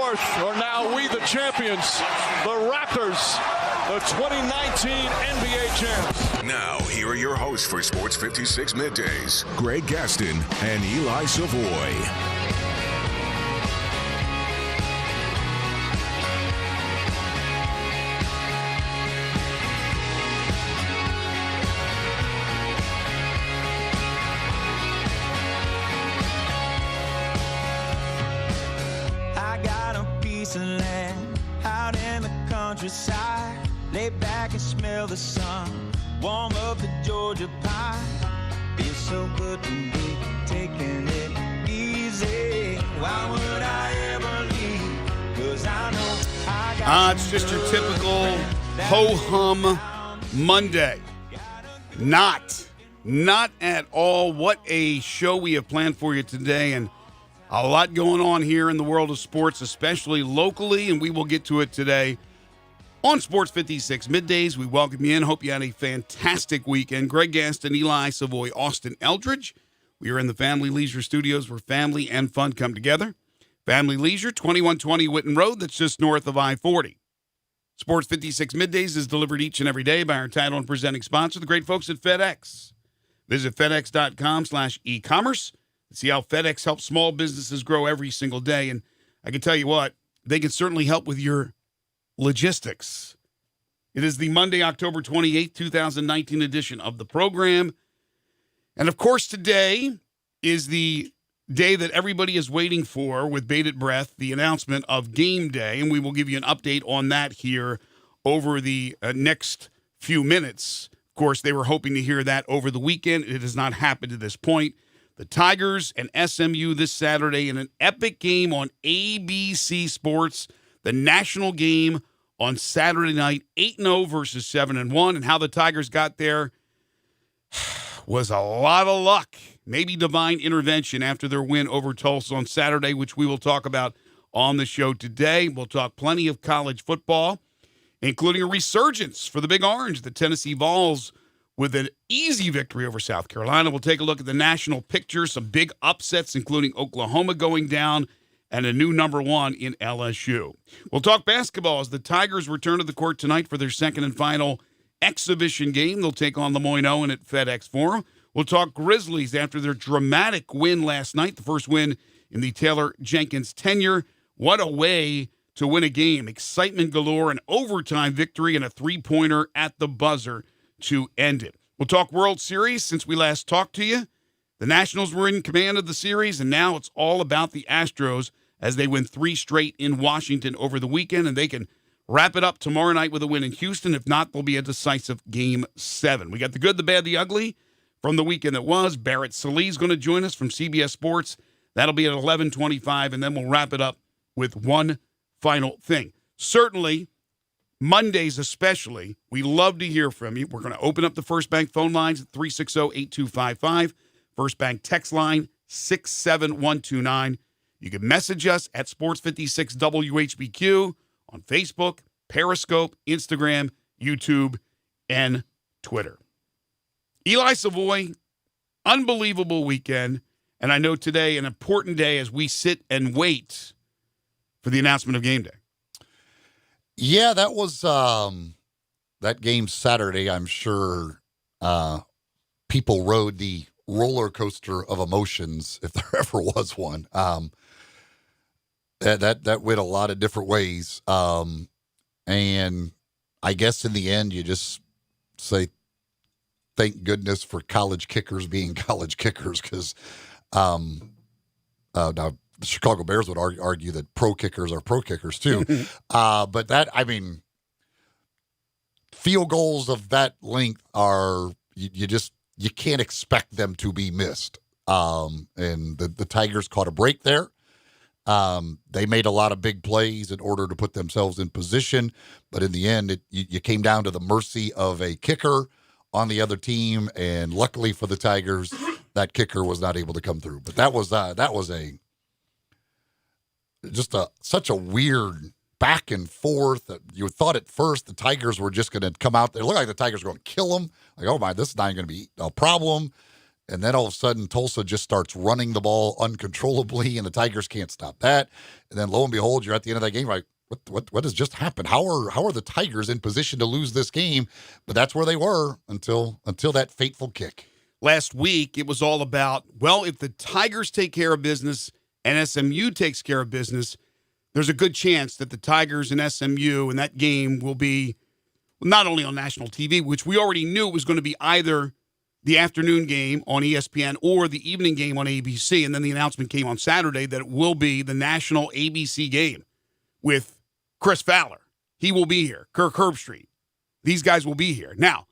North are now we the champions. The Raptors, the 2019 NBA champs. Now, here are your hosts for Sports 56 Middays, Greg Gaston and Eli Savoie. Out in the countryside, lay back and smell the sun, warm up the Georgia pie. Feels so good to be taking it easy. Why would I ever leave? 'Cause I know I got it's just your typical ho-hum Monday. Not at all. What a show we have planned for you today, and a lot going on here in the world of sports, especially locally, and we will get to it today on Sports 56 Middays. We welcome you in. Hope you had a fantastic weekend. Greg Gaston, Eli Savoie, Austin Eldridge. We are in the Family Leisure Studios where family and fun come together. Family Leisure, 2120 Whitten Road, that's just north of I-40. Sports 56 Middays is delivered each and every day by our title and presenting sponsor, the great folks at FedEx. Visit FedEx.com/e-commerce. See how FedEx helps small businesses grow every single day. And I can tell you what, they can certainly help with your logistics. It is the Monday, October 28th, 2019 edition of the program. And, of course, today is the day that everybody is waiting for with bated breath, the announcement of game day. And we will give you an update on that here over the next few minutes. Of course, they were hoping to hear that over the weekend. It has not happened to this point. The Tigers and SMU this Saturday in an epic game on ABC Sports, the national game on Saturday night, 8-0 versus 7-1. And how the Tigers got there was a lot of luck, maybe divine intervention after their win over Tulsa on Saturday, which we will talk about on the show today. We'll talk plenty of college football, including a resurgence for the Big Orange, the Tennessee Vols, with an easy victory over South Carolina. We'll take a look at the national picture, some big upsets, including Oklahoma going down, and a new number one in LSU. We'll talk basketball as the Tigers return to the court tonight for their second and final exhibition game. They'll take on Lemoyne-Owen at FedEx Forum. We'll talk Grizzlies after their dramatic win last night, the first win in the Taylor Jenkins tenure. What a way to win a game. Excitement galore, an overtime victory, and a three-pointer at the buzzer to end it. We'll talk World Series since we last talked to you. The Nationals were in command of the series, and now it's all about the Astros as they win 3 straight in Washington over the weekend, and they can wrap it up tomorrow night with a win in Houston. If not, there'll be a decisive Game 7. We got the good, the bad, the ugly from the weekend that was. Barrett Sallee's going to join us from CBS Sports. That'll be at 11:25, and then we'll wrap it up with one final thing. Certainly, Mondays especially, we love to hear from you. We're going to open up the First Bank phone lines at 360-8255. First Bank text line 67129. You can message us at Sports56WHBQ on Facebook, Periscope, Instagram, YouTube, and Twitter. Eli Savoie, unbelievable weekend. And I know today an important day as we sit and wait for the announcement of game day. Yeah, that was that game Saturday. I'm sure people rode the roller coaster of emotions, if there ever was one. That went a lot of different ways, and I guess in the end, you just say thank goodness for college kickers being college kickers, because now the Chicago Bears would argue that pro kickers are pro kickers too. But that, I mean, field goals of that length are, you can't expect them to be missed. And the Tigers caught a break there. They made a lot of big plays in order to put themselves in position. But in the end, you came down to the mercy of a kicker on the other team. And luckily for the Tigers, that kicker was not able to come through. But that was such a weird back and forth. You thought at first the Tigers were just going to come out there. It looked like the Tigers were going to kill them. Like, oh my, this is not going to be a problem. And then all of a sudden, Tulsa just starts running the ball uncontrollably, and the Tigers can't stop that. And then lo and behold, you're at the end of that game, like, what has just happened? How are the Tigers in position to lose this game? But that's where they were until that fateful kick. Last week, it was all about, well, if the Tigers take care of business and SMU takes care of business, there's a good chance that the Tigers and SMU in that game will be not only on national TV, which we already knew it was going to be either the afternoon game on ESPN or the evening game on ABC. And then the announcement came on Saturday that it will be the national ABC game with Chris Fowler. He will be here. Kirk Herbstreit. These guys will be here. Now,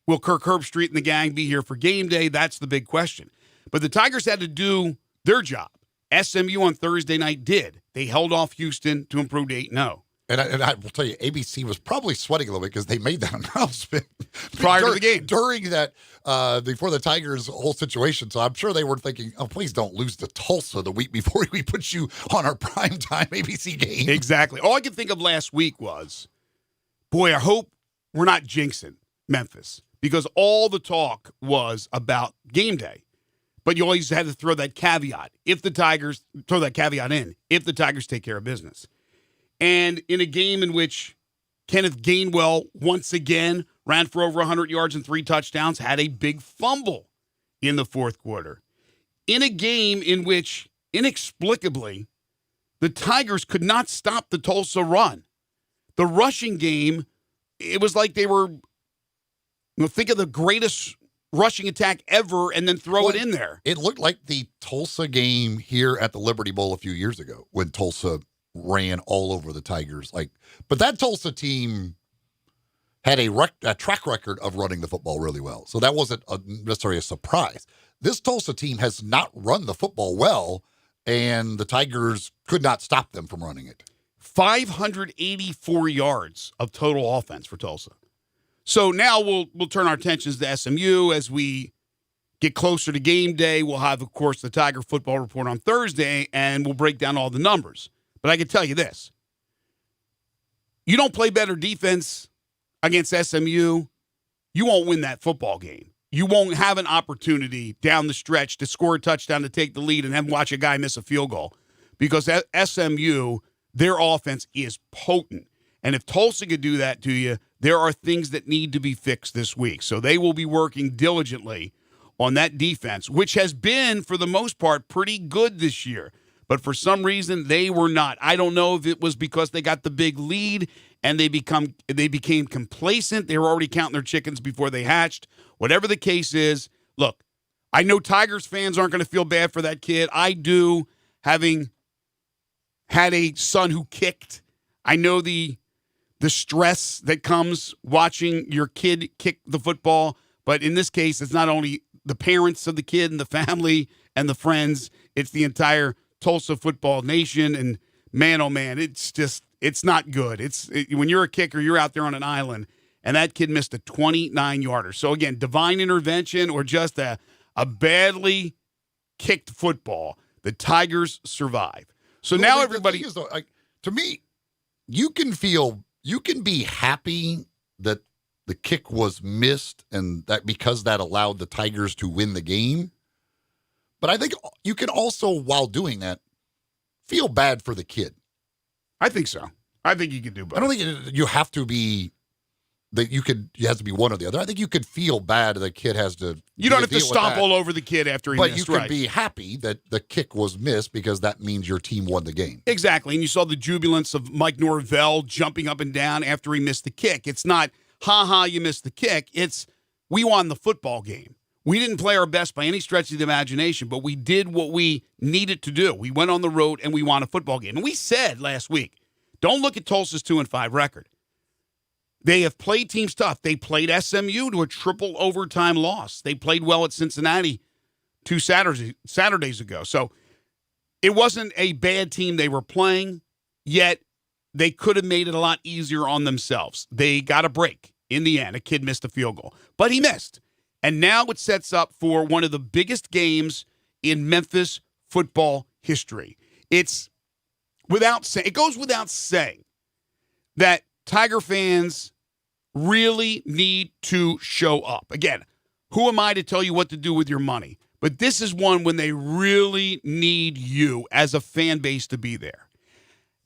will Kirk Herbstreit and the gang be here for game day? That's the big question. But the Tigers had to do their job. SMU on Thursday night did. They held off Houston to improve to 8-0. And I will tell you, ABC was probably sweating a little bit because they made that announcement prior to the game. During that, before the Tigers' whole situation. So I'm sure they were thinking, oh, please don't lose to Tulsa the week before we put you on our primetime ABC game. Exactly. All I could think of last week was, boy, I hope we're not jinxing Memphis, because all the talk was about game day. But you always had to throw that caveat. If the Tigers take care of business. And in a game in which Kenneth Gainwell once again ran for over 100 yards and 3 touchdowns, had a big fumble in the fourth quarter. In a game in which, inexplicably, the Tigers could not stop the Tulsa run. The rushing game, it was like they were, think of the greatest rushing attack ever and then throw it in there. It looked like the Tulsa game here at the Liberty Bowl a few years ago when Tulsa ran all over the Tigers. But that Tulsa team had a track record of running the football really well. So that wasn't necessarily a surprise. This Tulsa team has not run the football well, and the Tigers could not stop them from running it. 584 yards of total offense for Tulsa. So now we'll turn our attentions to SMU as we get closer to game day. We'll have, of course, the Tiger Football Report on Thursday, and we'll break down all the numbers. But I can tell you this. You don't play better defense against SMU, you won't win that football game. You won't have an opportunity down the stretch to score a touchdown to take the lead and then watch a guy miss a field goal. Because SMU, their offense is potent. And if Tulsa could do that to you, there are things that need to be fixed this week. So they will be working diligently on that defense, which has been, for the most part, pretty good this year. But for some reason, they were not. I don't know if it was because they got the big lead and they became complacent. They were already counting their chickens before they hatched. Whatever the case is, look, I know Tigers fans aren't going to feel bad for that kid. I do, having had a son who kicked. I know the stress that comes watching your kid kick the football. But in this case, it's not only the parents of the kid and the family and the friends. It's the entire Tulsa football nation. And man, oh man, it's not good. When you're a kicker, you're out there on an island, and that kid missed a 29-yarder. So again, divine intervention or just a badly kicked football. The Tigers survive. So now everybody, is, though, to me, you can be happy that the kick was missed and that because that allowed the Tigers to win the game. But I think you can also, while doing that, feel bad for the kid. I think so. I think you can do both. I don't think you have to be that you has to be one or the other. I think you could feel bad the kid has to. You don't have to stomp all over the kid after he missed. But you can be happy that the kick was missed because that means your team won the game. Exactly. And you saw the jubilance of Mike Norvell jumping up and down after he missed the kick. It's not, ha, you missed the kick. It's, we won the football game. We didn't play our best by any stretch of the imagination, but we did what we needed to do. We went on the road and we won a football game. And we said last week, don't look at Tulsa's 2-5 record. They have played teams tough. They played SMU to a triple overtime loss. They played well at Cincinnati 2 Saturdays ago. So it wasn't a bad team they were playing, yet they could have made it a lot easier on themselves. They got a break in the end. A kid missed a field goal, but he missed. And now it sets up for one of the biggest games in Memphis football history. It goes without saying that Tiger fans really need to show up. Again, who am I to tell you what to do with your money? But this is one when they really need you as a fan base to be there.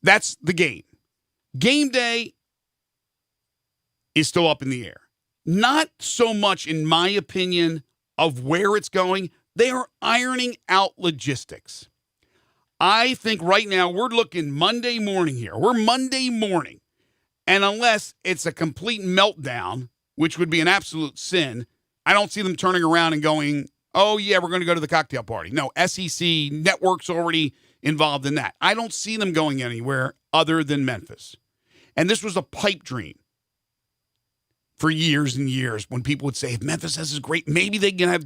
That's the game. Game day is still up in the air. Not so much, in my opinion, of where it's going. They are ironing out logistics. I think right now we're looking Monday morning here. We're Monday morning. And unless it's a complete meltdown, which would be an absolute sin, I don't see them turning around and going, oh, yeah, we're going to go to the cocktail party. No, SEC Network's already involved in that. I don't see them going anywhere other than Memphis. And this was a pipe dream for years and years when people would say, if Memphis has is great, maybe they can have,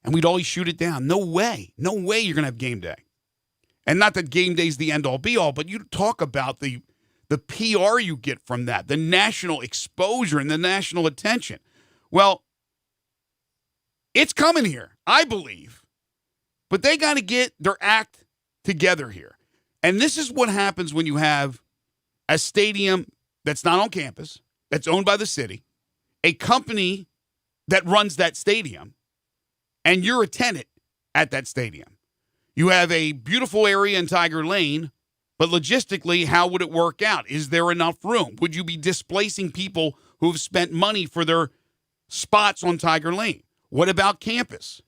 and we'd always shoot it down. No way. No way you're going to have game day. And not that game day's the end-all, be-all, but you talk about the PR you get from that, the national exposure and the national attention. Well, it's coming here, I believe. But they got to get their act together here. And this is what happens when you have a stadium that's not on campus, that's owned by the city, a company that runs that stadium, and you're a tenant at that stadium. You have a beautiful area in Tiger Lane, but logistically, how would it work out? Is there enough room? Would you be displacing people who have spent money for their spots on Tiger Lane? What about campus?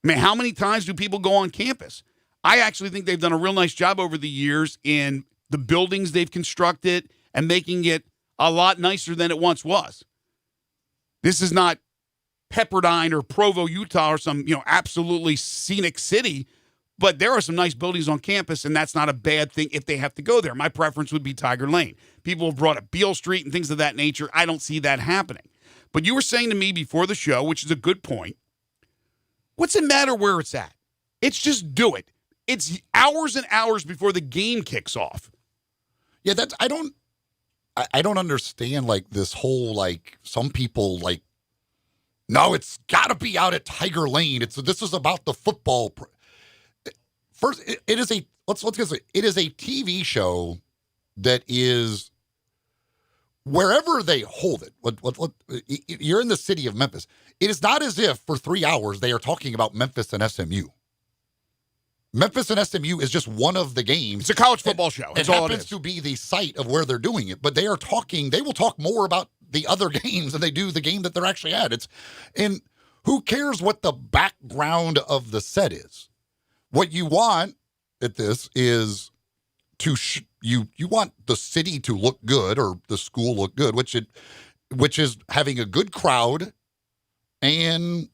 I mean, how many times do people go on campus? I actually think they've done a real nice job over the years in the buildings they've constructed and making it a lot nicer than it once was. This is not Pepperdine or Provo, Utah, or some, absolutely scenic city, but there are some nice buildings on campus, and that's not a bad thing if they have to go there. My preference would be Tiger Lane. People have brought up Beale Street and things of that nature. I don't see that happening. But you were saying to me before the show, which is a good point, what's it matter where it's at? It's just do it. It's hours and hours before the game kicks off. Yeah, I don't understand, this whole, some people, no, it's got to be out at Tiger Lane. This is about the football. First, it is a, let's get this, it is a TV show that is, wherever they hold it, you're in the city of Memphis. It is not as if for 3 hours they are talking about Memphis and SMU. Memphis and SMU is just one of the games. It's a college football show. It happens to be the site of where they're doing it, but they will talk more about the other games than they do the game that they're actually at. And who cares what the background of the set is? What you want at this is you want the city to look good or the school look good, which is having a good crowd, and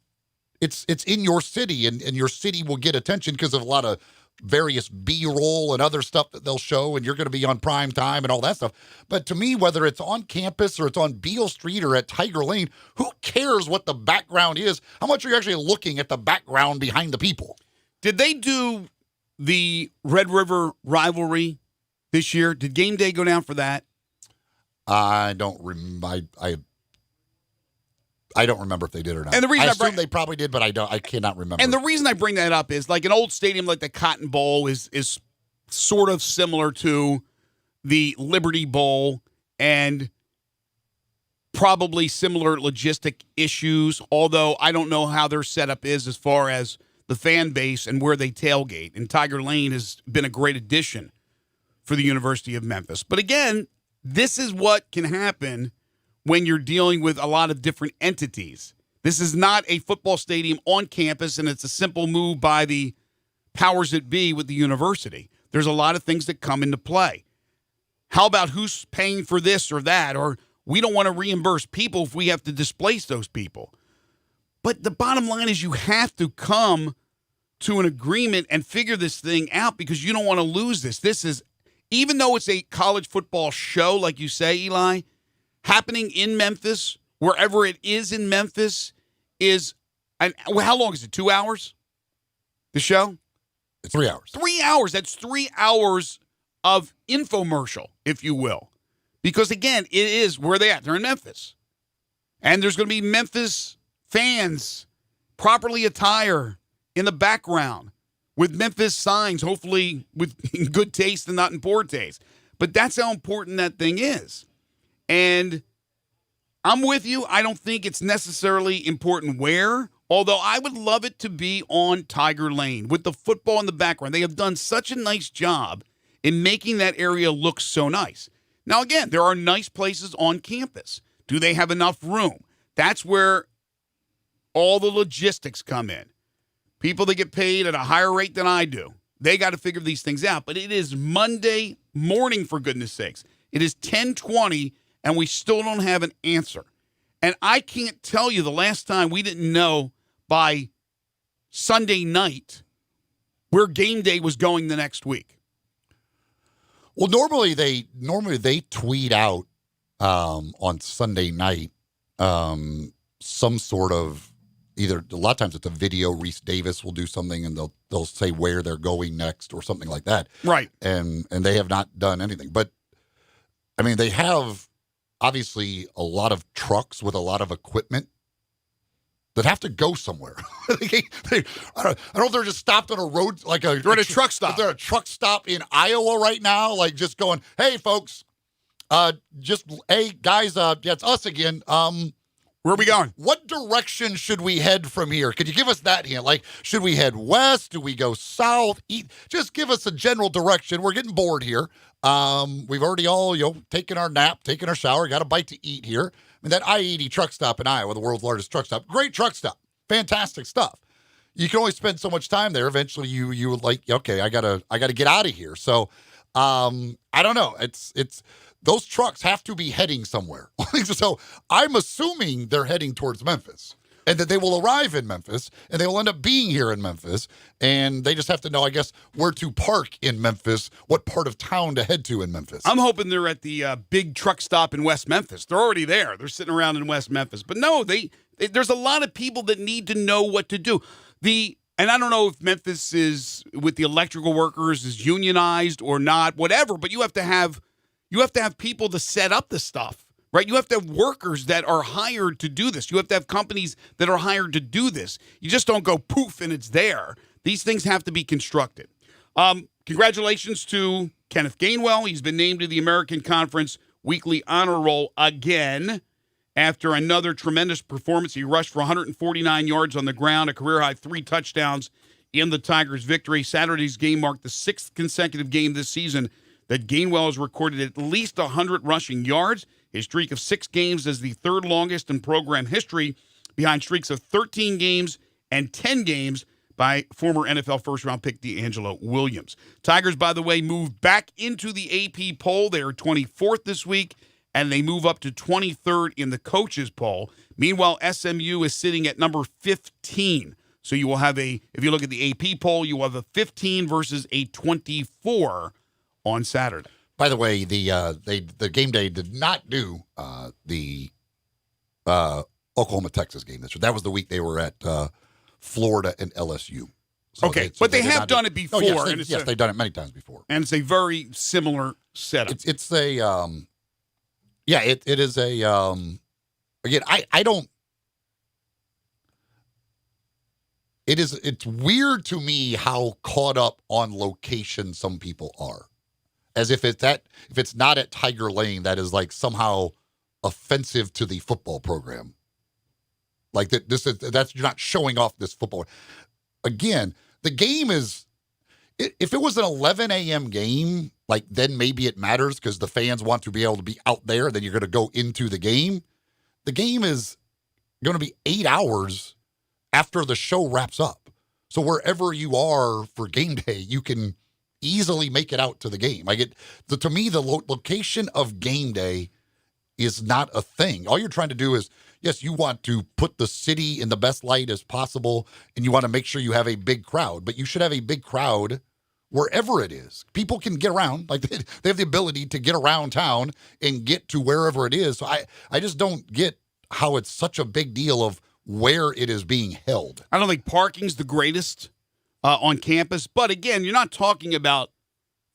it's in your city, and your city will get attention because of a lot of various B-roll and other stuff that they'll show, and you're going to be on prime time and all that stuff. But to me, whether it's on campus or it's on Beale Street or at Tiger Lane, who cares what the background is? How much are you actually looking at the background behind the people? Did they do the Red River rivalry this year? Did game day go down for that? I don't remember. I don't remember if they did or not. And the reason I assume they probably did, but I cannot remember. And the reason I bring that up is an old stadium like the Cotton Bowl is sort of similar to the Liberty Bowl and probably similar logistic issues, although I don't know how their setup is as far as the fan base and where they tailgate. And Tiger Lane has been a great addition for the University of Memphis. But again, this is what can happen when you're dealing with a lot of different entities. This is not a football stadium on campus, and it's a simple move by the powers that be with the university. There's a lot of things that come into play. How about who's paying for this or that? Or we don't want to reimburse people if we have to displace those people. But the bottom line is you have to come to an agreement and figure this thing out because you don't want to lose this. This is, even though it's a college football show, like you say, Eli, happening in Memphis, wherever it is in Memphis, is, how long is it, 2 hours? The show? It's 3 hours. 3 hours. That's 3 hours of infomercial, if you will. Because, again, it is where they at. They're in Memphis. And there's going to be Memphis fans, properly attire in the background with Memphis signs, hopefully with in good taste and not in poor taste. But that's how important that thing is. And I'm with you. I don't think it's necessarily important where, although I would love it to be on Tiger Lane with the football in the background. They have done such a nice job in making that area look so nice. Now, again, there are nice places on campus. Do they have enough room? That's where all the logistics come in. People that get paid at a higher rate than I do, they got to figure these things out. But it is Monday morning, for goodness sakes. It is 10:20, and we still don't have an answer. And I can't tell you the last time we didn't know by Sunday night where game day was going the next week. Well, normally they tweet out on Sunday night some sort of either a lot of times it's a video. Reese Davis will do something and they'll say where they're going next or something like that. Right. And they have not done anything. But I mean, they have obviously a lot of trucks with a lot of equipment that have to go somewhere. I don't know if they're just stopped on a road, like they're at a truck stop. If they're at a truck stop in Iowa right now, like just going, hey, folks, hey, guys, yeah, it's us again. Where are we going? What direction should we head from here? Could you give us that hint? Like, should we head west? Do we go south? Just give us a general direction. We're getting bored here. We've already all, taken our nap, taken our shower, got a bite to eat here. I mean, that I-80 truck stop in Iowa, the world's largest truck stop, great truck stop, fantastic stuff. You can only spend so much time there. Eventually, you like, okay, I gotta get out of here. So, I don't know. It's those trucks have to be heading somewhere. So I'm assuming they're heading towards Memphis and that they will arrive in Memphis and they will end up being here in Memphis. And they just have to know, I guess, where to park in Memphis, what part of town to head to in Memphis. I'm hoping they're at the big truck stop in West Memphis. They're already there. They're sitting around in West Memphis. But no, there's a lot of people that need to know what to do. And I don't know if Memphis is, with the electrical workers, is unionized or not, whatever, but you have to have people to set up the stuff, right? You have to have workers that are hired to do this. You have to have companies that are hired to do this. You just don't go poof and it's there. These things have to be constructed. Congratulations to Kenneth Gainwell. He's been named to the American Conference Weekly Honor Roll again after another tremendous performance. He rushed for 149 yards on the ground, a career-high 3 touchdowns in the Tigers' victory. Saturday's game marked the 6th consecutive game this season that Gainwell has recorded at least 100 rushing yards. His streak of 6 games is the 3rd longest in program history, behind streaks of 13 games and 10 games by former NFL first-round pick DeAngelo Williams. Tigers, by the way, move back into the AP poll. They are 24th this week, and they move up to 23rd in the coaches poll. Meanwhile, SMU is sitting at number 15. So you will have if you look at the AP poll, you will have a 15 versus a 24 on Saturday. By the way, the game day did not do the Oklahoma-Texas game this year. That was the week they were at Florida and LSU. So okay, but they have done it before. Oh, yes, they've done it many times before. And it's a very similar setup. It's a it is a again, I don't. It's weird to me how caught up on location some people are. As if it's not at Tiger Lane, that is like somehow offensive to the football program. Like that's you're not showing off this football. Again, the game is, if it was an 11 a.m. game, like then maybe it matters because the fans want to be able to be out there. Then you're going to go into the game. The game is going to be 8 hours after the show wraps up. So wherever you are for game day, you can easily make it out to the game. To me, the location of game day is not a thing. All you're trying to do is, yes, you want to put the city in the best light as possible, and you want to make sure you have a big crowd, but you should have a big crowd wherever it is. People can get around. Like they have the ability to get around town and get to wherever it is. So I just don't get how it's such a big deal of where it is being held. I don't think parking's the greatest on campus. But again, you're not talking about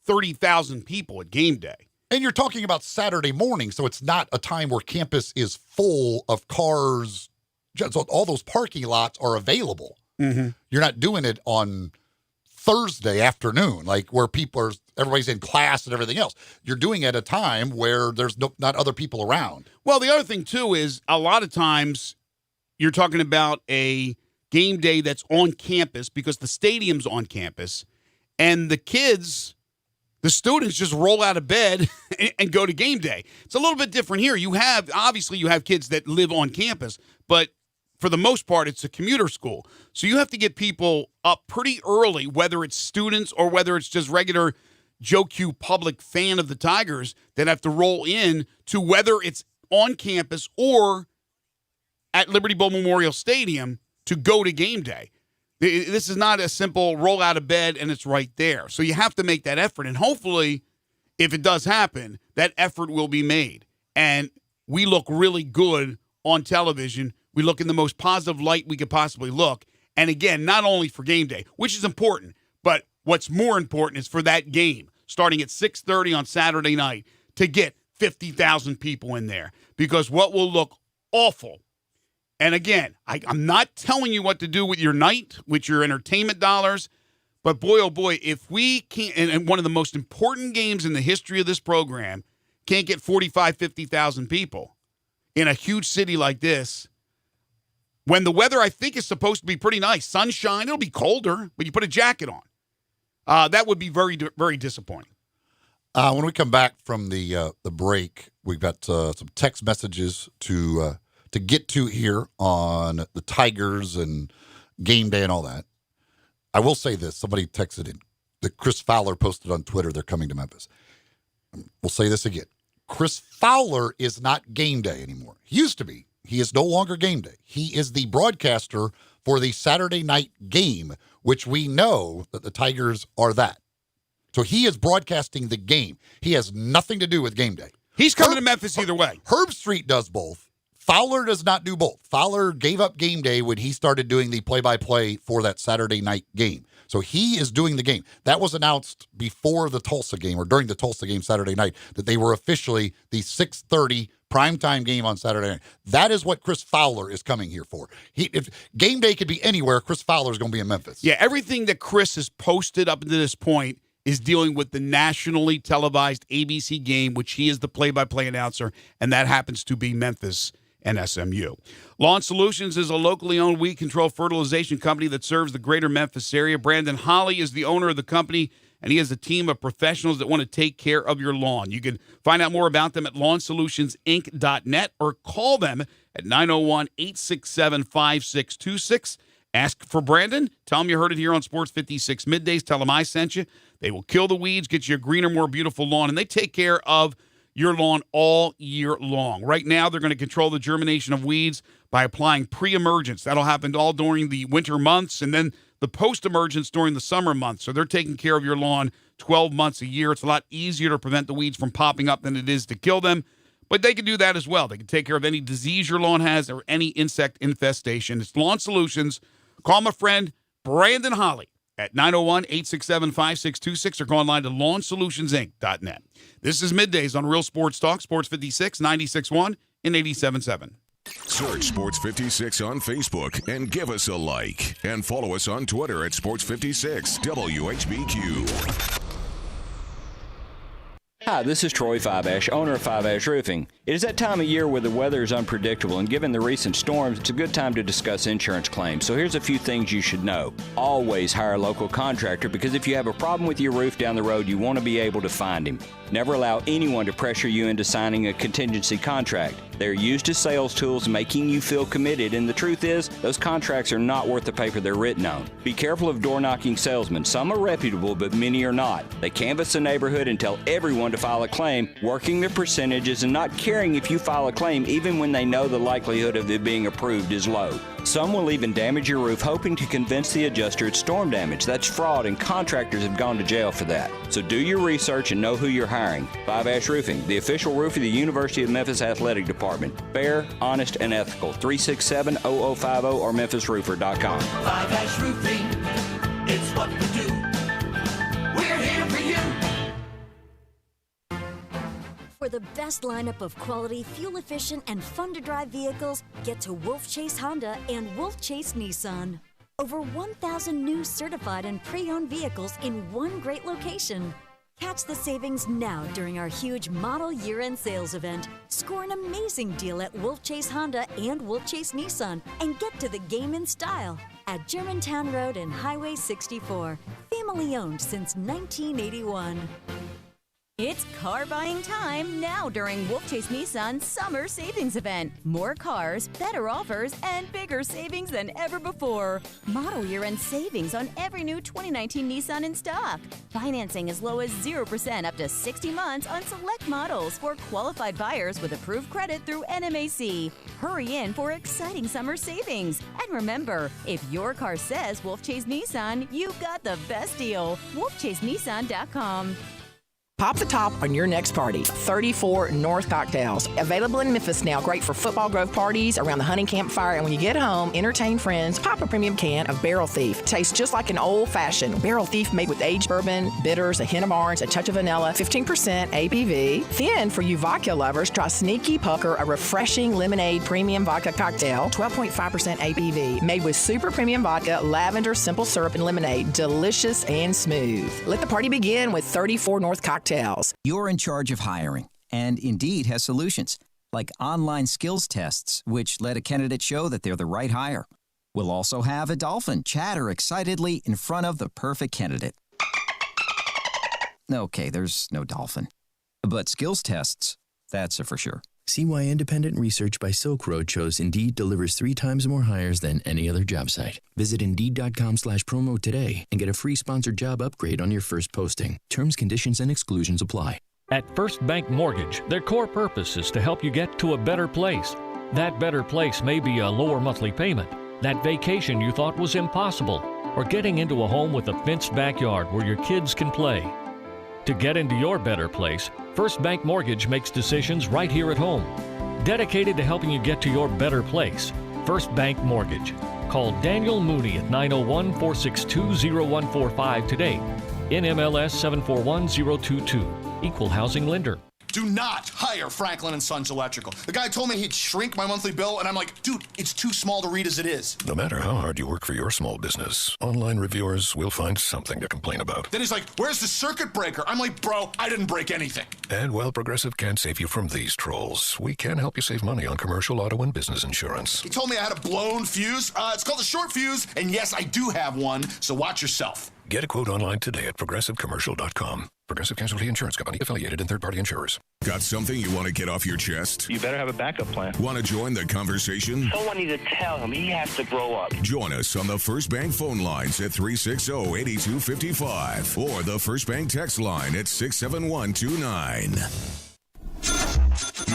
30,000 people at game day. And you're talking about Saturday morning, so it's not a time where campus is full of cars. So all those parking lots are available. Mm-hmm. You're not doing it on Thursday afternoon, like where people are everybody's in class and everything else. You're doing it at a time where there's not other people around. Well, the other thing, too, is a lot of times you're talking about a game day that's on campus because the stadium's on campus, and the kids, the students, just roll out of bed and go to game day. It's a little bit different here. Obviously you have kids that live on campus, but for the most part, it's a commuter school. So you have to get people up pretty early, whether it's students or whether it's just regular Joe Q public fan of the Tigers that have to roll in to whether it's on campus or at Liberty Bowl Memorial Stadium to go to game day. This is not a simple roll out of bed and it's right there. So you have to make that effort. And hopefully, if it does happen, that effort will be made. And we look really good on television. We look in the most positive light we could possibly look. And again, not only for game day, which is important, but what's more important is for that game starting at 6:30 on Saturday night to get 50,000 people in there. Because what will look awful, and again, I'm not telling you what to do with your night, with your entertainment dollars, but boy, oh boy, if we can't, and one of the most important games in the history of this program, can't get 45, 50,000 people in a huge city like this, when the weather, I think, is supposed to be pretty nice. Sunshine, it'll be colder, but you put a jacket on. That would be very, very disappointing. When we come back from the break, we've got some text messages to get to here on the Tigers and game day and all that. I will say this. Somebody texted in that Chris Fowler posted on Twitter they're coming to Memphis. We'll say this again. Chris Fowler is not game day anymore. He used to be. He is no longer game day. He is the broadcaster for the Saturday night game, which we know that the Tigers are that. So he is broadcasting the game. He has nothing to do with game day. He's coming to Memphis either way. Herb Street does both. Fowler does not do both. Fowler gave up game day when he started doing the play-by-play for that Saturday night game. So he is doing the game. That was announced before the Tulsa game or during the Tulsa game Saturday night that they were officially the 6:30 primetime game on Saturday night. That is what Chris Fowler is coming here for. If game day could be anywhere, Chris Fowler is going to be in Memphis. Yeah, everything that Chris has posted up to this point is dealing with the nationally televised ABC game, which he is the play-by-play announcer, and that happens to be Memphis and SMU. Lawn Solutions is a locally owned weed control fertilization company that serves the greater Memphis area. Brandon Holly is the owner of the company, and he has a team of professionals that want to take care of your lawn. You can find out more about them at lawnsolutionsinc.net or call them at 901-867-5626. Ask for Brandon. Tell him you heard it here on Sports 56 Middays. Tell him I sent you. They will kill the weeds, get you a greener, more beautiful lawn, and they take care of your lawn all year long. Right now, they're going to control the germination of weeds by applying pre-emergence. That'll happen all during the winter months and then the post-emergence during the summer months. So they're taking care of your lawn 12 months a year. It's a lot easier to prevent the weeds from popping up than it is to kill them. But they can do that as well. They can take care of any disease your lawn has or any insect infestation. It's Lawn Solutions. Call my friend Brandon Holly at 901-867-5626 or go online to lawnsolutionsinc.net. This is Middays on Real Sports Talk, Sports 56, 96.1 and 87.7. Search Sports 56 on Facebook and give us a like. And follow us on Twitter at Sports 56 WHBQ. Hi, this is Troy Fiveash, owner of Fiveash Roofing. It is that time of year where the weather is unpredictable, and given the recent storms, it's a good time to discuss insurance claims. So here's a few things you should know. Always hire a local contractor, because if you have a problem with your roof down the road, you want to be able to find him. Never allow anyone to pressure you into signing a contingency contract. They're used as sales tools, making you feel committed, and the truth is, those contracts are not worth the paper they're written on. Be careful of door-knocking salesmen. Some are reputable, but many are not. They canvass the neighborhood and tell everyone to file a claim, working their percentages and not caring if you file a claim even when they know the likelihood of it being approved is low. Some will even damage your roof hoping to convince the adjuster it's storm damage. That's fraud, and contractors have gone to jail for that. So do your research and know who you're hiring. Fiveash Roofing, the official roof of the University of Memphis Athletic Department. Fair, honest, and ethical. 367-0050 or memphisroofer.com. Fiveash Roofing, it's what we do. We're here for you. For the best lineup of quality, fuel-efficient, and fun-to-drive vehicles, get to Wolf Chase Honda and Wolf Chase Nissan. Over 1,000 new certified and pre-owned vehicles in one great location. Catch the savings now during our huge model year-end sales event. Score an amazing deal at Wolf Chase Honda and Wolf Chase Nissan and get to the game in style at Germantown Road and Highway 64. Family owned since 1981. It's car buying time now during Wolf Chase Nissan's Summer Savings Event. More cars, better offers, and bigger savings than ever before. Model year-end savings on every new 2019 Nissan in stock. Financing as low as 0% up to 60 months on select models for qualified buyers with approved credit through NMAC. Hurry in for exciting summer savings. And remember, if your car says Wolf Chase Nissan, you've got the best deal. WolfChaseNissan.com. Pop the top on your next party. 34 North Cocktails. Available in Memphis now. Great for football grove parties, around the hunting campfire, and when you get home, entertain friends. Pop a premium can of Barrel Thief. Tastes just like an old-fashioned Barrel Thief made with aged bourbon, bitters, a hint of orange, a touch of vanilla, 15% ABV. Then, for you vodka lovers, try Sneaky Pucker, a refreshing lemonade premium vodka cocktail, 12.5% ABV. Made with super premium vodka, lavender, simple syrup, and lemonade. Delicious and smooth. Let the party begin with 34 North Cocktails. You're in charge of hiring, and Indeed has solutions, like online skills tests, which let a candidate show that they're the right hire. We'll also have a dolphin chatter excitedly in front of the perfect candidate. Okay, there's no dolphin. But skills tests, that's a for sure. See why independent research by Silk Road shows Indeed delivers 3 times more hires than any other job site. Visit Indeed.com/promo today and get a free sponsored job upgrade on your first posting. Terms, conditions, and exclusions apply. At First Bank Mortgage, their core purpose is to help you get to a better place. That better place may be a lower monthly payment, that vacation you thought was impossible, or getting into a home with a fenced backyard where your kids can play. To get into your better place, First Bank Mortgage makes decisions right here at home. Dedicated to helping you get to your better place, First Bank Mortgage. Call Daniel Mooney at 901-462-0145 today. NMLS 741022. Equal housing lender. Do not hire Franklin & Sons Electrical. The guy told me he'd shrink my monthly bill, and I'm like, dude, it's too small to read as it is. No matter how hard you work for your small business, online reviewers will find something to complain about. Then he's like, where's the circuit breaker? I'm like, bro, I didn't break anything. And while Progressive can't save you from these trolls, we can help you save money on commercial, auto, and business insurance. He told me I had a blown fuse. It's called a short fuse, and yes, I do have one, so watch yourself. Get a quote online today at progressivecommercial.com. Progressive Casualty Insurance Company, affiliated and third-party insurers. Got something you want to get off your chest? You better have a backup plan. Want to join the conversation? Someone needs to tell him he has to grow up. Join us on the First Bank phone lines at 360-8255 or the First Bank text line at 67129.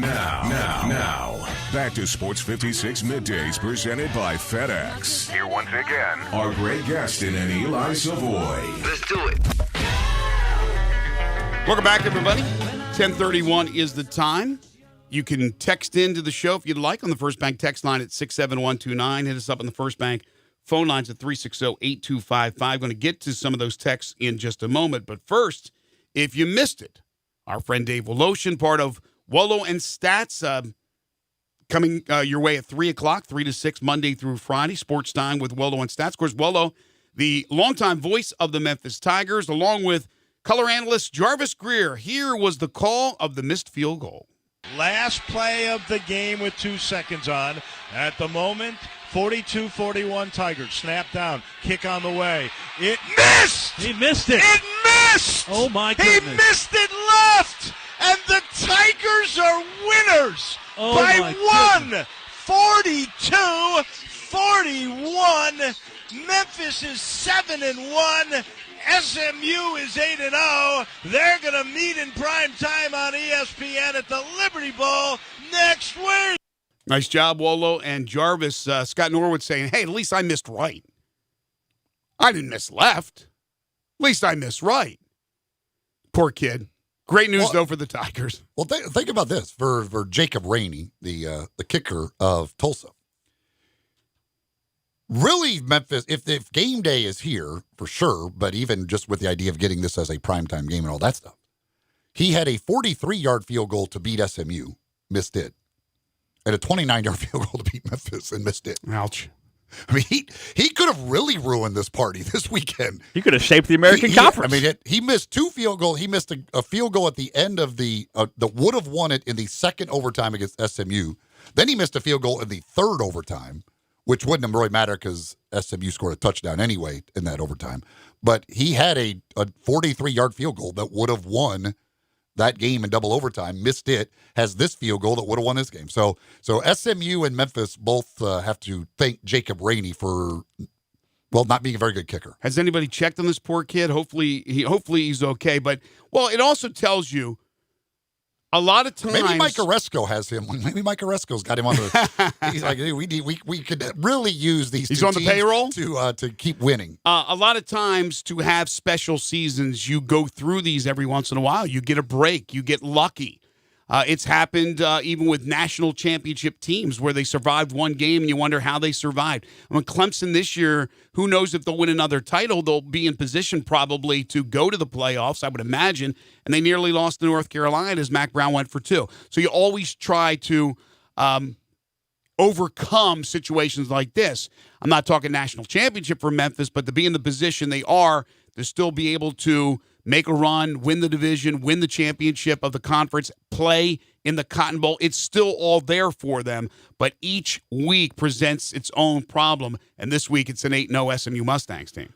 Now, back to Sports 56 Middays presented by FedEx. Here once again are Greg Gaston and Eli Savoie. Let's do it. Welcome back, everybody. 10:31 is the time. You can text into the show if you'd like on the First Bank text line at 67129. Hit us up on the First Bank phone lines at 360-8255. Going to get to some of those texts in just a moment. But first, if you missed it, our friend Dave Woloshin, part of Wolo and Stats, coming your way at 3 o'clock, 3 to 6, Monday through Friday, Sports Time with Wolo and Stats. Of course, Wolo, the longtime voice of the Memphis Tigers, along with color analyst Jarvis Greer. Here was the call of the missed field goal. Last play of the game with 2 seconds on. At the moment, 42-41 Tigers. Snap down. Kick on the way. It missed! He missed it. It missed! Oh, my goodness. He missed it left! And the Tigers are winners by 1. 42-41. Memphis is 7-1. SMU is 8-0. They're going to meet in prime time on ESPN at the Liberty Bowl next week. Nice job, Wolo and Jarvis. Scott Norwood saying, hey, at least I missed right. I didn't miss left. At least I missed right. Poor kid. Great news, though, for the Tigers. Well, think about this. For Jacob Rainey, the kicker of Tulsa. Really, Memphis, if game day is here, for sure, but even just with the idea of getting this as a primetime game and all that stuff, he had a 43-yard field goal to beat SMU, missed it, and a 29-yard field goal to beat Memphis and missed it. Ouch. I mean, he could have really ruined this party this weekend. He could have shaped the American Conference. I mean, he missed 2 field goals. He missed a field goal at the end of that would have won it in the second overtime against SMU. Then he missed a field goal in the third overtime, which wouldn't have really mattered because SMU scored a touchdown anyway in that overtime. But he had a 43-yard field goal that would have won that game in double overtime, missed it, has this field goal that would have won this game. So SMU and Memphis both have to thank Jacob Rainey for, not being a very good kicker. Has anybody checked on this poor kid? Hopefully he's okay. But, it also tells you a lot of times. Maybe Mike Oresco has him. Maybe Mike Oresco's got him on the. He's like, hey, we could really use these. He's two on the teams payroll to keep winning. A lot of times to have special seasons, you go through these every once in a while. You get a break. You get lucky. It's happened even with national championship teams where they survived one game and you wonder how they survived. I mean, Clemson this year, who knows if they'll win another title? They'll be in position probably to go to the playoffs, I would imagine. And they nearly lost to North Carolina as Mac Brown went for 2. So you always try to overcome situations like this. I'm not talking national championship for Memphis, but to be in the position they are, to still be able to make a run, win the division, win the championship of the conference, play in the Cotton Bowl. It's still all there for them, but each week presents its own problem, and this week it's an 8-0 SMU Mustangs team.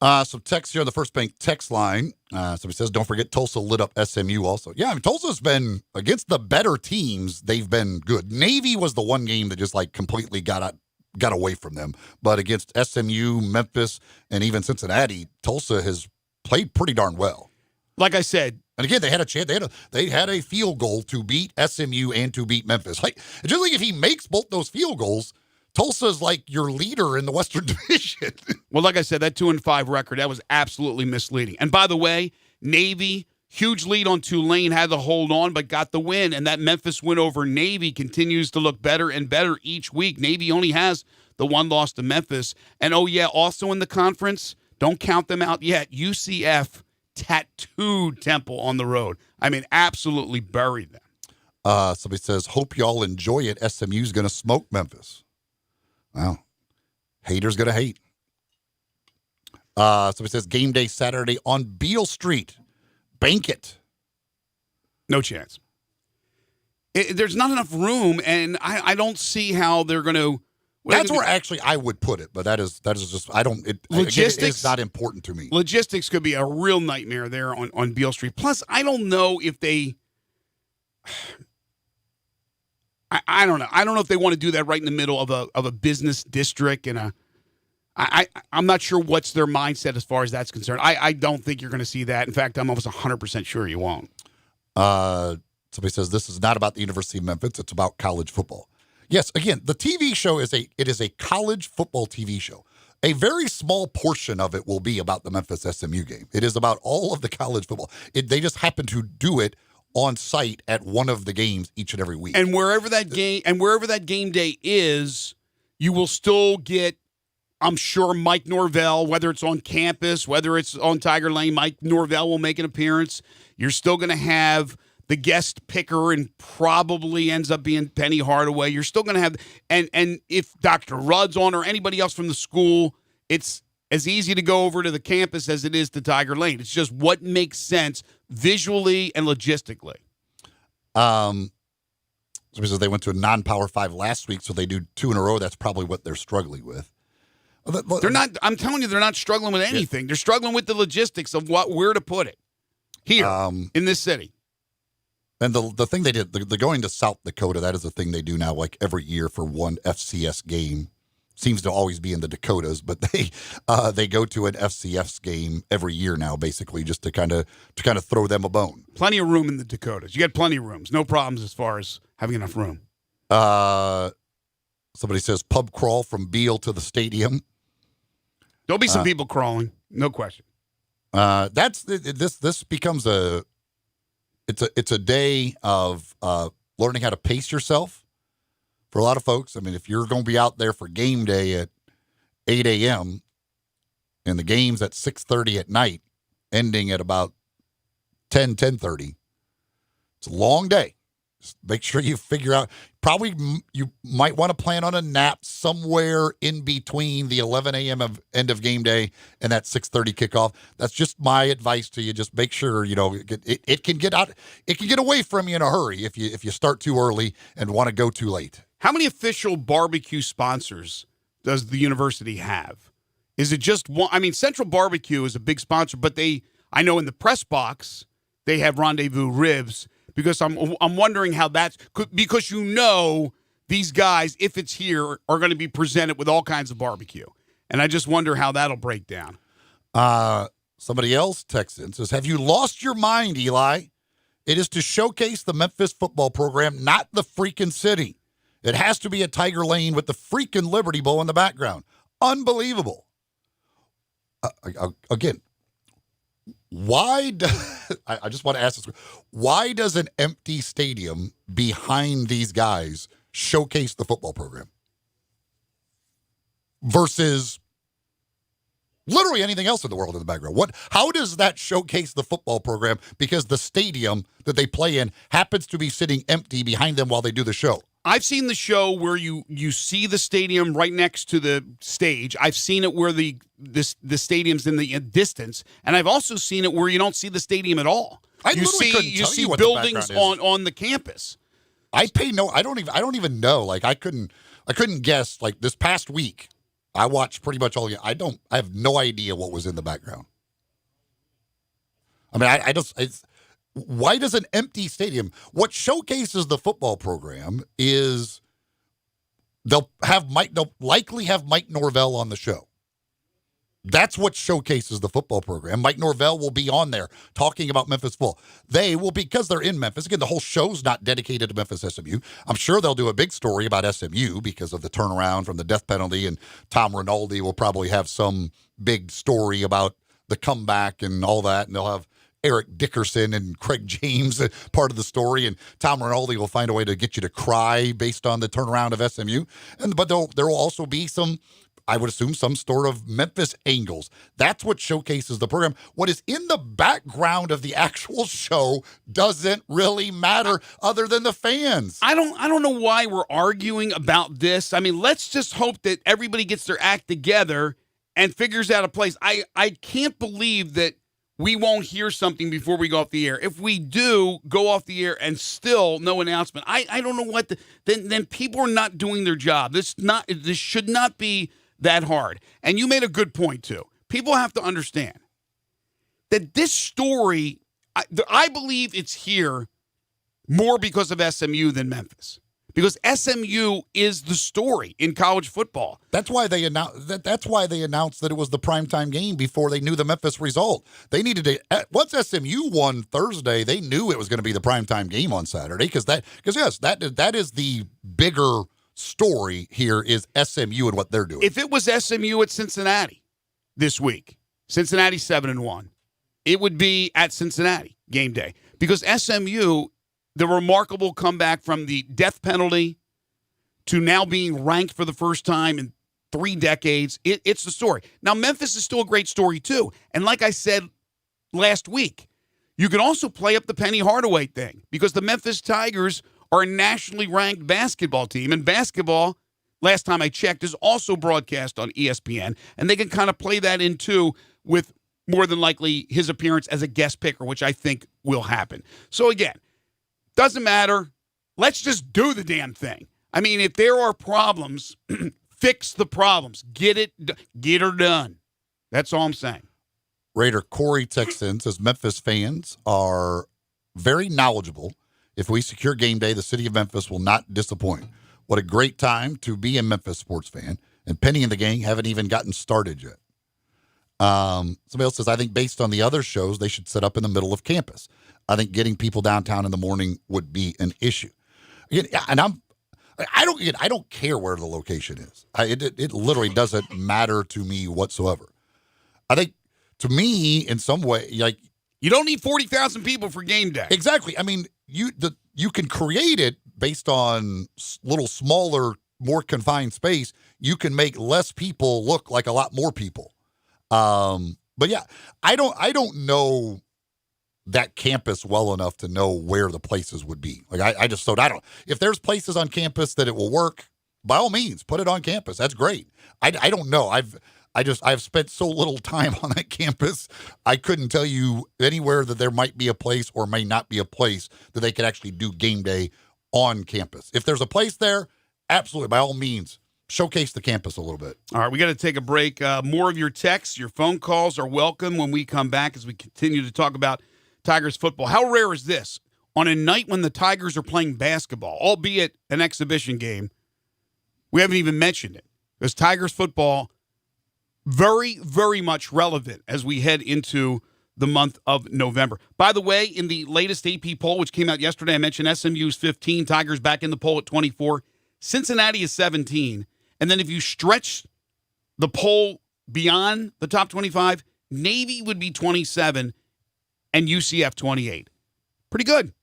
Some text here on the First Bank text line. Somebody says, don't forget Tulsa lit up SMU also. Yeah, I mean, Tulsa's been, against the better teams, they've been good. Navy was the one game that just completely got away from them. But against SMU, Memphis, and even Cincinnati, Tulsa has played pretty darn well. Like I said, and again, they had a chance. They had a field goal to beat SMU and to beat Memphis. Just like if he makes both those field goals, Tulsa's like your leader in the Western Division. Well, like I said, that 2-5 record, that was absolutely misleading. And by the way, Navy, huge lead on Tulane, had to hold on, but got the win. And that Memphis win over Navy continues to look better and better each week. Navy only has the one loss to Memphis. And, also in the conference, don't count them out yet. UCF tattooed Temple on the road. I mean, absolutely buried them. Somebody says, hope y'all enjoy it. SMU's going to smoke Memphis. Well, haters going to hate. Somebody says, game day Saturday on Beale Street. Bank it. No chance. There's not enough room, and I don't see how they're going to. That's where actually I would put it, but that is just, I don't, logistics, it's not important to me. Logistics could be a real nightmare there on Beale Street. Plus, I don't know if they, I don't know. I don't know if they want to do that right in the middle of a business district and I'm not sure what's their mindset as far as that's concerned. I don't think you're going to see that. In fact, I'm almost 100% sure you won't. Somebody says this is not about the University of Memphis. It's about college football. Yes, again, the TV show is a college football TV show. A very small portion of it will be about the Memphis SMU game. It is about all of the college football. They just happen to do it on site at one of the games each and every week. And wherever that game day is, you will still get, I'm sure, Mike Norvell, whether it's on campus, whether it's on Tiger Lane, Mike Norvell will make an appearance. You're still going to have the guest picker, and probably ends up being Penny Hardaway. You're still going to have, and if Dr. Rudd's on or anybody else from the school, it's as easy to go over to the campus as it is to Tiger Lane. It's just what makes sense visually and logistically. Because they went to a non-Power 5 last week, so they do 2 in a row. That's probably what they're struggling with. They're not. I'm telling you, they're not struggling with anything. They're struggling with the logistics of where to put it here in this city. And the thing they did, the going to South Dakota, that is a thing they do now, like every year for one FCS game. Seems to always be in the Dakotas, but they go to an FCS game every year now, basically, just to kind of throw them a bone. Plenty of room in the Dakotas. You got plenty of rooms. No problems as far as having enough room. Somebody says pub crawl from Beale to the stadium. There'll be some people crawling, no question. This becomes it's a day of learning how to pace yourself for a lot of folks. I mean, if you're going to be out there for game day at 8 a.m. and the game's at 6:30 at night, ending at about 10:30, it's a long day. Just make sure you figure out. Probably you might want to plan on a nap somewhere in between the 11 a.m. of end of game day and that 6:30 kickoff. That's just my advice to you. Just make sure it can get out. It can get away from you in a hurry if you start too early and want to go too late. How many official barbecue sponsors does the university have? Is it just one? I mean, Central Barbecue is a big sponsor, but I know in the press box they have Rendezvous Ribs. Because I'm wondering how that's – because these guys, if it's here, are going to be presented with all kinds of barbecue. And I just wonder how that'll break down. Somebody else texts in and says, have you lost your mind, Eli? It is to showcase the Memphis football program, not the freaking city. It has to be a Tiger Lane with the freaking Liberty Bowl in the background. Unbelievable. Again, why I just want to ask this. Why does an empty stadium behind these guys showcase the football program versus literally anything else in the world in the background? How does that showcase the football program because the stadium that they play in happens to be sitting empty behind them while they do the show? I've seen the show where you see the stadium right next to the stage. I've seen it where the stadium's in the distance, and I've also seen it where you don't see the stadium at all. You see buildings on the campus. I don't even know. Like I couldn't guess. Like this past week, I watched pretty much all. I have no idea what was in the background. I mean, why does an empty stadium? What showcases the football program is they'll likely have Mike Norvell on the show. That's what showcases the football program. Mike Norvell will be on there talking about Memphis football. They will, because they're in Memphis. Again, the whole show's not dedicated to Memphis SMU. I'm sure they'll do a big story about SMU because of the turnaround from the death penalty, and Tom Rinaldi will probably have some big story about the comeback and all that, and they'll have Eric Dickerson and Craig James part of the story, and Tom Rinaldi will find a way to get you to cry based on the turnaround of SMU. But there will also be some, I would assume, some sort of Memphis angles. That's what showcases the program. What is in the background of the actual show doesn't really matter other than the fans. I don't know why we're arguing about this. I mean, let's just hope that everybody gets their act together and figures out a place. I can't believe that we won't hear something before we go off the air. If we do go off the air and still no announcement, I don't know what then people are not doing their job. This should not be that hard. And you made a good point too. People have to understand that this story, I believe it's here more because of SMU than Memphis. Because SMU is the story in college football. That's why they announced that it was the primetime game before they knew the Memphis result. They needed to, once SMU won Thursday, they knew it was going to be the primetime game on Saturday because that is the bigger story here is SMU and what they're doing. If it was SMU at Cincinnati this week, Cincinnati 7-1, it would be at Cincinnati game day because SMU, the remarkable comeback from the death penalty to now being ranked for the first time in 3 decades, it's the story. Now, Memphis is still a great story, too. And like I said last week, you can also play up the Penny Hardaway thing because the Memphis Tigers are a nationally ranked basketball team. And basketball, last time I checked, is also broadcast on ESPN. And they can kind of play that in, too, with more than likely his appearance as a guest picker, which I think will happen. So, again, doesn't matter. Let's just do the damn thing. I mean, if there are problems, fix the problems. Get her done. That's all I'm saying. Raider Corey texts in, says Memphis fans are very knowledgeable. If we secure game day, the city of Memphis will not disappoint. What a great time to be a Memphis sports fan. And Penny and the gang haven't even gotten started yet. Somebody else says, I think based on the other shows, they should set up in the middle of campus. I think getting people downtown in the morning would be an issue. Again, and I don't care where the location is. It literally doesn't matter to me whatsoever. I think to me, in some way, like you don't need 40,000 people for game day. Exactly. I mean, you can create it based on little smaller, more confined space. You can make less people look like a lot more people. But yeah, I don't know that campus well enough to know where the places would be. Like I just thought, if there's places on campus that it will work, by all means, put it on campus. That's great. I don't know. I've spent so little time on that campus. I couldn't tell you anywhere that there might be a place or may not be a place that they could actually do game day on campus. If there's a place there, absolutely, by all means, showcase the campus a little bit. All right, we got to take a break. More of your texts, your phone calls are welcome when we come back as we continue to talk about Tigers football. How rare is this? On a night when the Tigers are playing basketball, albeit an exhibition game, we haven't even mentioned it. Because Tigers football, very, very much relevant as we head into the month of November. By the way, in the latest AP poll, which came out yesterday, I mentioned SMU's 15, Tigers back in the poll at 24, Cincinnati is 17. And then if you stretch the poll beyond the top 25, Navy would be 27 and UCF 28. Pretty good.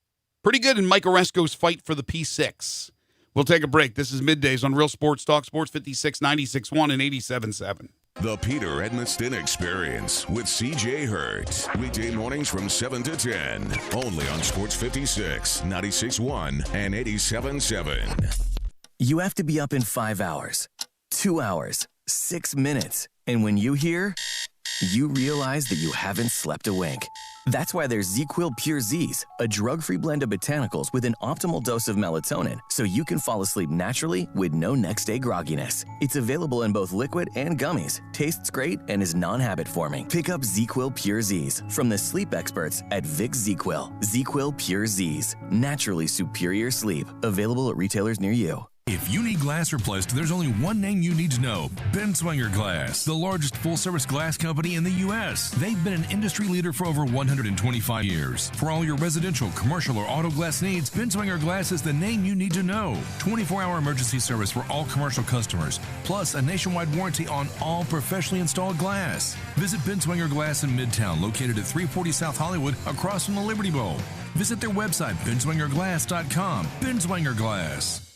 Pretty good in Mike Oresco's fight for the P6. We'll take a break. This is Middays on Real Sports Talk, Sports 56, 96.1 and 87.7. The Peter Edmiston Experience with CJ Hurt. Weekday mornings from 7 to 10. Only on Sports 56, 96.1 and 87.7. You have to be up in 5 hours, 2 hours, 6 minutes. And when you hear, you realize that you haven't slept a wink. That's why there's ZzzQuil Pure Z's, a drug-free blend of botanicals with an optimal dose of melatonin, so you can fall asleep naturally with no next-day grogginess. It's available in both liquid and gummies, tastes great, and is non-habit forming. Pick up ZzzQuil Pure Z's from the sleep experts at Vicks ZzzQuil. ZzzQuil Pure Z's, naturally superior sleep. Available at retailers near you. If you need glass replaced, there's only one name you need to know: Binswanger Glass, the largest full-service glass company in the U.S. They've been an industry leader for over 125 years. For all your residential, commercial, or auto glass needs, Binswanger Glass is the name you need to know. 24-hour emergency service for all commercial customers, plus a nationwide warranty on all professionally installed glass. Visit Binswanger Glass in Midtown, located at 340 South Hollywood, across from the Liberty Bowl. Visit their website, binswangerglass.com. Binswanger Glass.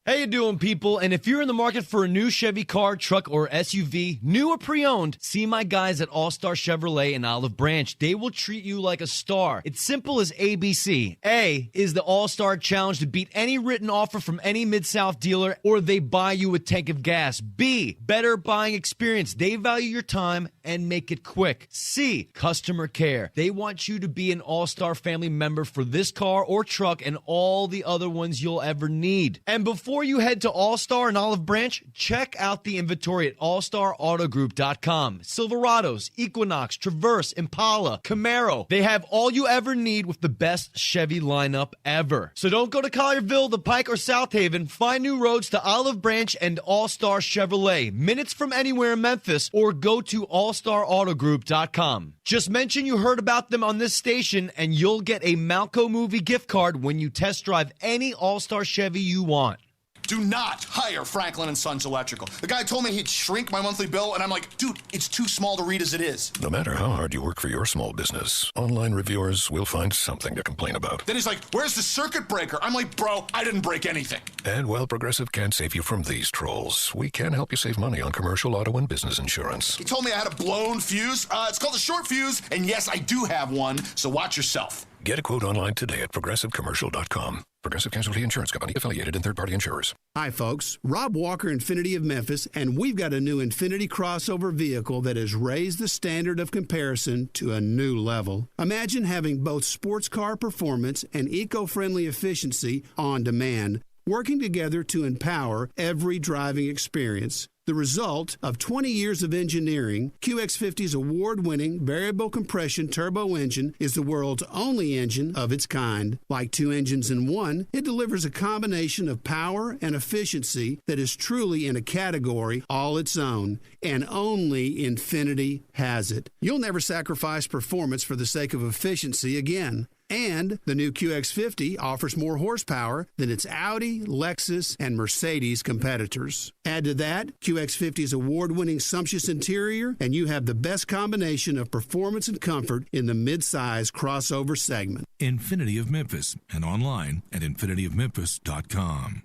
How you doing, people? And if you're in the market for a new Chevy car, truck, or SUV, new or pre-owned, see my guys at All-Star Chevrolet in Olive Branch. They will treat you like a star. It's simple as ABC. A is the All-Star Challenge to beat any written offer from any Mid-South dealer, or they buy you a tank of gas. B, better buying experience. They value your time and make it quick. C, customer care. They want you to be an All-Star family member for this car or truck and all the other ones you'll ever need. And before you head to All-Star and Olive Branch, check out the inventory at allstarautogroup.com. Silverados, Equinox, Traverse, Impala, Camaro. They have all you ever need with the best Chevy lineup ever. So don't go to Collierville, The Pike, or South Haven. Find new roads to Olive Branch and All-Star Chevrolet. Minutes from anywhere in Memphis, or go to allstarautogroup.com. Just mention you heard about them on this station and you'll get a Malco movie gift card when you test drive any All-Star Chevy you want. Do not hire Franklin and Sons Electrical. The guy told me he'd shrink my monthly bill, and I'm like, dude, it's too small to read as it is. No matter how hard you work for your small business, online reviewers will find something to complain about. Then he's like, where's the circuit breaker? I'm like, bro, I didn't break anything. And while Progressive can't save you from these trolls, we can help you save money on commercial auto and business insurance. He told me I had a blown fuse. It's called a short fuse, and yes, I do have one, so watch yourself. Get a quote online today at progressivecommercial.com. Progressive Casualty Insurance Company, affiliated and third-party insurers. Hi, folks. Rob Walker, Infiniti of Memphis, and we've got a new Infiniti crossover vehicle that has raised the standard of comparison to a new level. Imagine having both sports car performance and eco-friendly efficiency on demand, working together to empower every driving experience. The result of 20 years of engineering, QX50's award-winning variable compression turbo engine is the world's only engine of its kind. Like two engines in one, it delivers a combination of power and efficiency that is truly in a category all its own, and only Infiniti has it. You'll never sacrifice performance for the sake of efficiency again. And the new QX50 offers more horsepower than its Audi, Lexus, and Mercedes competitors. Add to that QX50's award-winning sumptuous interior, and you have the best combination of performance and comfort in the mid-size crossover segment. Infiniti of Memphis, and online at infinityofmemphis.com.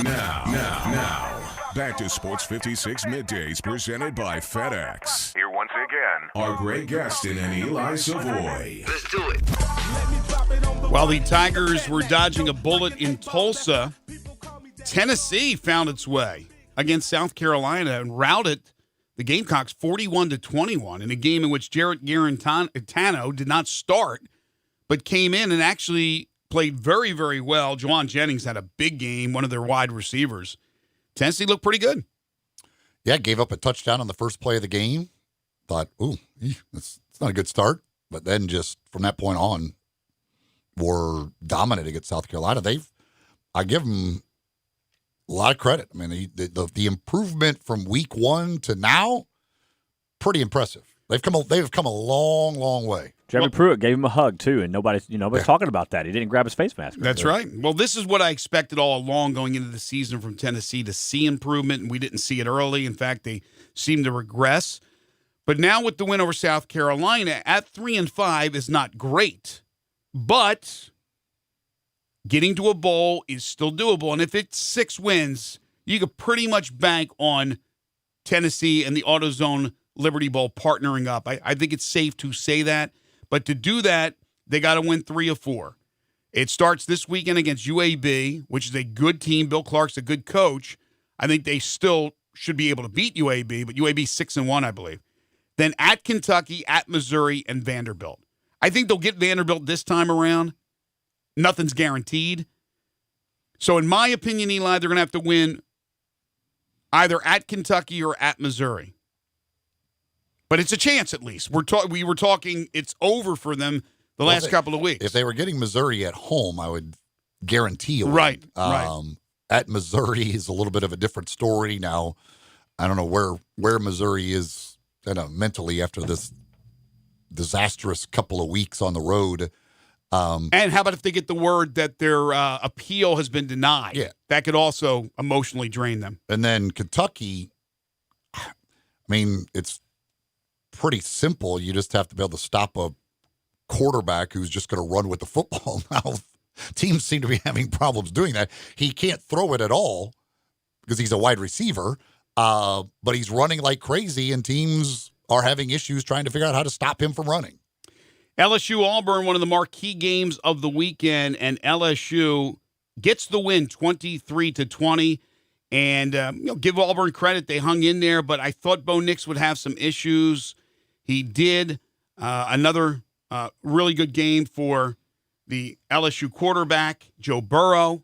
Now, back to Sports 56 Middays presented by FedEx. Here once again are Greg Gaston and Eli Savoie. Let's do it. While the Tigers were dodging a bullet in Tulsa, Tennessee found its way against South Carolina and routed the Gamecocks 41-21 in a game in which Jarrett Garantano did not start, but came in and actually played very, very well. Juwan Jennings had a big game, one of their wide receivers. Tennessee looked pretty good. Yeah, gave up a touchdown on the first play of the game. Thought, it's not a good start. But then just from that point on, were dominant against South Carolina. I give them a lot of credit. I mean, the improvement from week 1 to now, pretty impressive. They've come a long, long way. Jeremy Pruitt gave him a hug too, and nobody's talking about that. He didn't grab his face mask. That's right. Well, this is what I expected all along going into the season from Tennessee, to see improvement, and we didn't see it early. In fact, they seemed to regress. But now with the win over South Carolina at 3-5 is not great, but getting to a bowl is still doable. And if it's 6 wins, you could pretty much bank on Tennessee and the AutoZone Liberty Bowl partnering up. I think it's safe to say that. But to do that, they got to win 3 of 4. It starts this weekend against UAB, which is a good team. Bill Clark's a good coach. I think they still should be able to beat UAB, but UAB's 6-1, I believe. Then at Kentucky, at Missouri, and Vanderbilt. I think they'll get Vanderbilt this time around. Nothing's guaranteed. So in my opinion, Eli, they're going to have to win either at Kentucky or at Missouri. But it's a chance at least. We were talking it's over for them the last couple of weeks. If they were getting Missouri at home, I would guarantee a win. Right. At Missouri is a little bit of a different story. Now, I don't know where Missouri is mentally after this disastrous couple of weeks on the road. And how about if they get the word that their appeal has been denied? Yeah. That could also emotionally drain them. And then Kentucky, I mean, it's pretty simple. You just have to be able to stop a quarterback who's just going to run with the football. Now, teams seem to be having problems doing that. He can't throw it at all because he's a wide receiver, but he's running like crazy, and teams are having issues trying to figure out how to stop him from running. LSU Auburn, one of the marquee games of the weekend, and LSU gets the win 23-20. And give Auburn credit, they hung in there, but I thought Bo Nix would have some issues. He did. Another really good game for the LSU quarterback, Joe Burrow,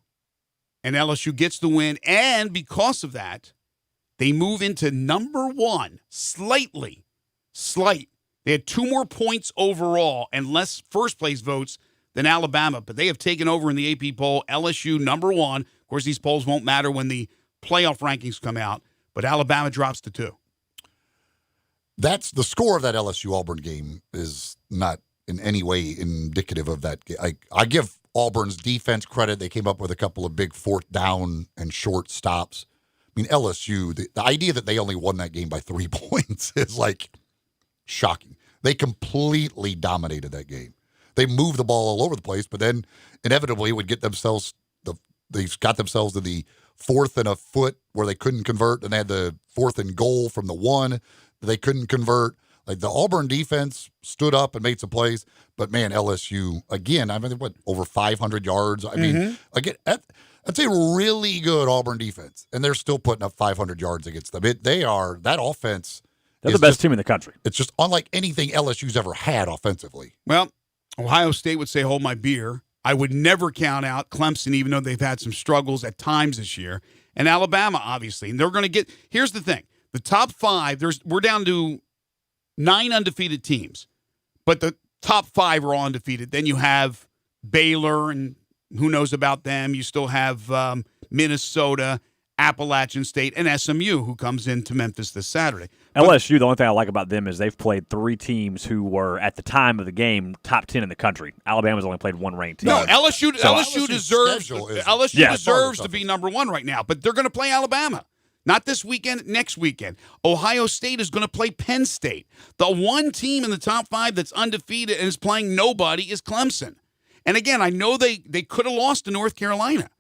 and LSU gets the win. And because of that, they move into number 1, slight. They had 2 more points overall and less first-place votes than Alabama, but they have taken over in the AP poll. LSU number 1. Of course, these polls won't matter when the playoff rankings come out, but Alabama drops to 2. That's the score of that LSU-Auburn game is not in any way indicative of that. I give Auburn's defense credit. They came up with a couple of big 4th down and short stops. I mean, LSU, the idea that they only won that game by 3 points is like shocking. They completely dominated that game. They moved the ball all over the place, but then inevitably would get themselves they got themselves to the 4th and a foot where they couldn't convert, and they had the 4th and goal from the 1 that they couldn't convert. Like the Auburn defense stood up and made some plays, but man, LSU again. I mean, over 500 yards. I mean, again, that's a really good Auburn defense, and they're still putting up 500 yards against them. That offense. They're the best team in the country. It's just unlike anything LSU's ever had offensively. Well, Ohio State would say, hold my beer. I would never count out Clemson, even though they've had some struggles at times this year. And Alabama, obviously. And they're going to get – here's the thing. The top 5, we're down to 9 undefeated teams. But the top 5 are all undefeated. Then you have Baylor, and who knows about them. You still have Minnesota, Appalachian State, and SMU, who comes into Memphis this Saturday. LSU, the only thing I like about them is they've played 3 teams who were, at the time of the game, top 10 in the country. Alabama's only played 1 ranked team. No, LSU deserves to be number 1 right now, but they're going to play Alabama. Not this weekend, next weekend. Ohio State is going to play Penn State. The one team in the top 5 that's undefeated and is playing nobody is Clemson. And again, I know they could have lost to North Carolina.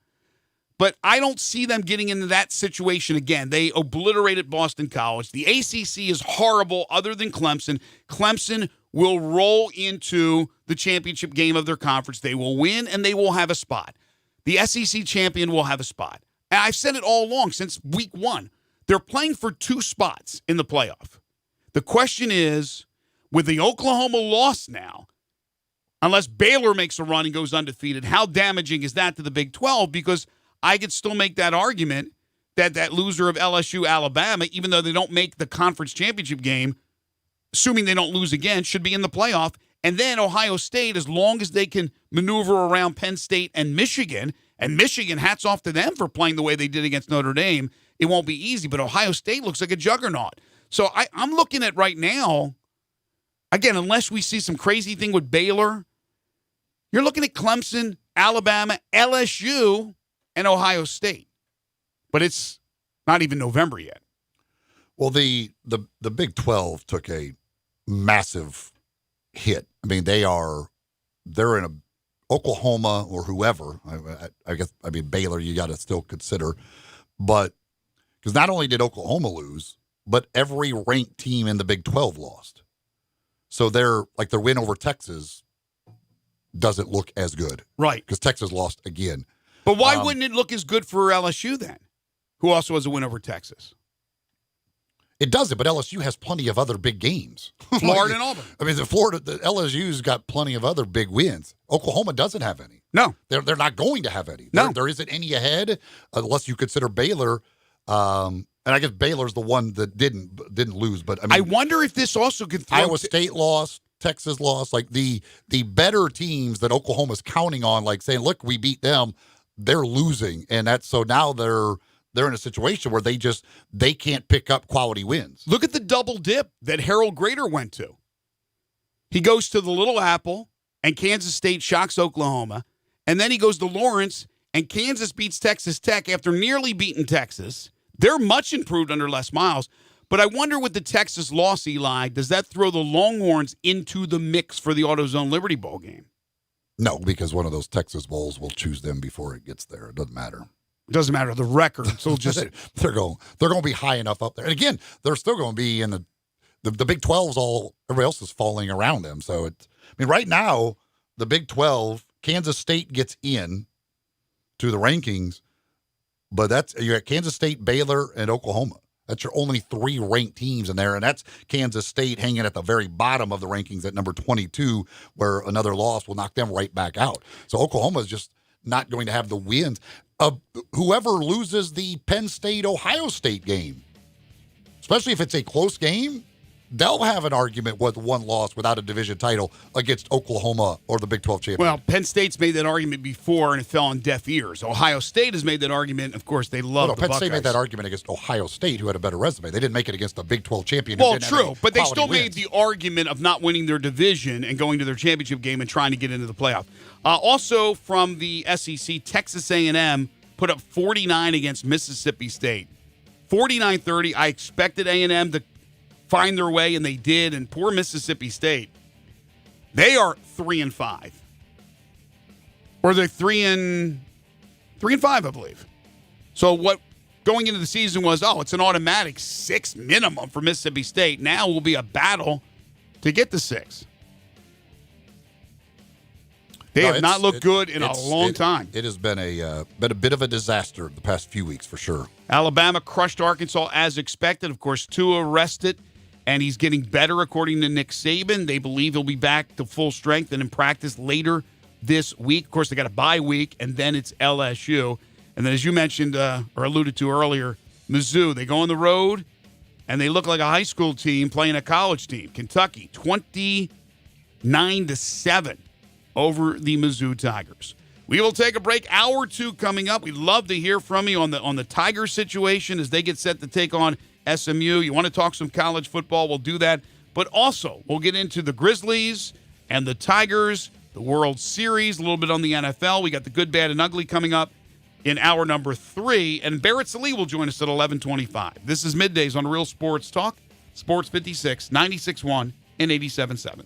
But I don't see them getting into that situation again. They obliterated Boston College. The ACC is horrible other than Clemson. Clemson will roll into the championship game of their conference. They will win, and they will have a spot. The SEC champion will have a spot. And I've said it all along since week one. They're playing for 2 spots in the playoff. The question is, with the Oklahoma loss now, unless Baylor makes a run and goes undefeated, how damaging is that to the Big 12? Because I could still make that argument that that loser of LSU, Alabama, even though they don't make the conference championship game, assuming they don't lose again, should be in the playoff. And then Ohio State, as long as they can maneuver around Penn State and Michigan, hats off to them for playing the way they did against Notre Dame, it won't be easy. But Ohio State looks like a juggernaut. So I'm looking at right now, again, unless we see some crazy thing with Baylor, you're looking at Clemson, Alabama, LSU, and Ohio State. But it's not even November yet. Well, the Big 12 took a massive hit. I mean, they're in a Oklahoma or whoever. I guess Baylor you got to still consider, but because not only did Oklahoma lose, but every ranked team in the Big 12 lost. So their win over Texas doesn't look as good, right? Because Texas lost again. But why wouldn't it look as good for LSU then, who also has a win over Texas? It doesn't, but LSU has plenty of other big games. Florida and Auburn. I mean, the LSU's got plenty of other big wins. Oklahoma doesn't have any. No. They're not going to have any. No. There isn't any ahead unless you consider Baylor. And I guess Baylor's the one that didn't lose. But I wonder if this also could throw Iowa State lost, Texas lost. Like the better teams that Oklahoma's counting on, like saying, look, we beat them, they're losing. And so now they're in a situation where they can't pick up quality wins. Look at the double dip that Harold Grader went to. He goes to the Little Apple, and Kansas State shocks Oklahoma. And then he goes to Lawrence, and Kansas beats Texas Tech after nearly beating Texas. They're much improved under Les Miles. But I wonder with the Texas loss, Eli, does that throw the Longhorns into the mix for the AutoZone Liberty Bowl game? No, because one of those Texas Bowls will choose them before it gets there. It doesn't matter. It doesn't matter the record. So just they're going to be high enough up there. And again, they're still going to be in the Big 12's everybody else is falling around them. So right now, the Big 12, Kansas State gets in to the rankings, but you're at Kansas State, Baylor, and Oklahoma. That's your only 3 ranked teams in there, and that's Kansas State hanging at the very bottom of the rankings at number 22, where another loss will knock them right back out. So Oklahoma is just not going to have the wins. Whoever loses the Penn State-Ohio State game, especially if it's a close game, they'll have an argument with one loss without a division title against Oklahoma or the Big 12 champion. Well, Penn State's made that argument before, and it fell on deaf ears. Ohio State has made that argument. Of course, they love the Penn Buckeyes. State made that argument against Ohio State, who had a better resume. They didn't make it against the Big 12 champion. Well, true, but they still made the argument of not winning their division and going to their championship game and trying to get into the playoff. Also from the SEC, Texas A&M put up 49 against Mississippi State. 49-30. I expected A&M to find their way, and they did. And poor Mississippi State, they are 3-5, or they're 3-5, I believe. So what going into the season was, it's an automatic 6 minimum for Mississippi State. Now will be a battle to get to 6. They have not looked good in a long time. It has been a bit of a disaster the past few weeks for sure. Alabama crushed Arkansas as expected. Of course, Tua rested, and he's getting better according to Nick Saban. They believe he'll be back to full strength and in practice later this week. Of course, they got a bye week, and then it's LSU. And then, as you mentioned or alluded to earlier, Mizzou, they go on the road, and they look like a high school team playing a college team. Kentucky, 29-7 over the Mizzou Tigers. We will take a break. Hour 2 coming up. We'd love to hear from you on the Tiger situation as they get set to take on SMU. You want to talk some college football, we'll do that. But also, we'll get into the Grizzlies and the Tigers, the World Series, a little bit on the NFL. We got the good, bad, and ugly coming up in hour number 3. And Barrett Sallee will join us at 11:25. This is Middays on Real Sports Talk, Sports 56, 96.1, and 87.7.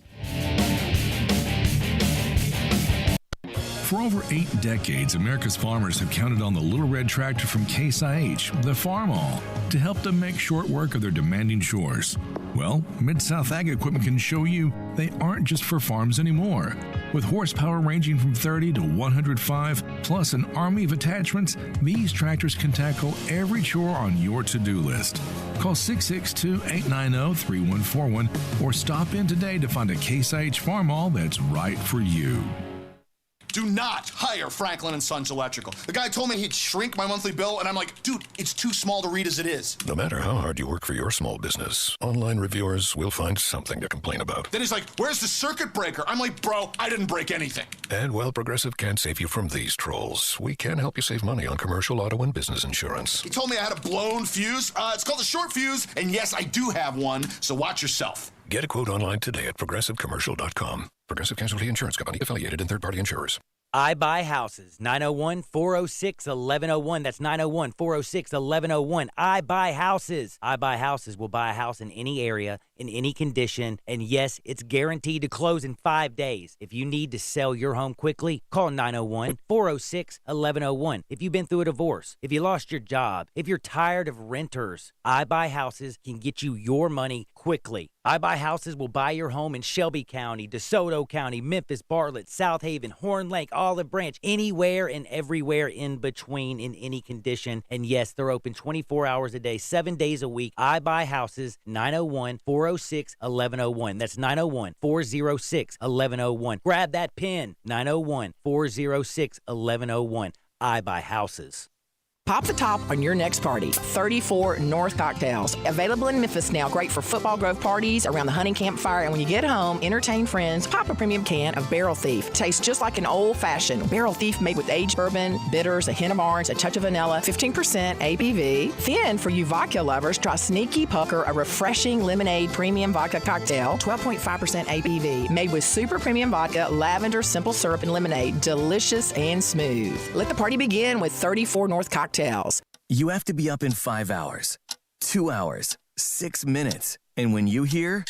For over 8 decades, America's farmers have counted on the Little Red Tractor from Case IH, the Farm All, to help them make short work of their demanding chores. Well, Mid-South Ag Equipment can show you they aren't just for farms anymore. With horsepower ranging from 30 to 105, plus an army of attachments, these tractors can tackle every chore on your to-do list. Call 662-890-3141 or stop in today to find a Case IH Farm All that's right for you. Do not hire Franklin and Sons Electrical. The guy told me he'd shrink my monthly bill, and I'm like, dude, it's too small to read as it is. No matter how hard you work for your small business, online reviewers will find something to complain about. Then he's like, where's the circuit breaker? I'm like, bro, I didn't break anything. And while Progressive can't save you from these trolls, we can help you save money on commercial auto and business insurance. He told me I had a blown fuse. It's called a short fuse, and yes, I do have one, so watch yourself. Get a quote online today at progressivecommercial.com. Progressive Casualty Insurance Company, affiliated and third-party insurers. I Buy Houses, 901-406-1101. That's 901-406-1101. I Buy Houses. I Buy Houses will buy a house in any area, in any condition, and yes, it's guaranteed to close in 5 days. If you need to sell your home quickly, call 901-406-1101. If you've been through a divorce, if you lost your job, if you're tired of renters, I Buy Houses can get you your money quickly. I Buy Houses will buy your home in Shelby County, DeSoto County, Memphis, Bartlett, South Haven, Horn Lake, Olive Branch, anywhere and everywhere in between in any condition. And yes, they're open 24 hours a day, 7 days a week. I Buy Houses, 901-406-1101. That's 901-406-1101. Grab that pen, 901-406-1101. I Buy Houses. Pop the top on your next party. 34 North Cocktails. Available in Memphis now. Great for football grove parties, around the hunting campfire, and when you get home, entertain friends. Pop a premium can of Barrel Thief. Tastes just like an old-fashioned Barrel Thief made with aged bourbon, bitters, a hint of orange, a touch of vanilla, 15% ABV. Then, for you vodka lovers, try Sneaky Pucker, a refreshing lemonade premium vodka cocktail, 12.5% ABV. Made with super premium vodka, lavender, simple syrup, and lemonade. Delicious and smooth. Let the party begin with 34 North Cocktails. You have to be up in 5 hours, 2 hours, 6 minutes. And when you hear,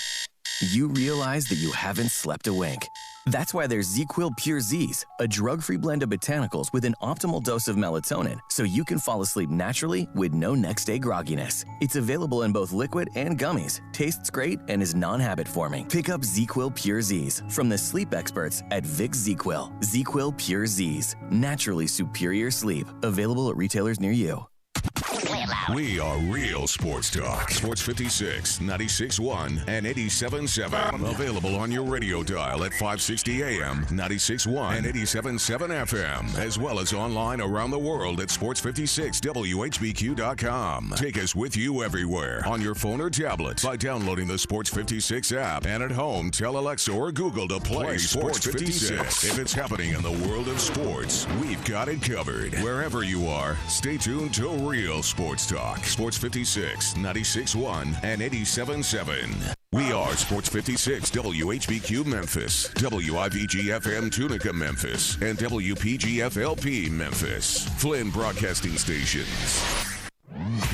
you realize that you haven't slept a wink. That's why there's ZzzQuil Pure Z's, a drug-free blend of botanicals with an optimal dose of melatonin, so you can fall asleep naturally with no next-day grogginess. It's available in both liquid and gummies, tastes great, and is non-habit forming. Pick up ZzzQuil Pure Z's from the sleep experts at Vicks ZzzQuil. ZzzQuil Pure Z's, naturally superior sleep. Available at retailers near you. We are real sports talk. Sports 56, 96.1, and 87.7. Available on your radio dial at 560 AM, 96.1, and 87.7 FM, as well as online around the world at sports56whbq.com. Take us with you everywhere on your phone or tablet by downloading the Sports 56 app. And at home, tell Alexa or Google to play Sports 56. If it's happening in the world of sports, we've got it covered. Wherever you are, stay tuned to Real Sports Talk. Sports 56, 96.1, and 87.7. We are Sports 56, WHBQ Memphis, WIVG-FM Tunica Memphis, and WPG-FLP Memphis. Flynn Broadcasting Stations.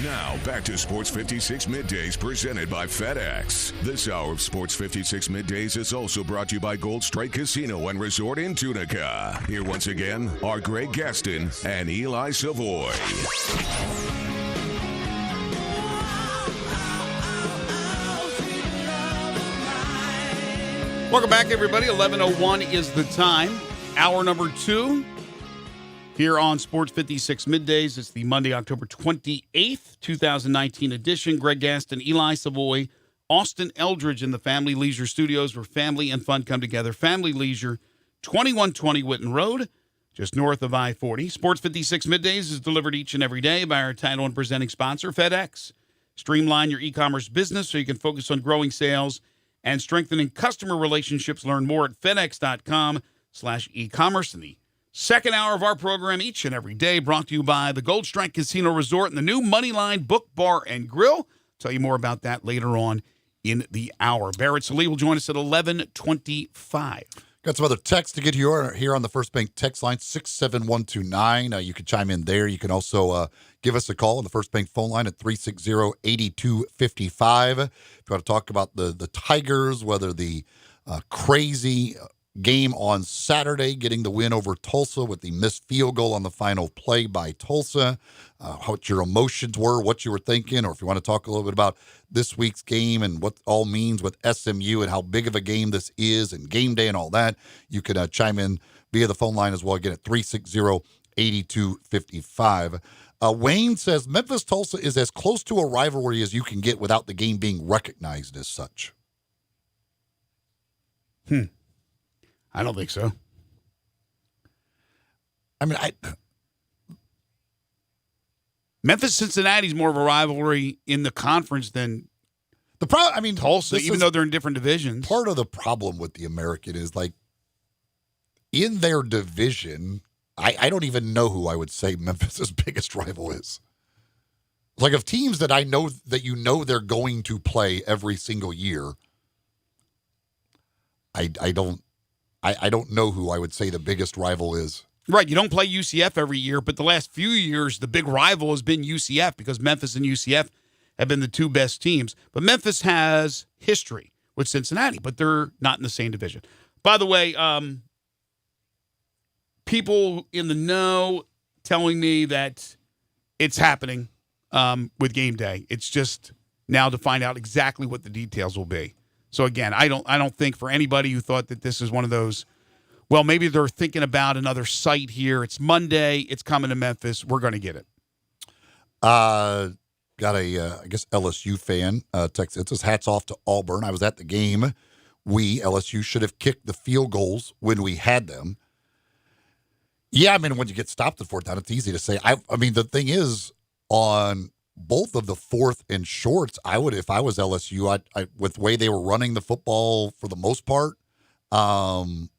Now, back to Sports 56 Middays presented by FedEx. This hour of Sports 56 Middays is also brought to you by Gold Strike Casino and Resort in Tunica. Here once again are Greg Gaston and Eli Savoie. Welcome back, everybody. 11:01 is the time. Hour number 2 here on Sports 56 Middays. It's the Monday, October 28th, 2019 edition. Greg Gaston, Eli Savoie, Austin Eldridge in the Family Leisure Studios, where family and fun come together. Family Leisure, 2120 Whitten Road, just north of I-40. Sports 56 Middays is delivered each and every day by our title and presenting sponsor, FedEx. Streamline your e-commerce business so you can focus on growing sales and strengthening customer relationships. Learn more at fedex.com/e-commerce. In the second hour of our program each and every day, brought to you by the Gold Strike Casino Resort and the new Moneyline Book Bar and Grill. Tell you more about that later on in the hour. Barrett Salee will join us at 11:25. Got some other text to get here on the First Bank text line, 67129. You can chime in there. You can also give us a call on the First Bank phone line at 360-8255. If you want to talk about the Tigers, whether the crazy game on Saturday, getting the win over Tulsa with the missed field goal on the final play by Tulsa. What your emotions were, what you were thinking, or if you want to talk a little bit about this week's game and what all means with SMU and how big of a game this is and game day and all that, you can chime in via the phone line as well, again at 360-8255. Wayne says Memphis-Tulsa is as close to a rivalry as you can get without the game being recognized as such. I don't think so. I mean, Memphis-Cincinnati's more of a rivalry in the conference than Tulsa, even though they're in different divisions. Part of the problem with the American is, like, in their division, I don't even know who I would say Memphis' biggest rival is. Like, of teams that I know that they're going to play every single year, I don't know who I would say the biggest rival is. Right, you don't play UCF every year, but the last few years, the big rival has been UCF because Memphis and UCF have been the two best teams. But Memphis has history with Cincinnati, but they're not in the same division. By the way, people in the know telling me that it's happening with game day. It's just now to find out exactly what the details will be. So again, I don't think for anybody who thought that this is one of those, well, maybe they're thinking about another site here. It's Monday. It's coming to Memphis. We're going to get it. Got a, I guess, LSU fan text. It says, hats off to Auburn. I was at the game. LSU, should have kicked the field goals when we had them. Yeah, I mean, when you get stopped at fourth down, it's easy to say. I mean, the thing is, on both of the fourth and shorts, I would, if I was LSU, I with the way they were running the football for the most part. And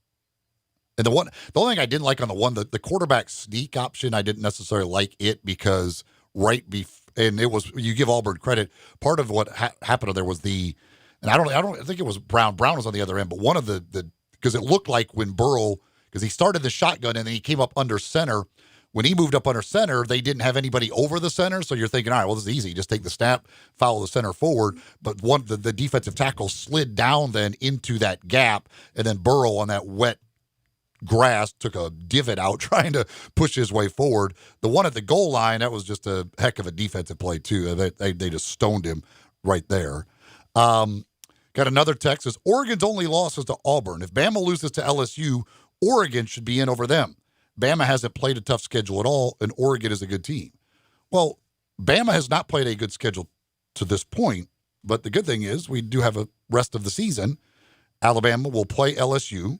the only thing I didn't like on the quarterback sneak option, I didn't necessarily like it because and it was, you give Auburn credit. Part of what happened there was and I don't think it was Brown. Brown was on the other end, but one of the because it looked like when Burrow, because he started the shotgun and then he came up under center. When he moved up under center, they didn't have anybody over the center, so you're thinking, all right, well, this is easy. Just take the snap, follow the center forward. But the defensive tackle slid down then into that gap, and then Burrow on that wet grass took a divot out trying to push his way forward. The one at the goal line, that was just a heck of a defensive play, too. They just stoned him right there. Got another text. Says, Oregon's only loss is to Auburn. If Bama loses to LSU, Oregon should be in over them. Bama hasn't played a tough schedule at all, and Oregon is a good team. Well, Bama has not played a good schedule to this point, but the good thing is we do have a rest of the season. Alabama will play LSU,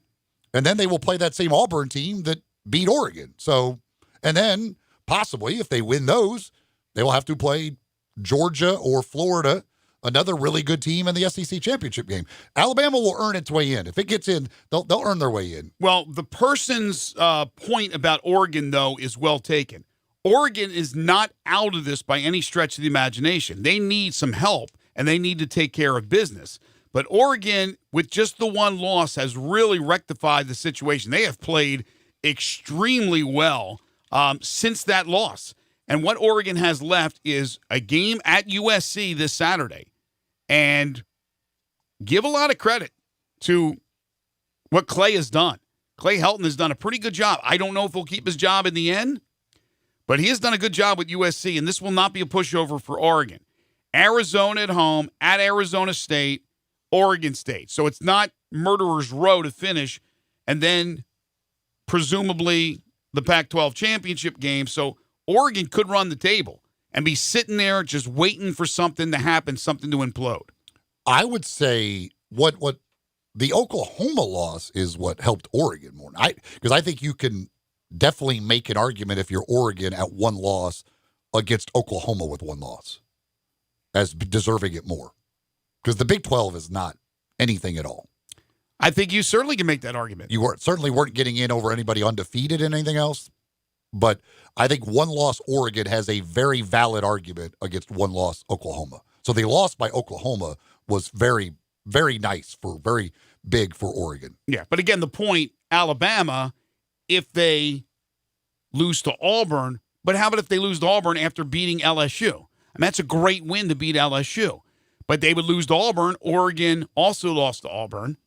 and then they will play that same Auburn team that beat Oregon. So, and then possibly if they win those, they will have to play Georgia or Florida, another really good team in the SEC championship game. Alabama will earn its way in. If it gets in, they'll earn their way in. Well, the person's point about Oregon, though, is well taken. Oregon is not out of this by any stretch of the imagination. They need some help, and they need to take care of business. But Oregon, with just the one loss, has really rectified the situation. They have played extremely well since that loss. And what Oregon has left is a game at USC this Saturday. And give a lot of credit to what Clay has done. Clay Helton has done a pretty good job. I don't know if he'll keep his job in the end, but he has done a good job with USC, and this will not be a pushover for Oregon. Arizona at home, at Arizona State, Oregon State. So it's not Murderer's Row to finish, and then presumably the Pac-12 championship game. So Oregon could run the table and be sitting there just waiting for something to happen, something to implode. I would say what the Oklahoma loss is what helped Oregon more. Because I think you can definitely make an argument if you're Oregon at one loss against Oklahoma with one loss as deserving it more. Because the Big 12 is not anything at all. I think you certainly can make that argument. You certainly weren't getting in over anybody undefeated in anything else. But I think one-loss Oregon has a very valid argument against one-loss Oklahoma. So the loss by Oklahoma was very, very nice very big for Oregon. Yeah, but again, the point, Alabama, if they lose to Auburn, but how about if they lose to Auburn after beating LSU? I mean, that's a great win to beat LSU. But they would lose to Auburn. Oregon also lost to Auburn.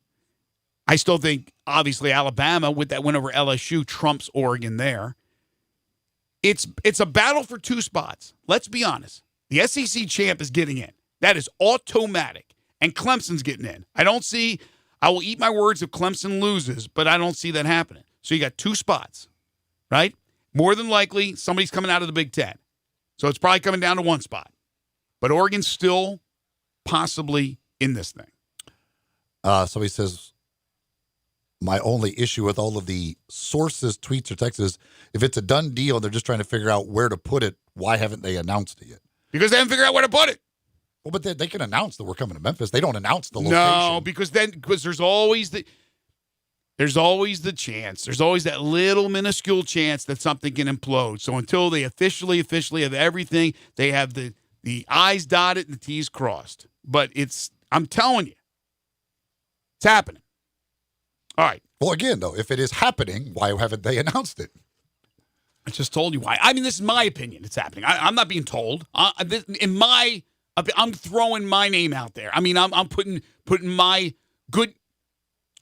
I still think, obviously, Alabama, with that win over LSU, trumps Oregon there. It's a battle for 2 spots. Let's be honest. The SEC champ is getting in. That is automatic. And Clemson's getting in. I will eat my words if Clemson loses, but I don't see that happening. So you got 2 spots, right? More than likely, somebody's coming out of the Big Ten. So it's probably coming down to 1 spot. But Oregon's still possibly in this thing. Somebody says, my only issue with all of the sources, tweets, or texts is if it's a done deal, they're just trying to figure out where to put it. Why haven't they announced it yet? Because they haven't figured out where to put it. Well, but they can announce that we're coming to Memphis. They don't announce the location. No, because there's always the chance. There's always that little minuscule chance that something can implode. So until they officially have everything, they have the I's dotted and the T's crossed. But I'm telling you, it's happening. All right. Well, again, though, if it is happening, why haven't they announced it? I just told you why. I mean, this is my opinion. It's happening. I'm not being told. I'm throwing my name out there. I mean, I'm putting my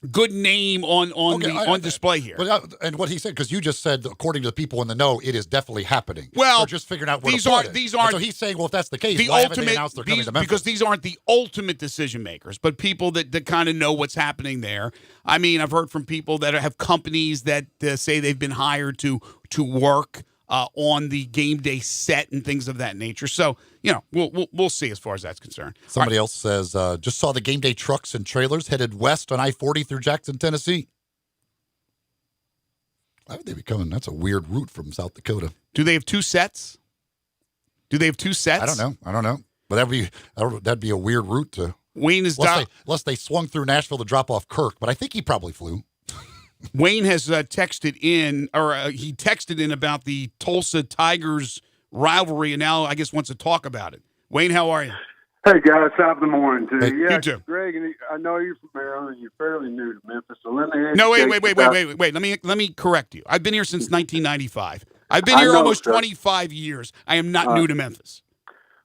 good name on display here. But, and what he said, because you just said, according to the people in the know, it is definitely happening. Well, they're just figuring out where to put it. These aren't. And so he's saying, well, if that's the case, why haven't they announced they're coming to Memphis? Because these aren't the ultimate decision makers, but people that kind of know what's happening there. I mean, I've heard from people that have companies that say they've been hired to work on the game day set and things of that nature. So, we'll see as far as that's concerned. Somebody else says, just saw the game day trucks and trailers headed west on I-40 through Jackson, Tennessee. Why would they be coming? That's a weird route from South Dakota. Do they have 2 sets? I don't know. But that'd be a weird route to. Wayne is unless they swung through Nashville to drop off Kirk, but I think he probably flew. Wayne has texted in about the Tulsa Tigers rivalry, and now I guess wants to talk about it. Wayne, how are you? Hey guys, top of the morning to you. You too. Greg, I know you're from Maryland. You're fairly new to Memphis, so let me. No, wait. Let me correct you. I've been here since 1995. I've been here almost 25 years. I am not new to Memphis.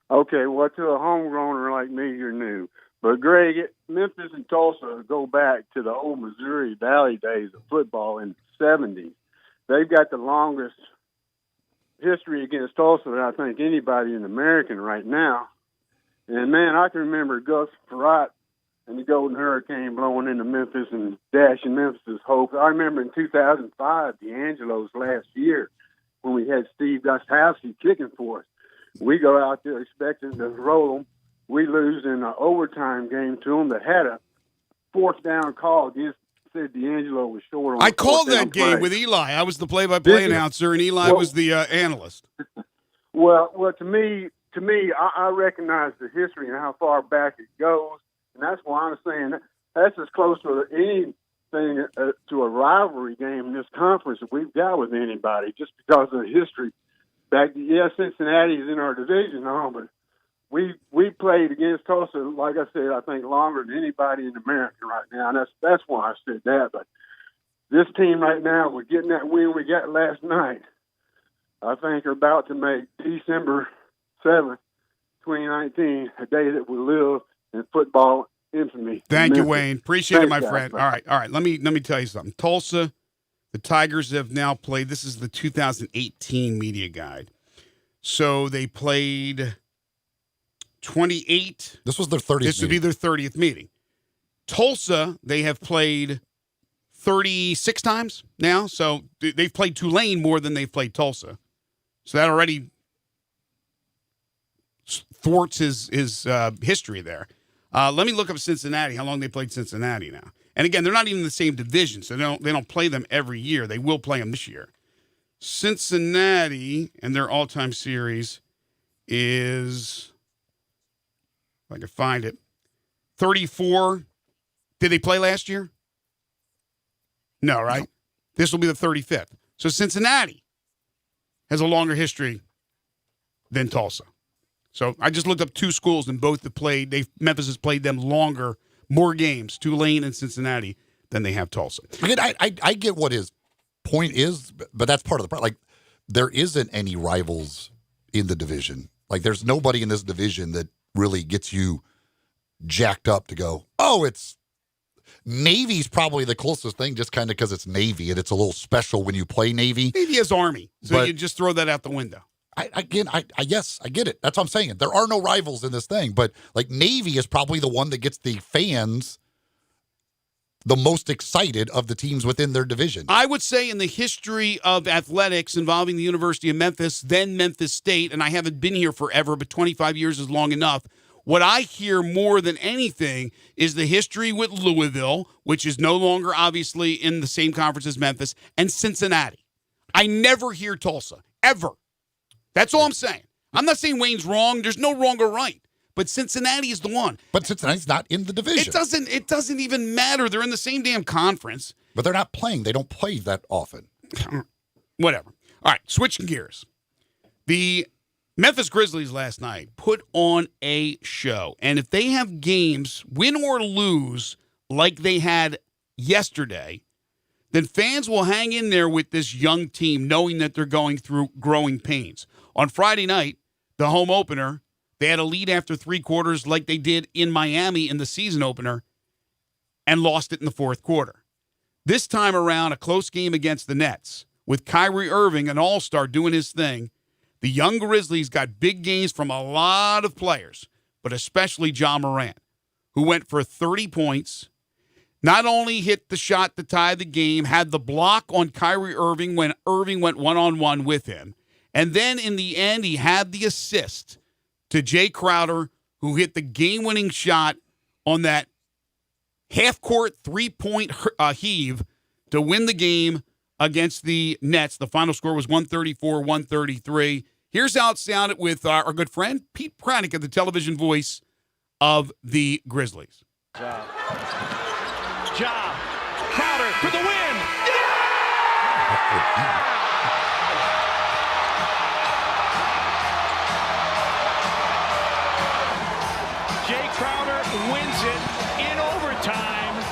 Okay, well, to a homegrowner like me, you're new. But Greg, Memphis and Tulsa go back to the old Missouri Valley days of football in the 70s. They've got the longest history against Tulsa than I think anybody in American right now. And, man, I can remember Gus Frerotte and the Golden Hurricane blowing into Memphis and dashing Memphis' hopes. I remember in 2005, D'Angelo's last year, when we had Steve Gostkowski kicking for us. We go out there expecting to roll them. We lose in an overtime game to them that had a 4th down call against. Said D'Angelo was short on. I called that game with Eli. I was the play-by-play announcer, and Eli was the analyst. Well, to me, I recognize the history and how far back it goes, and that's why I'm saying that's as close to anything to a rivalry game in this conference that we've got with anybody, just because of the history. Cincinnati is in our division, but we played against Tulsa, like I said, I think longer than anybody in America right now, and that's why I said that. But this team right now, we're getting that win we got last night. I think are about to make December 7th, 2019, a day that will live in football infamy. Thank you, Wayne. Appreciate it, my friend. All right. Let me tell you something. Tulsa, the Tigers have now played. This is the 2018 media guide. So they played 28. This was their 30th. This would be their 30th meeting. Tulsa, they have played 36 times now. So they've played Tulane more than they've played Tulsa. So that already thwarts his history there. Let me look up Cincinnati, how long they played Cincinnati now. And again, they're not even in the same division, so they don't play them every year. They will play them this year. Cincinnati and their all-time series is, if I can find it, 34. Did they play last year? No, right? No. This will be the 35th. So Cincinnati has a longer history than Tulsa. So I just looked up 2 schools, and both have played. Memphis has played them longer, more games, Tulane and Cincinnati, than they have Tulsa. I get what his point is, but that's part of the problem. Like, there isn't any rivals in the division. Like, there's nobody in this division that really gets you jacked up to go, oh, it's Navy's probably the closest thing, just kind of because it's Navy and it's a little special when you play Navy. Navy is Army, so But- you just throw that out the window. Yes, I get it. That's what I'm saying. There are no rivals in this thing, but like Navy is probably the one that gets the fans the most excited of the teams within their division. I would say in the history of athletics involving the University of Memphis, then Memphis State, and I haven't been here forever, but 25 years is long enough. What I hear more than anything is the history with Louisville, which is no longer obviously in the same conference as Memphis, and Cincinnati. I never hear Tulsa, ever. That's all I'm saying. I'm not saying Wayne's wrong. There's no wrong or right. But Cincinnati is the one. But Cincinnati's not in the division. It doesn't even matter. They're in the same damn conference. But they're not playing. They don't play that often. Whatever. All right, switching gears. The Memphis Grizzlies last night put on a show. And if they have games, win or lose, like they had yesterday, then fans will hang in there with this young team knowing that they're going through growing pains. On Friday night, the home opener, they had a lead after 3 quarters like they did in Miami in the season opener and lost it in the 4th quarter. This time around, a close game against the Nets with Kyrie Irving, an all-star, doing his thing. The young Grizzlies got big gains from a lot of players, but especially Ja Morant, who went for 30 points, not only hit the shot to tie the game, had the block on Kyrie Irving when Irving went one-on-one with him, and then in the end, he had the assist to Jay Crowder, who hit the game-winning shot on that half-court three-point heave to win the game against the Nets. The final score was 134-133. Here's how it sounded with our good friend Pete Pranica, the television voice of the Grizzlies. Ja Crowder for the win. Jay Crowder wins it in overtime.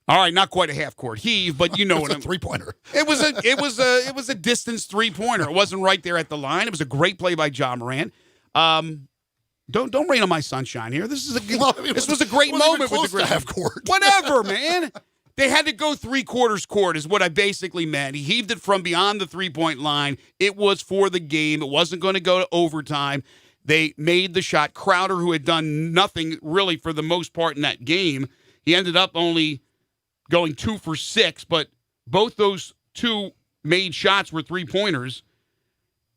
All right, not quite a half-court heave, but you know what I'm. Three-pointer. It was a distance three-pointer. It wasn't right there at the line. It was a great play by Ja Morant. Don't rain on my sunshine here. This was a great moment with the Grizzlies. Half-court. Whatever, man. They had to go 3/4 court is what I basically meant. He heaved it from beyond the three-point line. It was for the game. It wasn't going to go to overtime. They made the shot. Crowder, who had done nothing really for the most part in that game, he ended up only going 2 for 6, but both those two made shots were three-pointers,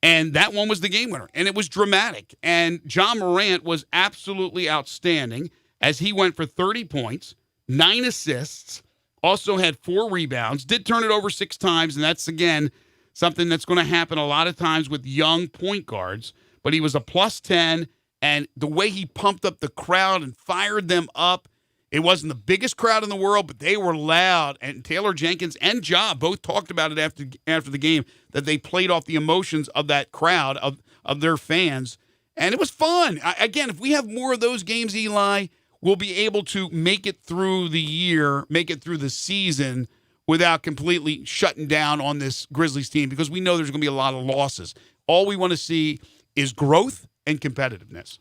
and that one was the game winner, and it was dramatic. And Ja Morant was absolutely outstanding as he went for 30 points, 9 assists, also had 4 rebounds, did turn it over 6 times, and that's, again, something that's going to happen a lot of times with young point guards. But he was a plus 10, and the way he pumped up the crowd and fired them up, it wasn't the biggest crowd in the world, but they were loud. And Taylor Jenkins and Ja both talked about it after the game, that they played off the emotions of that crowd, of their fans. And it was fun. Again, if we have more of those games, Eli, we'll be able to make it through the year, make it through the season without completely shutting down on this Grizzlies team, because we know there's going to be a lot of losses. All we want to see is growth and competitiveness.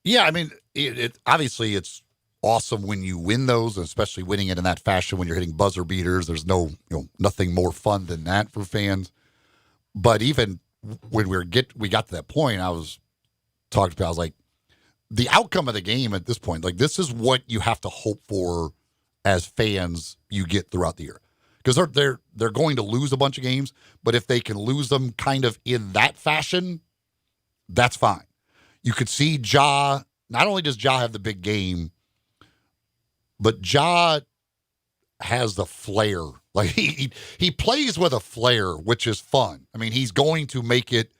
Yeah, I mean, obviously it's awesome when you win those, and especially winning it in that fashion when you're hitting buzzer beaters. There's nothing more fun than that for fans. But even when we got to that point, I was like, the outcome of the game at this point, like, this is what you have to hope for as fans you get throughout the year. Because they're going to lose a bunch of games, but if they can lose them kind of in that fashion, that's fine. You could see Ja, not only does Ja have the big game, but Ja has the flair. Like, he plays with a flair, which is fun. I mean, he's going to make it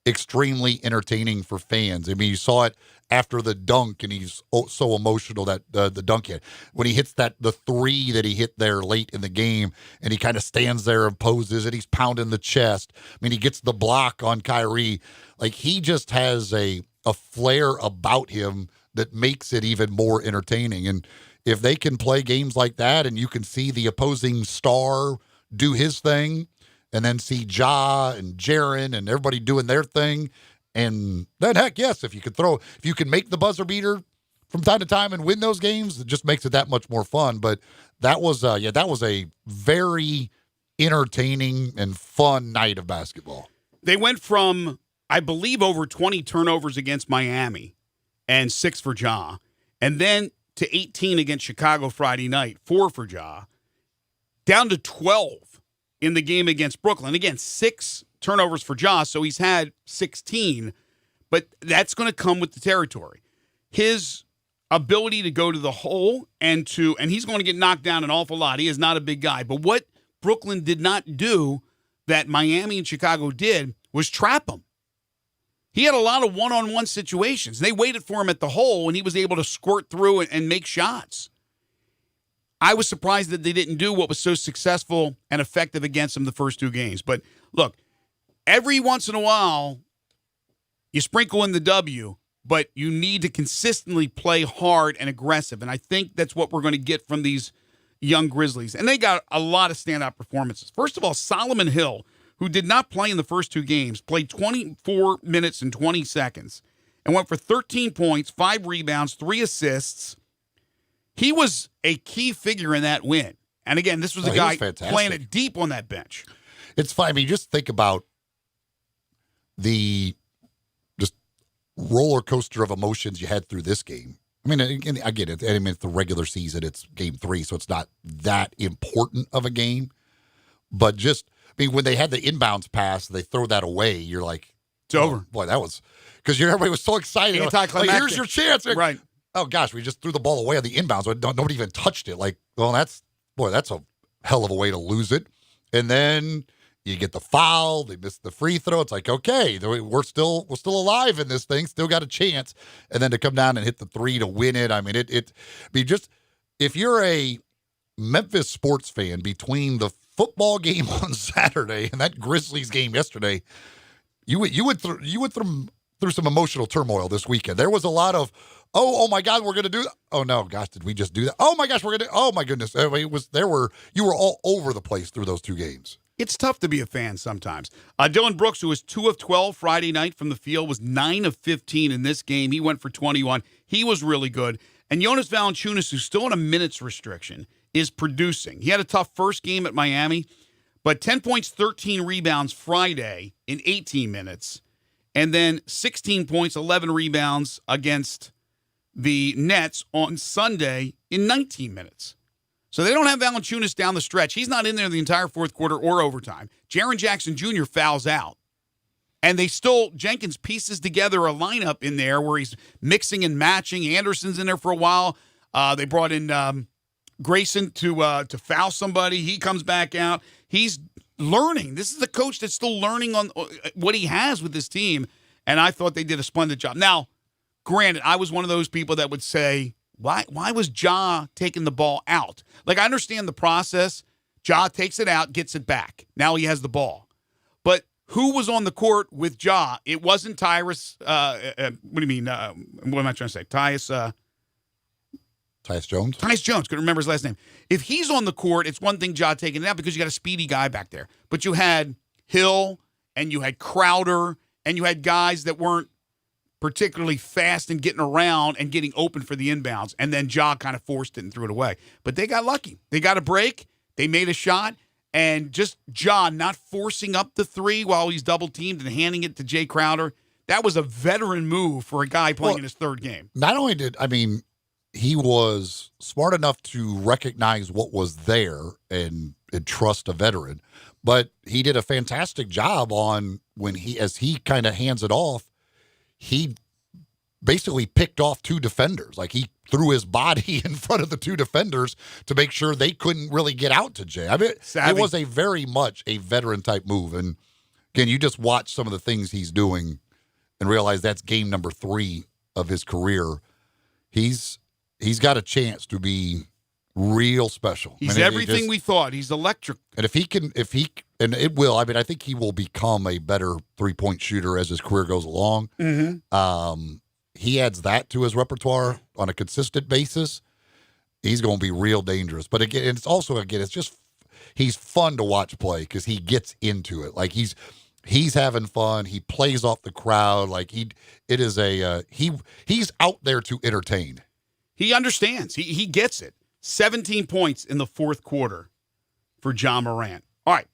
extremely entertaining for fans. I mean, you saw it after the dunk, and he's so emotional, that the dunk hit. When he hits the 3 that he hit there late in the game, and he kind of stands there and poses, and he's pounding the chest. I mean, he gets the block on Kyrie. Like, he just has a flair about him that makes it even more entertaining. And if they can play games like that, and you can see the opposing star do his thing, and then see Ja and Jaren and everybody doing their thing, and then, heck, yes, if you can make the buzzer beater, from time to time and win those games, it just makes it that much more fun. But that was a very entertaining and fun night of basketball. They went from, I believe, over 20 turnovers against Miami and 6 for Ja, and then to 18 against Chicago Friday night, 4 for Ja, down to 12 in the game against Brooklyn. Again, 6 turnovers for Ja, so he's had 16, but that's going to come with the territory. His ability to go to the hole and he's going to get knocked down an awful lot. He is not a big guy, but what Brooklyn did not do that Miami and Chicago did was trap him. He had a lot of one-on-one situations. They waited for him at the hole, and he was able to squirt through and make shots. I was surprised that they didn't do what was so successful and effective against him the first 2 games. But look, every once in a while, you sprinkle in the W, but you need to consistently play hard and aggressive. And I think that's what we're going to get from these young Grizzlies. And they got a lot of standout performances. First of all, Solomon Hill, who did not play in the first 2 games, played 24 minutes and 20 seconds and went for 13 points, 5 rebounds, 3 assists. He was a key figure in that win. And again, this was a guy playing it deep on that bench. It's fine. I mean, just think about the just roller coaster of emotions you had through this game. I mean, I get it. I mean, it's the regular season. It's game 3, so it's not that important of a game. But just, I mean, when they had the inbounds pass, they throw that away. You're like, it's over. Boy, that was because everybody was so excited. Anticlimactic. Like, here's your chance. Right. Oh gosh, we just threw the ball away on the inbounds. Nobody even touched it. Like, well, that's a hell of a way to lose it. And then you get the foul. They miss the free throw. It's like, okay, we're still alive in this thing. Still got a chance. And then to come down and hit the 3 to win it. I mean, just if you're a Memphis sports fan, between the football game on Saturday and that Grizzlies game yesterday, you went through some emotional turmoil this weekend. There was a lot of, oh my God, we're going to do that. Oh no, gosh, did we just do that? Oh my gosh, oh my goodness. I mean, you were all over the place through those 2 games. It's tough to be a fan sometimes. Dylan Brooks, who was 2 of 12 Friday night from the field, was 9 of 15 in this game. He went for 21. He was really good. And Jonas Valanciunas, who's still on a minutes restriction, is producing. He had a tough first game at Miami, but 10 points, 13 rebounds Friday in 18 minutes. And then 16 points, 11 rebounds against the Nets on Sunday in 19 minutes. So they don't have Valanciunas down the stretch. He's not in there the entire fourth quarter or overtime. Jaren Jackson Jr. fouls out. And Jenkins pieces together a lineup in there where he's mixing and matching. Anderson's in there for a while. They brought in Grayson to foul somebody. He comes back out. He's learning. This is the coach that's still learning on what he has with this team. And I thought they did a splendid job. Now, granted, I was one of those people that would say, why was Ja taking the ball out? Like, I understand the process. Ja takes it out, gets it back. Now he has the ball. But who was on the court with Ja? It wasn't Tyrus. What do you mean? What am I trying to say? Tyus Jones? Tyus Jones. Couldn't remember his last name. If he's on the court, it's one thing Ja taking it out because you got a speedy guy back there. But you had Hill and you had Crowder and you had guys that weren't particularly fast and getting around and getting open for the inbounds. And then Ja kind of forced it and threw it away. But they got lucky. They got a break. They made a shot. And just Ja not forcing up the 3 while he's double-teamed and handing it to Jay Crowder, that was a veteran move for a guy playing in his 3rd game. Not only he was smart enough to recognize what was there and trust a veteran, but he did a fantastic job on as he kind of hands it off, he basically picked off 2 defenders. Like, he threw his body in front of the 2 defenders to make sure they couldn't really get out to Jay. I mean, it was a very much a veteran-type move. And, again, you just watch some of the things he's doing and realize that's game number 3 of his career. He's got a chance to be real special. He's everything we thought. He's electric. And and it will, I think he will become a better 3-point shooter as his career goes along. Mm-hmm. He adds that to his repertoire on a consistent basis. He's going to be real dangerous. But again, it's just, he's fun to watch play because he gets into it. Like, he's having fun. He plays off the crowd. Like, he's out there to entertain. he understands. He gets it. 17 points in the fourth quarter for Ja Morant. All right.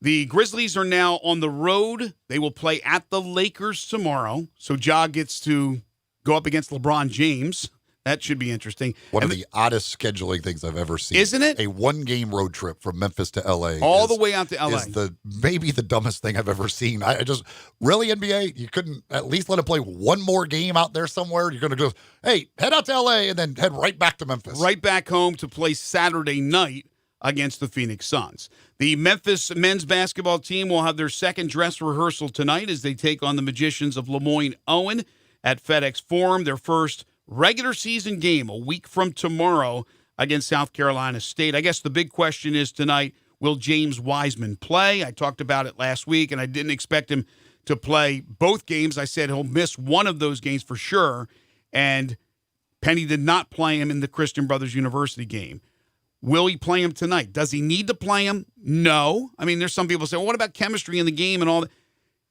The Grizzlies are now on the road. They will play at the Lakers tomorrow. So Ja gets to go up against LeBron James. That should be interesting. One of the oddest scheduling things I've ever seen. Isn't it? A one-game road trip from Memphis to L.A. All the way out to L.A. Is maybe the dumbest thing I've ever seen. I just, really, NBA, you couldn't at least let him play one more game out there somewhere? You're going to go, hey, head out to L.A. and then head right back to Memphis. Right back home to play Saturday night against the Phoenix Suns. The Memphis men's basketball team will have their second dress rehearsal tonight as they take on the Magicians of Lemoyne Owen at FedEx Forum. Their first regular season game a week from tomorrow against South Carolina State. I guess the big question is tonight, will James Wiseman play? I talked about it last week, and I didn't expect him to play both games. I said he'll miss one of those games for sure, and Penny did not play him in the Christian Brothers University game. Will he play him tonight? Does he need to play him? No. I mean, there's some people say, well, what about chemistry in the game and all that?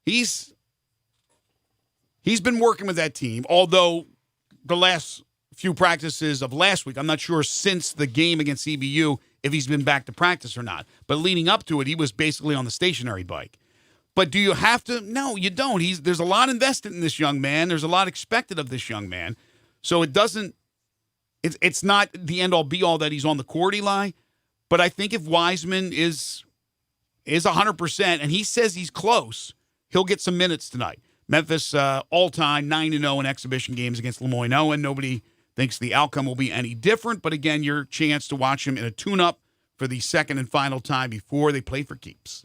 He's been working with that team, although the last few practices of last week, I'm not sure since the game against EBU if he's been back to practice or not. But leading up to it, he was basically on the stationary bike. But do you have to? No, you don't. There's a lot invested in this young man. There's a lot expected of this young man. So it's not the end-all, be-all that he's on the court, Eli. But I think if Wiseman is 100% and he says he's close, he'll get some minutes tonight. Memphis, all-time 9-0 in exhibition games against Lemoyne Owen. Nobody thinks the outcome will be any different. But, again, your chance to watch him in a tune-up for the second and final time before they play for keeps.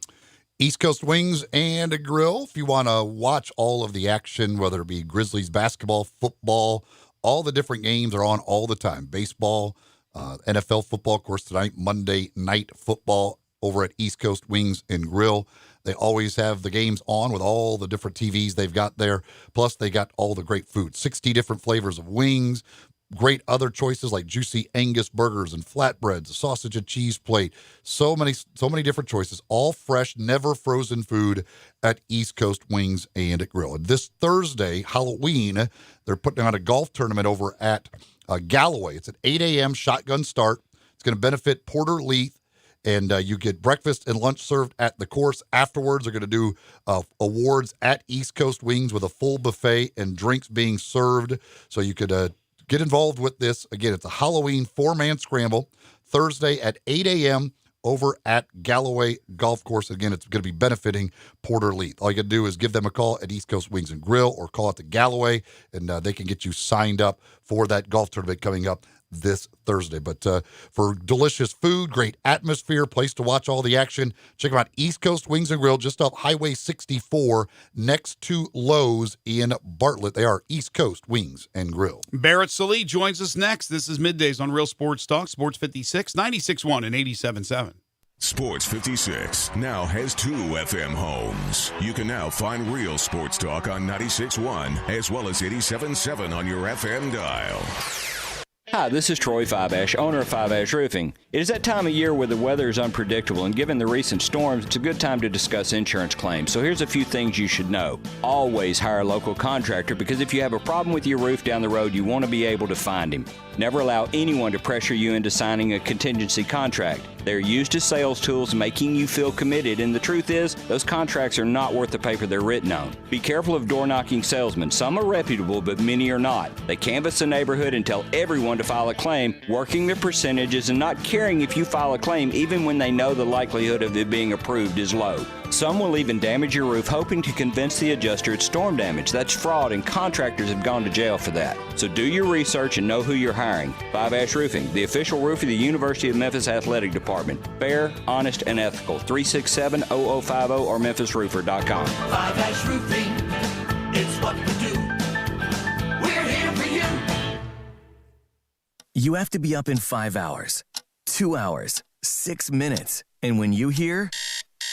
East Coast Wings and a Grill. If you want to watch all of the action, whether it be Grizzlies basketball, football, all the different games are on all the time. Baseball, NFL football, of course, tonight, Monday Night Football over at East Coast Wings and Grill. They always have the games on with all the different TVs they've got there. Plus, they got all the great food. 60 different flavors of wings. Great other choices like juicy Angus burgers and flatbreads, a sausage and cheese plate. So many different choices. All fresh, never frozen food at East Coast Wings and Grill. And this Thursday, Halloween, they're putting on a golf tournament over at Galloway. It's at 8 a.m. shotgun start. It's going to benefit Porter Leith. And you get breakfast and lunch served at the course. Afterwards, they're going to do awards at East Coast Wings with a full buffet and drinks being served. So you could get involved with this. Again, it's a Halloween 4-man scramble Thursday at 8 a.m. over at Galloway Golf Course. Again, it's going to be benefiting Porter Leith. All you got to do is give them a call at East Coast Wings and Grill or call it to Galloway, and they can get you signed up for that golf tournament coming up this Thursday. But for delicious food, great atmosphere, place to watch all the action, check them out. East Coast Wings and Grill, just off Highway 64, next to Lowe's in Bartlett. They are East Coast Wings and Grill. Barrett Sallee joins us next. This is Middays on Real Sports Talk, Sports 56, 96.1 and 87.7. Sports 56 now has 2 FM homes. You can now find Real Sports Talk on 96.1 as well as 87.7 on your FM dial. Hi, this is Troy Five-Ash, owner of Five-Ash Roofing. It is that time of year where the weather is unpredictable, and given the recent storms, it's a good time to discuss insurance claims. So here's a few things you should know. Always hire a local contractor, because if you have a problem with your roof down the road, you want to be able to find him. Never allow anyone to pressure you into signing a contingency contract. They're used as sales tools, making you feel committed, and the truth is, those contracts are not worth the paper they're written on. Be careful of door-knocking salesmen. Some are reputable, but many are not. They canvass the neighborhood and tell everyone to file a claim, working the percentages and not caring if you file a claim even when they know the likelihood of it being approved is low. Some will even damage your roof hoping to convince the adjuster it's storm damage. That's fraud, and contractors have gone to jail for that. So do your research and know who you're hiring. Five-Ash Roofing, the official roof of the University of Memphis Athletic Department. Fair, honest, and ethical. 367-0050 or memphisroofer.com. Five-Ash Roofing, it's what we do. We're here for you. You have to be up in 5 hours, 2 hours, 6 minutes. And when you hear,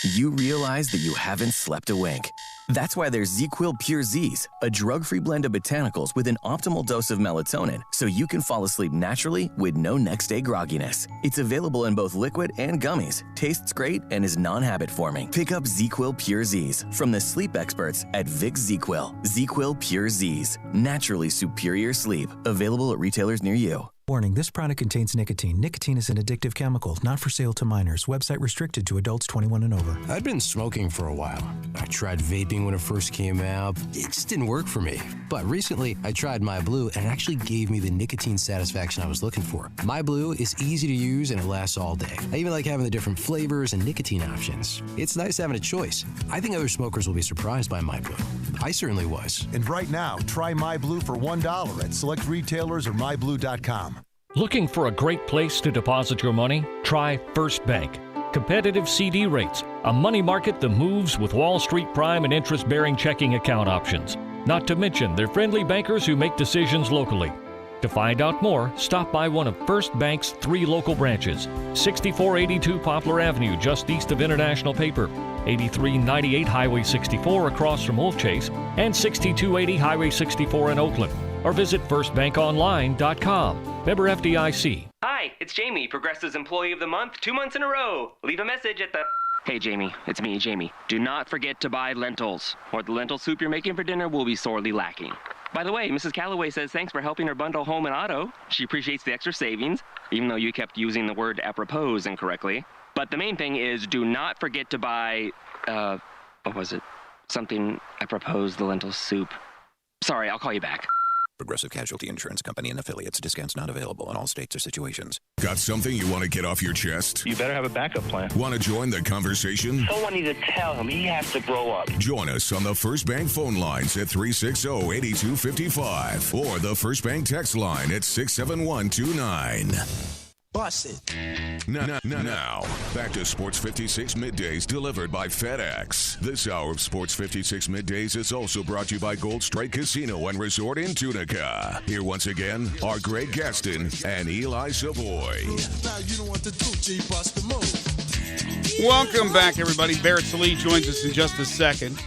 you realize that you haven't slept a wink. That's why there's ZzzQuil Pure Z's, a drug-free blend of botanicals with an optimal dose of melatonin, so you can fall asleep naturally with no next-day grogginess. It's available in both liquid and gummies, tastes great, and is non-habit forming. Pick up ZzzQuil Pure Z's from the sleep experts at Vicks ZzzQuil. ZzzQuil Pure Z's, naturally superior sleep. Available at retailers near you. Warning, this product contains nicotine. Nicotine is an addictive chemical, not for sale to minors. Website restricted to adults 21 and over. I'd been smoking for a while. I tried vaping when it first came out. It just didn't work for me. But recently, I tried My Blue, and it actually gave me the nicotine satisfaction I was looking for. My Blue is easy to use, and it lasts all day. I even like having the different flavors and nicotine options. It's nice having a choice. I think other smokers will be surprised by My Blue. I certainly was. And right now, try My Blue for $1 at select retailers or myblue.com. Looking for a great place to deposit your money? Try First Bank. Competitive CD rates, a money market that moves with Wall Street prime and interest-bearing checking account options. Not to mention their friendly bankers who make decisions locally. To find out more, stop by one of First Bank's 3 local branches. 6482 Poplar Avenue, just east of International Paper. 8398 Highway 64 across from Wolf Chase. And 6280 Highway 64 in Oakland. Or visit firstbankonline.com. Member FDIC. Hi, it's Jamie, Progressive's Employee of the Month, 2 months in a row. Leave a message at the... Hey, Jamie, it's me, Jamie. Do not forget to buy lentils, or the lentil soup you're making for dinner will be sorely lacking. By the way, Mrs. Calloway says thanks for helping her bundle home and auto. She appreciates the extra savings, even though you kept using the word apropos incorrectly. But the main thing is do not forget to buy, what was it? Something apropos the lentil soup. Sorry, I'll call you back. Progressive Casualty Insurance Company and affiliates. Discounts not available in all states or situations. Got something you want to get off your chest? You better have a backup plan. Want to join the conversation? Someone needs to tell him he has to grow up. Join us on the First Bank phone lines at 360-8255 or the First Bank text line at 67129. Bust it. Now, back to Sports 56 Middays delivered by FedEx. This hour of Sports 56 Middays is also brought to you by Gold Strike Casino and Resort in Tunica. Here once again are Greg Gaston and Eli Savoie. Now you don't want to do G, bust the move. Welcome back, everybody. Barrett Salee joins us in just a second.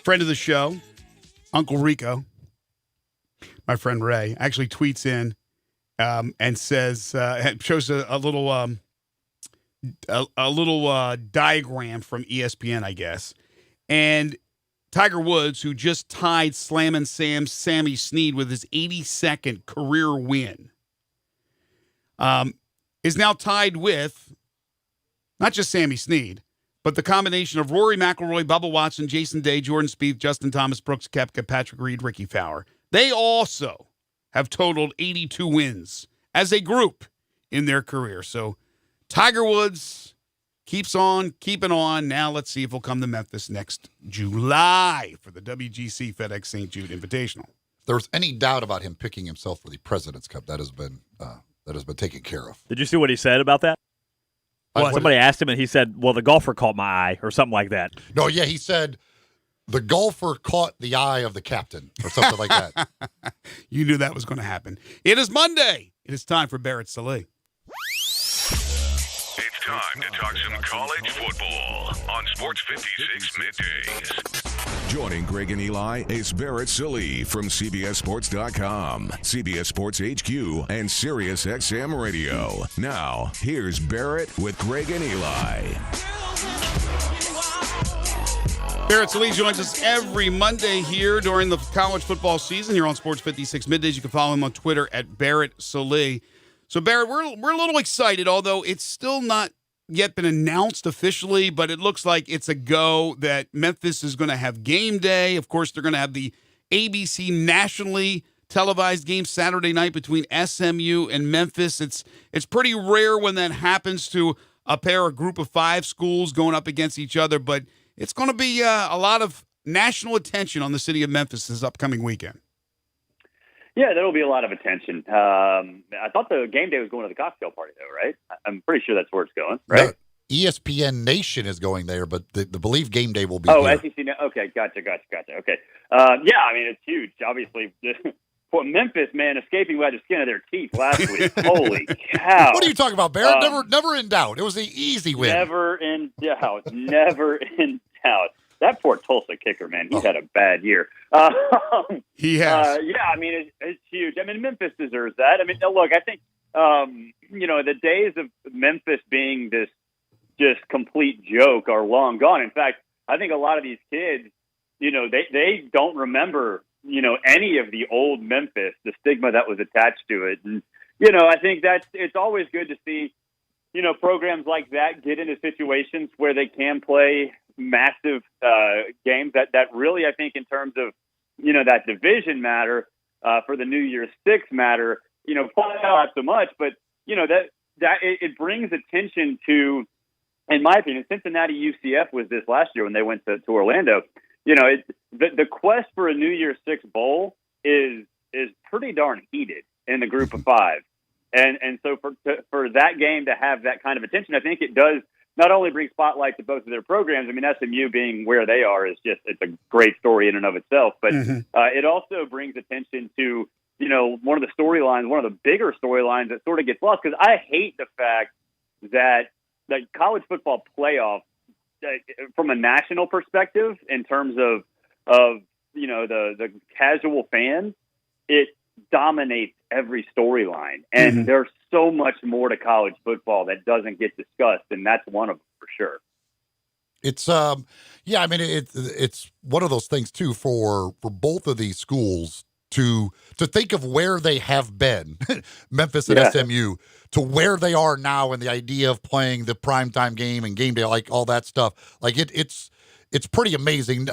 Friend of the show, Uncle Rico, my friend Ray, actually tweets in and says, shows a little diagram from ESPN, I guess. And Tiger Woods, who just tied Slammin' Sammy Snead with his 82nd career win, is now tied with not just Sammy Snead, but the combination of Rory McIlroy, Bubba Watson, Jason Day, Jordan Spieth, Justin Thomas, Brooks Koepka, Patrick Reed, Ricky Fowler. They also have totaled 82 wins as a group in their career. So Tiger Woods keeps on keeping on. Now let's see if he'll come to Memphis next July for the WGC FedEx St. Jude Invitational. If there was any doubt about him picking himself for the President's Cup, that has been taken care of. Did you see what he said about that? Somebody asked him, and he said, well, the golfer caught my eye, or something like that. No, yeah, he said the golfer caught the eye of the captain, or something like that. You knew that was going to happen. It is Monday. It is time for Barrett Salee. It's time to talk some college football on Sports 56 Middays. Joining Greg and Eli is Barrett Salee from CBSSports.com, CBS Sports HQ, and SiriusXM Radio. Now, here's Barrett with Greg and Eli. Barrett Salee joins us every Monday here during the college football season here on Sports 56 Middays. You can follow him on Twitter at Barrett Salee. So, Barrett, we're a little excited, although it's still not yet been announced officially, but it looks like it's a go that Memphis is going to have game day. Of course, they're going to have the ABC nationally televised game Saturday night between SMU and Memphis. It's pretty rare when that happens to a group of 5 schools going up against each other, but it's going to be a lot of national attention on the city of Memphis this upcoming weekend. Yeah, there'll be a lot of attention. I thought the game day was going to the cocktail party, though, right? I'm pretty sure that's where it's going, right? No, ESPN Nation is going there, but the believe game day will be here. SEC. Okay, gotcha. Okay. Yeah, I mean, it's huge. Obviously, Memphis, man, escaping by the skin of their teeth last week. Holy cow. What are you talking about, Barrett? Never in doubt. It was an easy win. Never in doubt. that poor Tulsa kicker, man, he's had a bad year. He has. Yeah, I mean, it's huge. I mean, Memphis deserves that. I mean, look, I think, the days of Memphis being this just complete joke are long gone. In fact, I think a lot of these kids, they don't remember, any of the old Memphis, the stigma that was attached to it. And, I think it's always good to see, programs like that get into situations where they can play massive games that really, I think, in terms of, that division matter for the New Year's Six matter, probably not so much, but, that it brings attention to, in my opinion, Cincinnati UCF was this last year when they went to Orlando. The quest for a New Year's Six bowl is pretty darn heated in the group of five. And so for that game to have that kind of attention, I think it does not only bring spotlight to both of their programs. I mean, SMU being where they are it's a great story in and of itself, but it also brings attention to, one of the storylines, one of the bigger storylines that sort of gets lost, because I hate the fact that the college football playoff, from a national perspective, in terms of the casual fans, it dominates every storyline, and there's so much more to college football that doesn't get discussed, and that's one of them for sure. It's it's one of those things too for both of these schools to think of where they have been, Memphis and SMU, to where they are now, and the idea of playing the primetime game and game day, like all that stuff. Like it's pretty amazing.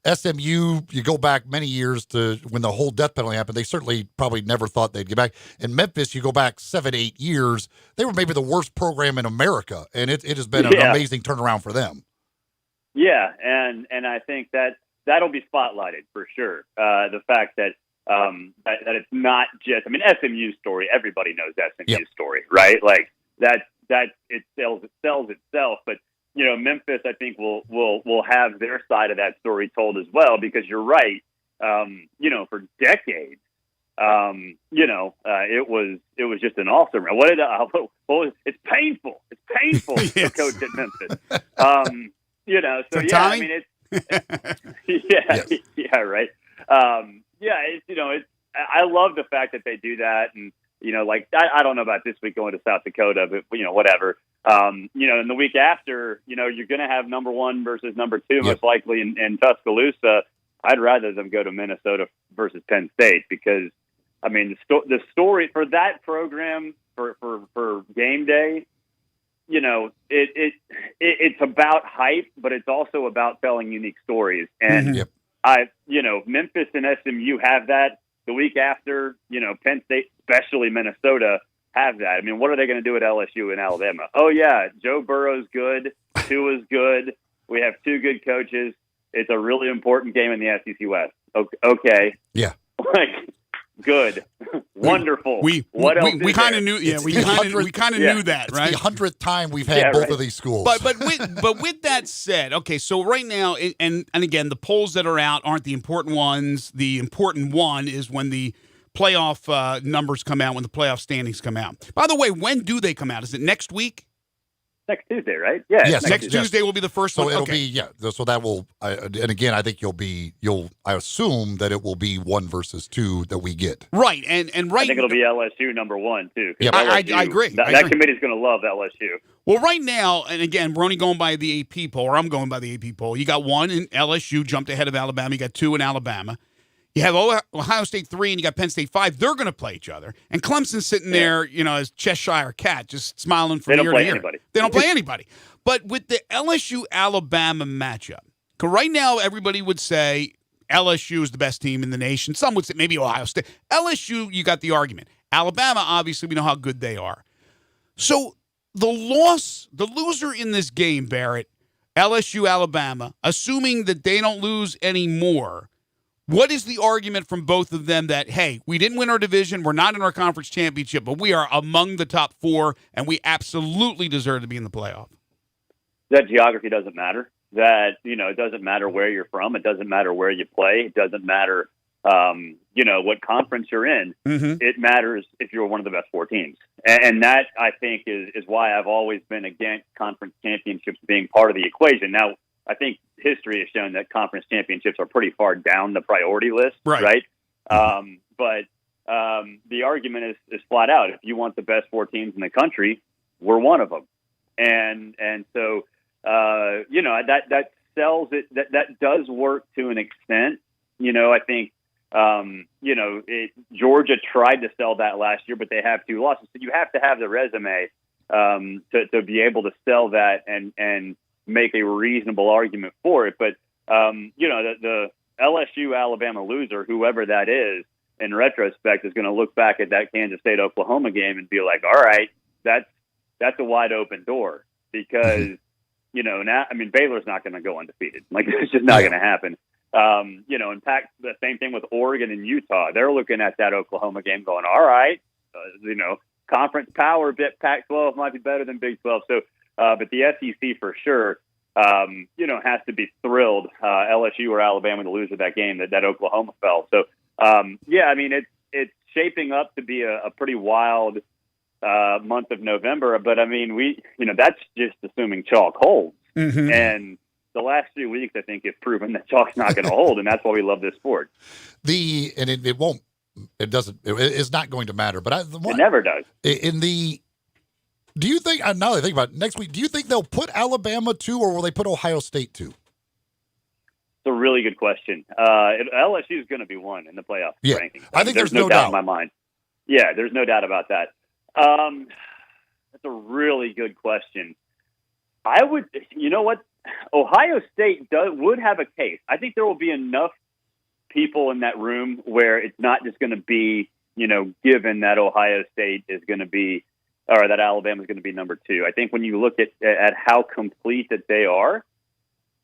SMU, you go back many years to when the whole death penalty happened, they certainly probably never thought they'd get back. In Memphis, you go back 7-8 years, they were maybe the worst program in America, and it has been an amazing turnaround for them. Yeah, and I think that'll be spotlighted for sure. The fact that it's not just, I mean, SMU's story, everybody knows SMU's story, right? Like that it sells itself, but Memphis, I think, will have their side of that story told as well, because you're right. For decades, it was just an awesome run. It's painful. It's painful to coach at Memphis. So yeah, I mean, yeah, right. I love the fact that they do that, and I don't know about this week going to South Dakota, but whatever. And the week after, you're going to have number one versus number two, most likely in Tuscaloosa. I'd rather them go to Minnesota versus Penn State, because, I mean, the story for that program for game day, it's about hype, but it's also about telling unique stories. And Memphis and SMU have that. The week after, Penn State, especially Minnesota, have that. I mean, what are they going to do at LSU and Alabama? Oh, yeah, Joe Burrow's good. Tua's good. We have two good coaches. It's a really important game in the SEC West. Okay. Yeah. Good. Wonderful. We kind of knew. Yeah, we kind of knew that, right? It's the 100th time we've had both of these schools. But with that said, okay, so right now, and again, the polls that are out aren't the important ones. The important one is when the playoff numbers come out, when the playoff standings come out. By the way, when do they come out? Is it next week? Next Tuesday, right? Yeah. Yes, next Tuesday will be the first one. So it'll be So that will, and again, I think I assume that it will be 1 versus 2 that we get. Right, and right. I think it'll be LSU number 1 too. Yeah, I agree. That committee's going to love LSU. Well, right now, and again, we're only going by the AP poll, or I'm going by the AP poll. You got 1 in LSU, jumped ahead of Alabama. You got 2 in Alabama. You have Ohio State 3, and you got Penn State 5. They're going to play each other. And Clemson's sitting there, as Cheshire Cat, just smiling from year to year. They don't play anybody. But with the LSU-Alabama matchup, because right now everybody would say LSU is the best team in the nation. Some would say maybe Ohio State. LSU, you got the argument. Alabama, obviously, we know how good they are. So the loser in this game, Barrett, LSU-Alabama, assuming that they don't lose any more, what is the argument from both of them that, hey, we didn't win our division, we're not in our conference championship, but we are among the top 4, and we absolutely deserve to be in the playoff? That geography doesn't matter. That, it doesn't matter where you're from. It doesn't matter where you play. It doesn't matter, what conference you're in. Mm-hmm. It matters if you're one of the best 4 teams. And that, I think, is why I've always been against conference championships being part of the equation. Now, I think history has shown that conference championships are pretty far down the priority list, right? But the argument is flat out: if you want the best 4 teams in the country, we're one of them, and so that sells it. That does work to an extent. I think Georgia tried to sell that last year, but they have 2 losses, so you have to have the resume to be able to sell that and make a reasonable argument for it. But the LSU Alabama loser, whoever that is, in retrospect, is going to look back at that Kansas State Oklahoma game and be like, all right, that's a wide open door, because now, I mean, Baylor's not going to go undefeated. Like, it's just not going to happen. And the same thing with Oregon and Utah. They're looking at that Oklahoma game going, all right, conference power, Pac-12 might be better than Big 12. So, but the SEC for sure, has to be thrilled, LSU or Alabama, to lose at that game that Oklahoma fell. So, I mean, it's shaping up to be a pretty wild month of November. But I mean, that's just assuming chalk holds. Mm-hmm. And the last 3 weeks, I think, have proven that chalk's not going to hold, and that's why we love this sport. It won't. It doesn't. It's not going to matter. But it never does. Do you think? Now that I think about it, next week, do you think they'll put Alabama 2, or will they put Ohio State 2? It's a really good question. LSU is going to be 1 in the playoff rankings. I think there's no doubt in my mind. Yeah, there's no doubt about that. That's a really good question. I would, you know what? Ohio State would have a case. I think there will be enough people in that room where it's not just going to be, given that Ohio State is going to be, or that Alabama is going to be number 2. I think when you look at how complete that they are,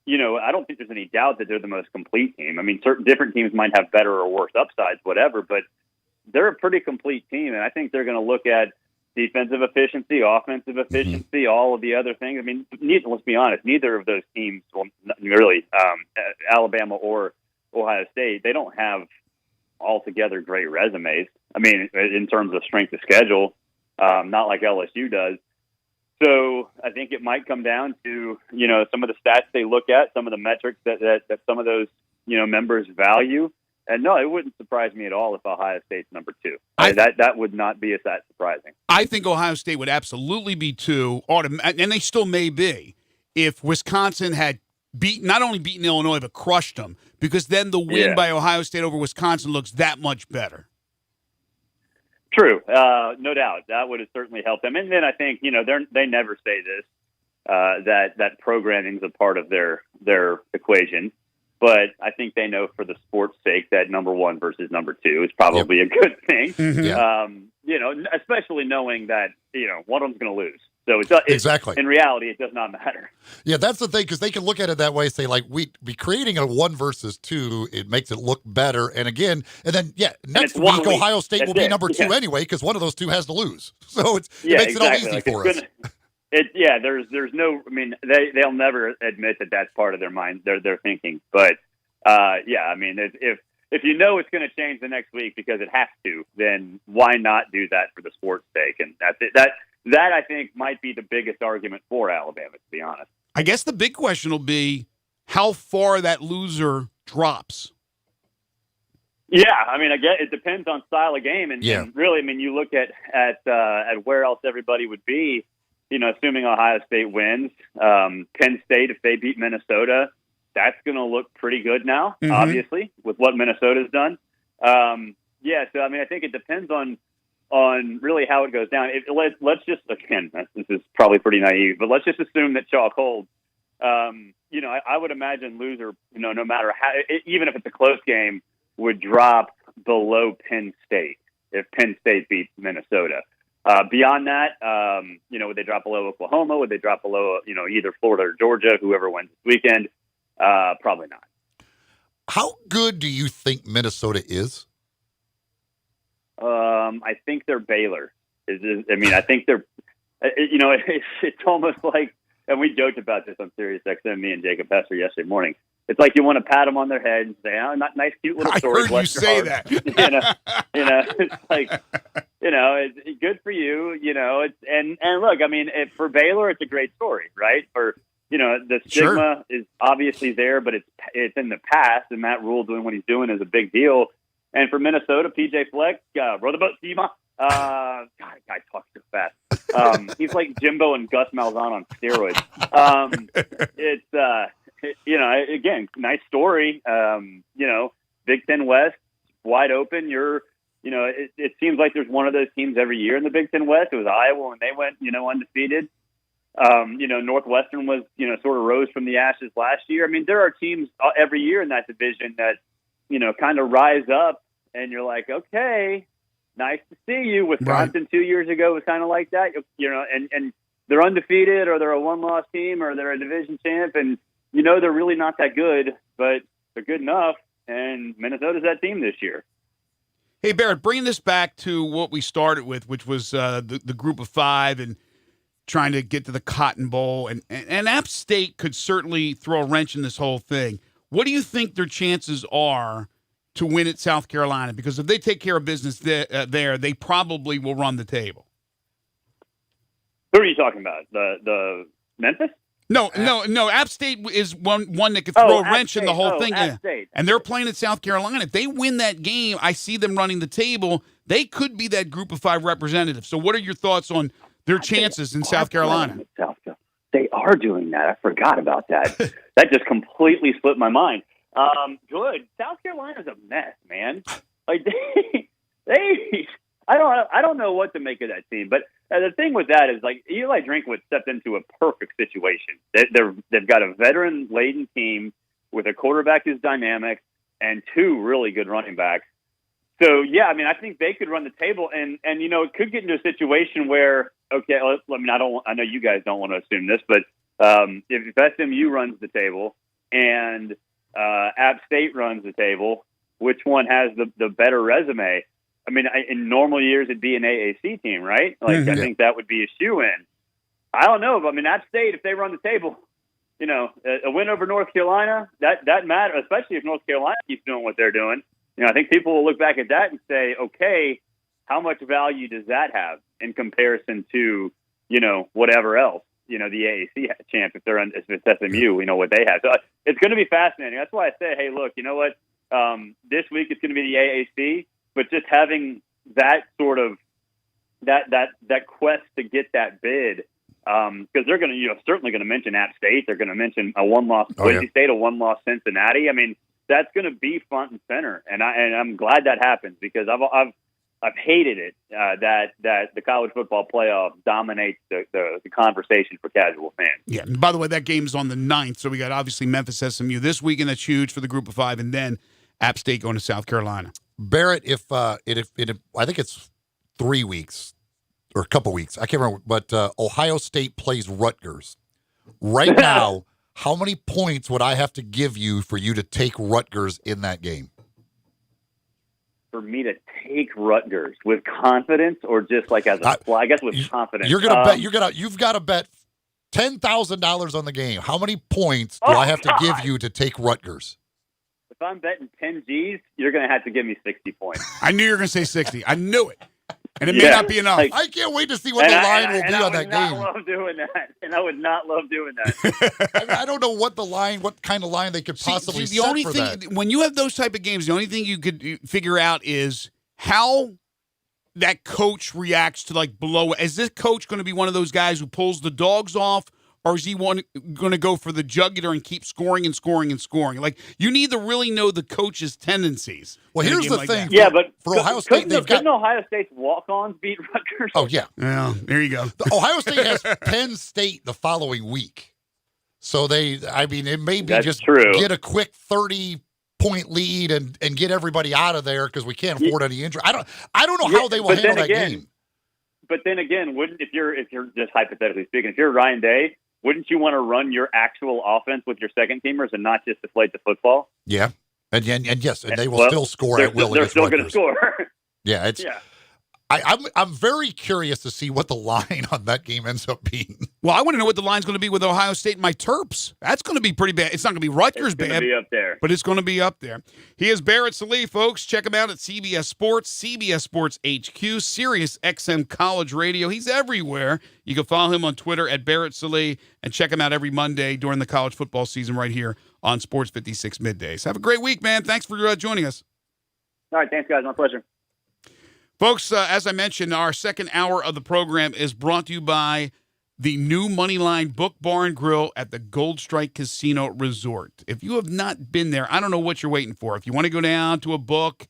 I don't think there's any doubt that they're the most complete team. I mean, certain different teams might have better or worse upsides, whatever, but they're a pretty complete team. And I think they're going to look at defensive efficiency, offensive efficiency, all of the other things. I mean, let's be honest, neither of those teams, well, really, Alabama or Ohio State, they don't have altogether great resumes. I mean, in terms of strength of schedule, not like LSU does. So I think it might come down to, some of the stats they look at, some of the metrics that some of those, members value. And no, it wouldn't surprise me at all if Ohio State's number 2. That would not be that surprising. I think Ohio State would absolutely be 2, and they still may be, if Wisconsin had not only beaten Illinois, but crushed them, because then the win by Ohio State over Wisconsin looks that much better. True. No doubt. That would have certainly helped them. And then I think, they never say this, that programming is a part of their equation. But I think they know, for the sport's sake, that number 1 versus number 2 is probably a good thing. Mm-hmm. Especially knowing that, one of them's going to lose. So exactly. In reality, it does not matter. Yeah, that's the thing, because they can look at it that way, say, like, we be creating a 1 versus 2, it makes it look better. And then next week, Ohio State will be number 2 anyway, because one of those 2 has to lose. So it makes it all easy for us. There's no. I mean, they'll never admit that that's part of their mind, their thinking. But I mean, if it's going to change the next week because it has to, then why not do that for the sport's sake? And that's it. That I think might be the biggest argument for Alabama, to be honest. I guess the big question will be how far that loser drops. Yeah, I mean, it depends on style of game, and really, I mean, you look at where else everybody would be. Assuming Ohio State wins, Penn State, if they beat Minnesota, that's going to look pretty good now, obviously, with what Minnesota's done. So, I mean, I think it depends on really how it goes down. Let's just, again, this is probably pretty naive, but let's just assume that chalk holds. I would imagine loser, no matter how, even if it's a close game, would drop below Penn State if Penn State beats Minnesota. Beyond that, would they drop below Oklahoma? Would they drop below, either Florida or Georgia, whoever wins this weekend? Probably not. How good do you think Minnesota is? I think they're Baylor. I think they're, it's almost like, and we joked about this on Sirius XM, me and Jacob Hester yesterday morning. It's like you want to pat them on their head and say, not nice, cute little story. I heard you say that. It's like, it's good for you, and look, I mean, for Baylor, it's a great story, right? For the stigma is obviously there, but it's in the past, and Matt Rule doing what he's doing is a big deal. And for Minnesota, PJ Fleck, row the boat, Steema. God, guy talks so fast. He's like Jimbo and Gus Malzahn on steroids. Again, nice story. Big Ten West, wide open. It seems like there's one of those teams every year in the Big Ten West. It was Iowa when they went, undefeated. Northwestern was, sort of rose from the ashes last year. I mean, there are teams every year in that division that, kind of rise up, and you're like, okay, nice to see you. Wisconsin 2 years ago was kind of like that, and they're undefeated, or they're a one-loss team, or they're a division champ, and they're really not that good, but they're good enough, and Minnesota's that team this year. Hey, Barrett, bringing this back to what we started with, which was the group of five and trying to get to the Cotton Bowl, and App State could certainly throw a wrench in this whole thing. What do you think their chances are to win at South Carolina? Because if they take care of business there, they probably will run the table. Who are you talking about? The Memphis? No. App State is one that could throw a wrench in the whole thing. App State. And they're playing at South Carolina. If they win that game, I see them running the table. They could be that group of five representative. So what are your thoughts on their chances in South Carolina? They are doing that. I forgot about that. That just completely slipped my mind. Good. South Carolina's a mess, man. Like I don't know what to make of that team. But the thing with that is, like, Eli Drinkwood stepped into a perfect situation. They've got a veteran-laden team with a quarterback who's dynamic and two really good running backs. So, yeah, I mean, I think they could run the table, and it could get into a situation where, okay, I know you guys don't want to assume this, but if SMU runs the table and App State runs the table, which one has the better resume? I mean, in normal years, it'd be an AAC team, right? I think that would be a shoe-in. I don't know, but I mean, App State, if they run the table, a win over North Carolina, that matters, especially if North Carolina keeps doing what they're doing. I think people will look back at that and say, okay, how much value does that have in comparison to, whatever else, the AAC champ, if it's SMU, we know what they have. So it's going to be fascinating. That's why I say, hey, look, you know what? This week it's going to be the AAC, but just having that sort of that quest to get that bid, because they're going to, certainly going to mention App State. They're going to mention a one-loss Boise State, a one-loss Cincinnati. I mean, that's going to be front and center, and I'm glad that happens, because I've hated it that the college football playoff dominates the conversation for casual fans. Yeah. And by the way, that game's on the 9th, so we got obviously Memphis SMU this weekend. That's huge for the group of five, and then App State going to South Carolina. Barrett, if I think it's 3 weeks or a couple weeks, I can't remember, but Ohio State plays Rutgers right now. How many points would I have to give you for you to take Rutgers in that game? For me to take Rutgers with confidence, or just like as a I guess with confidence. You're gonna bet. You've got to bet $10,000 on the game. How many points do I have to give you to take Rutgers? If I'm betting 10 G's, you're going to have to give me 60 points. I knew you were going to say 60. I knew it. And it may not be enough. I can't wait to see what the line will be on that game. I would not love doing that. And I would not love doing that. I don't know what kind of line they could possibly set only for thing, that. When you have those type of games, the only thing you could figure out is how that coach reacts to, like, below. Is this coach going to be one of those guys who pulls the dogs off? Or is he going to go for the jugular and keep scoring and scoring and scoring? Like, you need to really know the coach's tendencies. Well, here's the thing. But for Ohio State, couldn't Ohio State's walk-ons beat Rutgers? Oh, yeah. Well, there you go. Ohio State has Penn State the following week. So it may be That's just true. Get a quick 30-point lead and get everybody out of there because we can't afford any injury. I don't know how they will handle that game. But then again, if you're just hypothetically speaking, if you're Ryan Day, wouldn't you want to run your actual offense with your second teamers and not just deflate the football? Yeah, and yes, and they will still score at will. They're still going to score. Yeah, I'm very curious to see what the line on that game ends up being. Well, I want to know what the line's going to be with Ohio State and my Terps. That's going to be pretty bad. It's not going to be Rutgers bad. It's going to be up there. But it's going to be up there. He is Barrett Sallee, folks. Check him out at CBS Sports, CBS Sports HQ, Sirius XM College Radio. He's everywhere. You can follow him on Twitter at Barrett Sallee and check him out every Monday during the college football season right here on Sports 56 Middays. Have a great week, man. Thanks for joining us. All right, thanks, guys. My pleasure. Folks, as I mentioned, our second hour of the program is brought to you by the new Moneyline Book Bar and Grill at the Gold Strike Casino Resort. If you have not been there, I don't know what you're waiting for. If you want to go down to a book,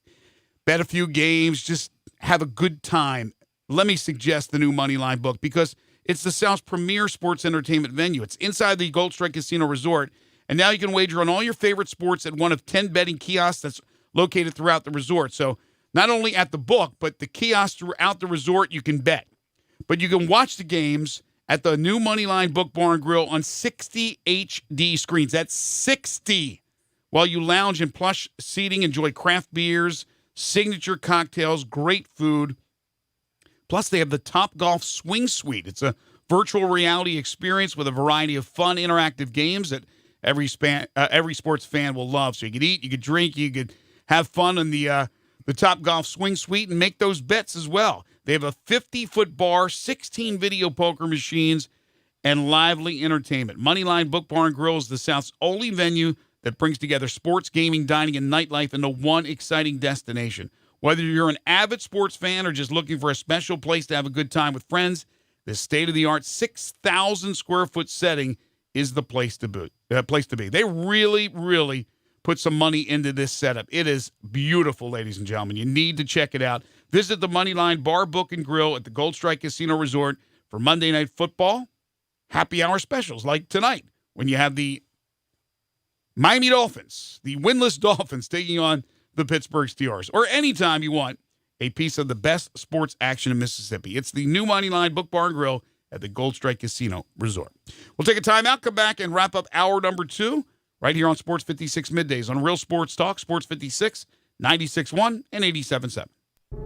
bet a few games, just have a good time, let me suggest the new Moneyline Book because it's the South's premier sports entertainment venue. It's inside the Gold Strike Casino Resort, and now you can wager on all your favorite sports at one of 10 betting kiosks that's located throughout the resort. So not only at the book, but the kiosks throughout the resort, you can bet. But you can watch the games at the new Moneyline Book Bar and Grill on 60 HD screens. That's 60. While you lounge in plush seating, enjoy craft beers, signature cocktails, great food. Plus, they have the Top Golf Swing Suite. It's a virtual reality experience with a variety of fun, interactive games that every sports fan will love. So you could eat, you could drink, you could have fun in the Top Golf Swing Suite and make those bets as well. They have a 50-foot bar, 16 video poker machines, and lively entertainment. Moneyline Book Bar and Grill is the South's only venue that brings together sports, gaming, dining, and nightlife into one exciting destination. Whether you're an avid sports fan or just looking for a special place to have a good time with friends, this state-of-the-art 6,000-square-foot setting is the place to be. They really, really put some money into this setup. It is beautiful, ladies and gentlemen. You need to check it out. Visit the Moneyline Bar, Book, and Grill at the Gold Strike Casino Resort for Monday Night Football, happy hour specials like tonight when you have the Miami Dolphins, the winless Dolphins, taking on the Pittsburgh Steelers, or anytime you want a piece of the best sports action in Mississippi. It's the new Moneyline Book Bar and Grill at the Gold Strike Casino Resort. We'll take a timeout, come back, and wrap up hour number 2 right here on Sports 56 Middays on Real Sports Talk, Sports 56, 96.1 and 87.7.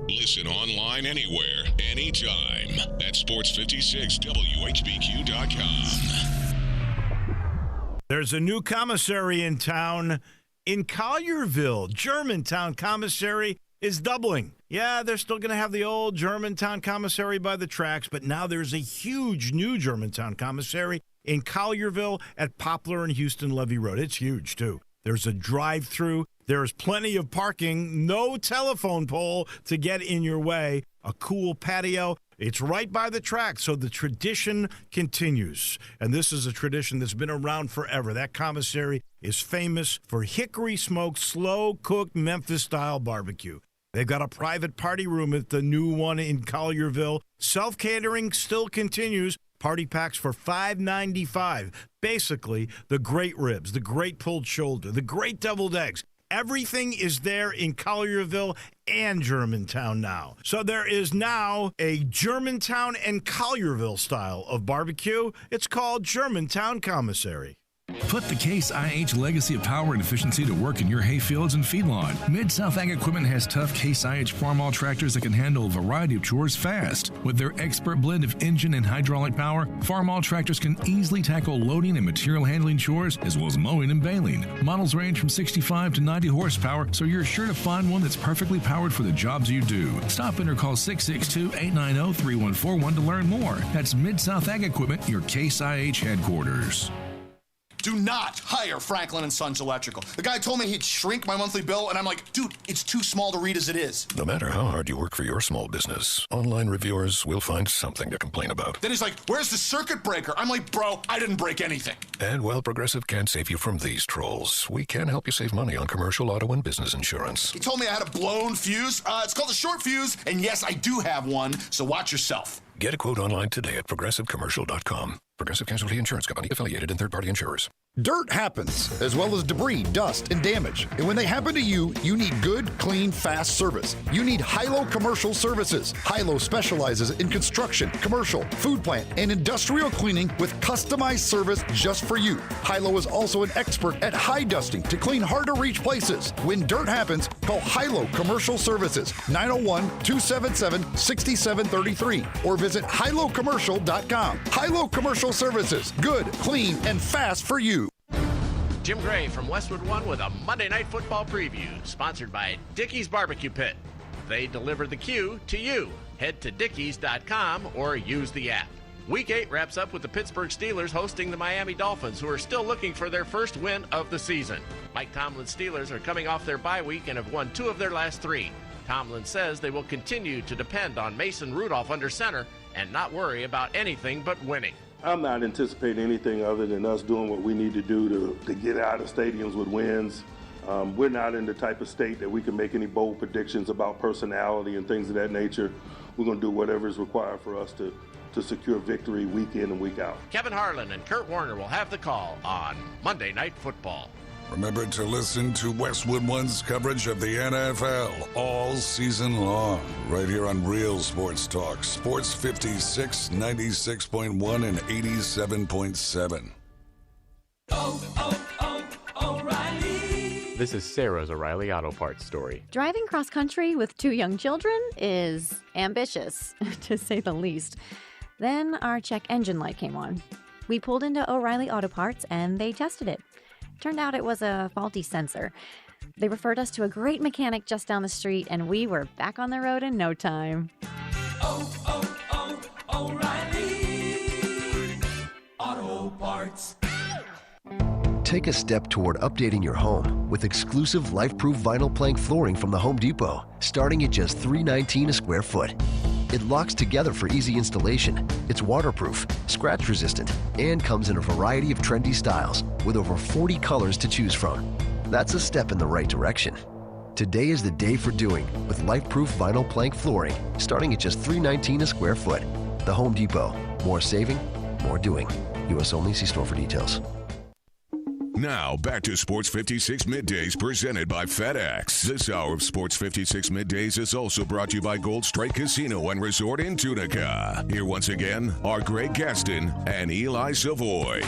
Listen online anywhere, anytime at sports56whbq.com. There's a new commissary in town in Collierville. Germantown Commissary is doubling. Yeah, they're still going to have the old Germantown Commissary by the tracks, but now there's a huge new Germantown Commissary in Collierville at Poplar and Houston Levee Road. It's huge, too. There's a drive-through. There's plenty of parking. No telephone pole to get in your way. A cool patio. It's right by the track, so the tradition continues. And this is a tradition that's been around forever. That commissary is famous for hickory-smoked, slow-cooked Memphis-style barbecue. They've got a private party room at the new one in Collierville. Self-catering still continues. Party packs for $5.95. Basically, the great ribs, the great pulled shoulder, the great deviled eggs. Everything is there in Collierville and Germantown now. So there is now a Germantown and Collierville style of barbecue. It's called Germantown Commissary. Put the Case IH legacy of power and efficiency to work in your hayfields and feedlot. Mid-South Ag Equipment has tough Case IH farm-all tractors that can handle a variety of chores fast. With their expert blend of engine and hydraulic power, farm-all tractors can easily tackle loading and material handling chores, as well as mowing and baling. Models range from 65 to 90 horsepower, so you're sure to find one that's perfectly powered for the jobs you do. Stop in or call 662-890-3141 to learn more. That's Mid-South Ag Equipment, your Case IH headquarters. Do not hire Franklin & Sons Electrical. The guy told me he'd shrink my monthly bill, and I'm like, dude, it's too small to read as it is. No matter how hard you work for your small business, online reviewers will find something to complain about. Then he's like, where's the circuit breaker? I'm like, bro, I didn't break anything. And while Progressive can't save you from these trolls, we can help you save money on commercial, auto, and business insurance. He told me I had a blown fuse. It's called a short fuse, and yes, I do have one, so watch yourself. Get a quote online today at progressivecommercial.com. Progressive Casualty Insurance Company, affiliated and third-party insurers. Dirt happens, as well as debris, dust, and damage. And when they happen to you, you need good, clean, fast service. You need Hilo Commercial Services. Hilo specializes in construction, commercial, food plant, and industrial cleaning with customized service just for you. Hilo is also an expert at high dusting to clean hard-to-reach places. When dirt happens, call Hilo Commercial Services, 901-277-6733, or visit HiloCommercial.com. Hilo Commercial Services, good, clean, and fast for you. Jim Gray from Westwood One with a Monday Night Football preview, sponsored by Dickey's Barbecue Pit. They deliver the Q to you. Head to Dickeys.com or use the app. Week 8 wraps up with the Pittsburgh Steelers hosting the Miami Dolphins, who are still looking for their first win of the season. Mike Tomlin's Steelers are coming off their bye week and have won 2 of their last 3. Tomlin says they will continue to depend on Mason Rudolph under center and not worry about anything but winning. I'm not anticipating anything other than us doing what we need to do to get out of stadiums with wins. We're not in the type of state that we can make any bold predictions about personality and things of that nature. We're going to do whatever is required for us to secure victory week in and week out. Kevin Harlan and Kurt Warner will have the call on Monday Night Football. Remember to listen to Westwood One's coverage of the NFL all season long, right here on Real Sports Talk, Sports 56, 96.1, and 87.7. O'Reilly. This is Sarah's O'Reilly Auto Parts story. Driving cross country with 2 young children is ambitious, to say the least. Then our check engine light came on. We pulled into O'Reilly Auto Parts and they tested it. Turned out it was a faulty sensor. They referred us to a great mechanic just down the street, and we were back on the road in no time. O'Reilly Auto Parts. Take a step toward updating your home with exclusive life-proof vinyl plank flooring from the Home Depot, starting at just $3.19 a square foot. It locks together for easy installation. It's waterproof, scratch-resistant, and comes in a variety of trendy styles with over 40 colors to choose from. That's a step in the right direction. Today is the day for doing with life-proof vinyl plank flooring, starting at just $3.19 a square foot. The Home Depot. More saving, more doing. U.S. only. See store for details. Now, back to Sports 56 Middays, presented by FedEx. This hour of Sports 56 Middays is also brought to you by Gold Strike Casino and Resort in Tunica. Here once again are Greg Gaston and Eli Savoie.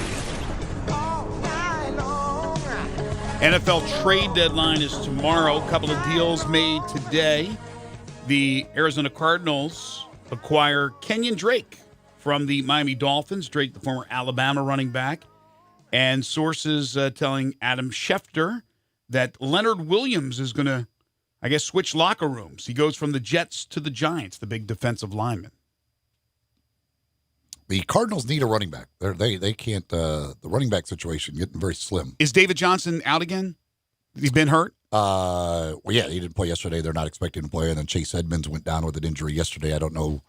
NFL trade deadline is tomorrow. A couple of deals made today. The Arizona Cardinals acquire Kenyon Drake from the Miami Dolphins. Drake, the former Alabama running back. And sources telling Adam Schefter that Leonard Williams is going to, I guess, switch locker rooms. He goes from the Jets to the Giants, the big defensive lineman. The Cardinals need a running back. They can't. The running back situation getting very slim. Is David Johnson out again? He's been hurt? Well, yeah, he didn't play yesterday. They're not expecting him to play. And then Chase Edmonds went down with an injury yesterday. I don't know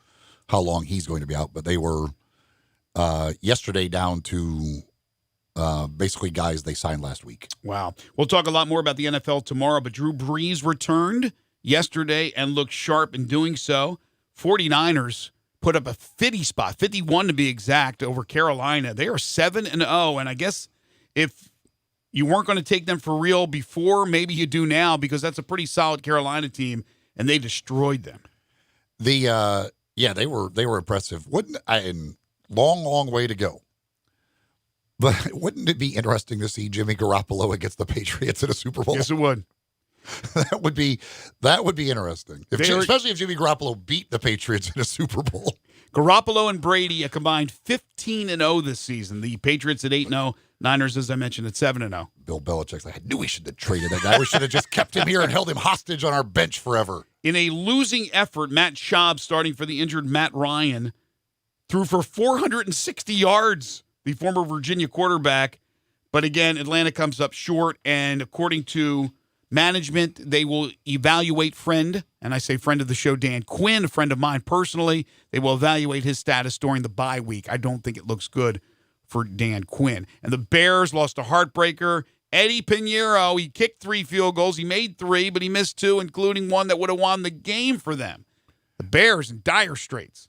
how long he's going to be out, but they were yesterday down to basically guys they signed last week. Wow. We'll talk a lot more about the NFL tomorrow, but Drew Brees returned yesterday and looked sharp in doing so. 49ers put up a 50 spot, 51 to be exact, over Carolina. They are 7-0, and I guess if you weren't going to take them for real before, maybe you do now, because that's a pretty solid Carolina team, and they destroyed them. They were impressive. Long way to go. But wouldn't it be interesting to see Jimmy Garoppolo against the Patriots in a Super Bowl? Yes, it would. That would be interesting, especially if Jimmy Garoppolo beat the Patriots in a Super Bowl. Garoppolo and Brady, a combined 15-0 this season. The Patriots at 8-0. Niners, as I mentioned, at 7-0. Bill Belichick's like, I knew we should have traded that guy. We should have just kept him here and held him hostage on our bench forever. In a losing effort, Matt Schaub, starting for the injured Matt Ryan, threw for 460 yards. The former Virginia quarterback. But again, Atlanta comes up short, and according to management, they will evaluate friend, and I say friend of the show, Dan Quinn, a friend of mine personally. They will evaluate his status during the bye week. I don't think it looks good for Dan Quinn. And the Bears lost a heartbreaker. Eddie Pinheiro, he kicked 3 field goals. He made 3, but he missed 2, including one that would have won the game for them. The Bears in dire straits.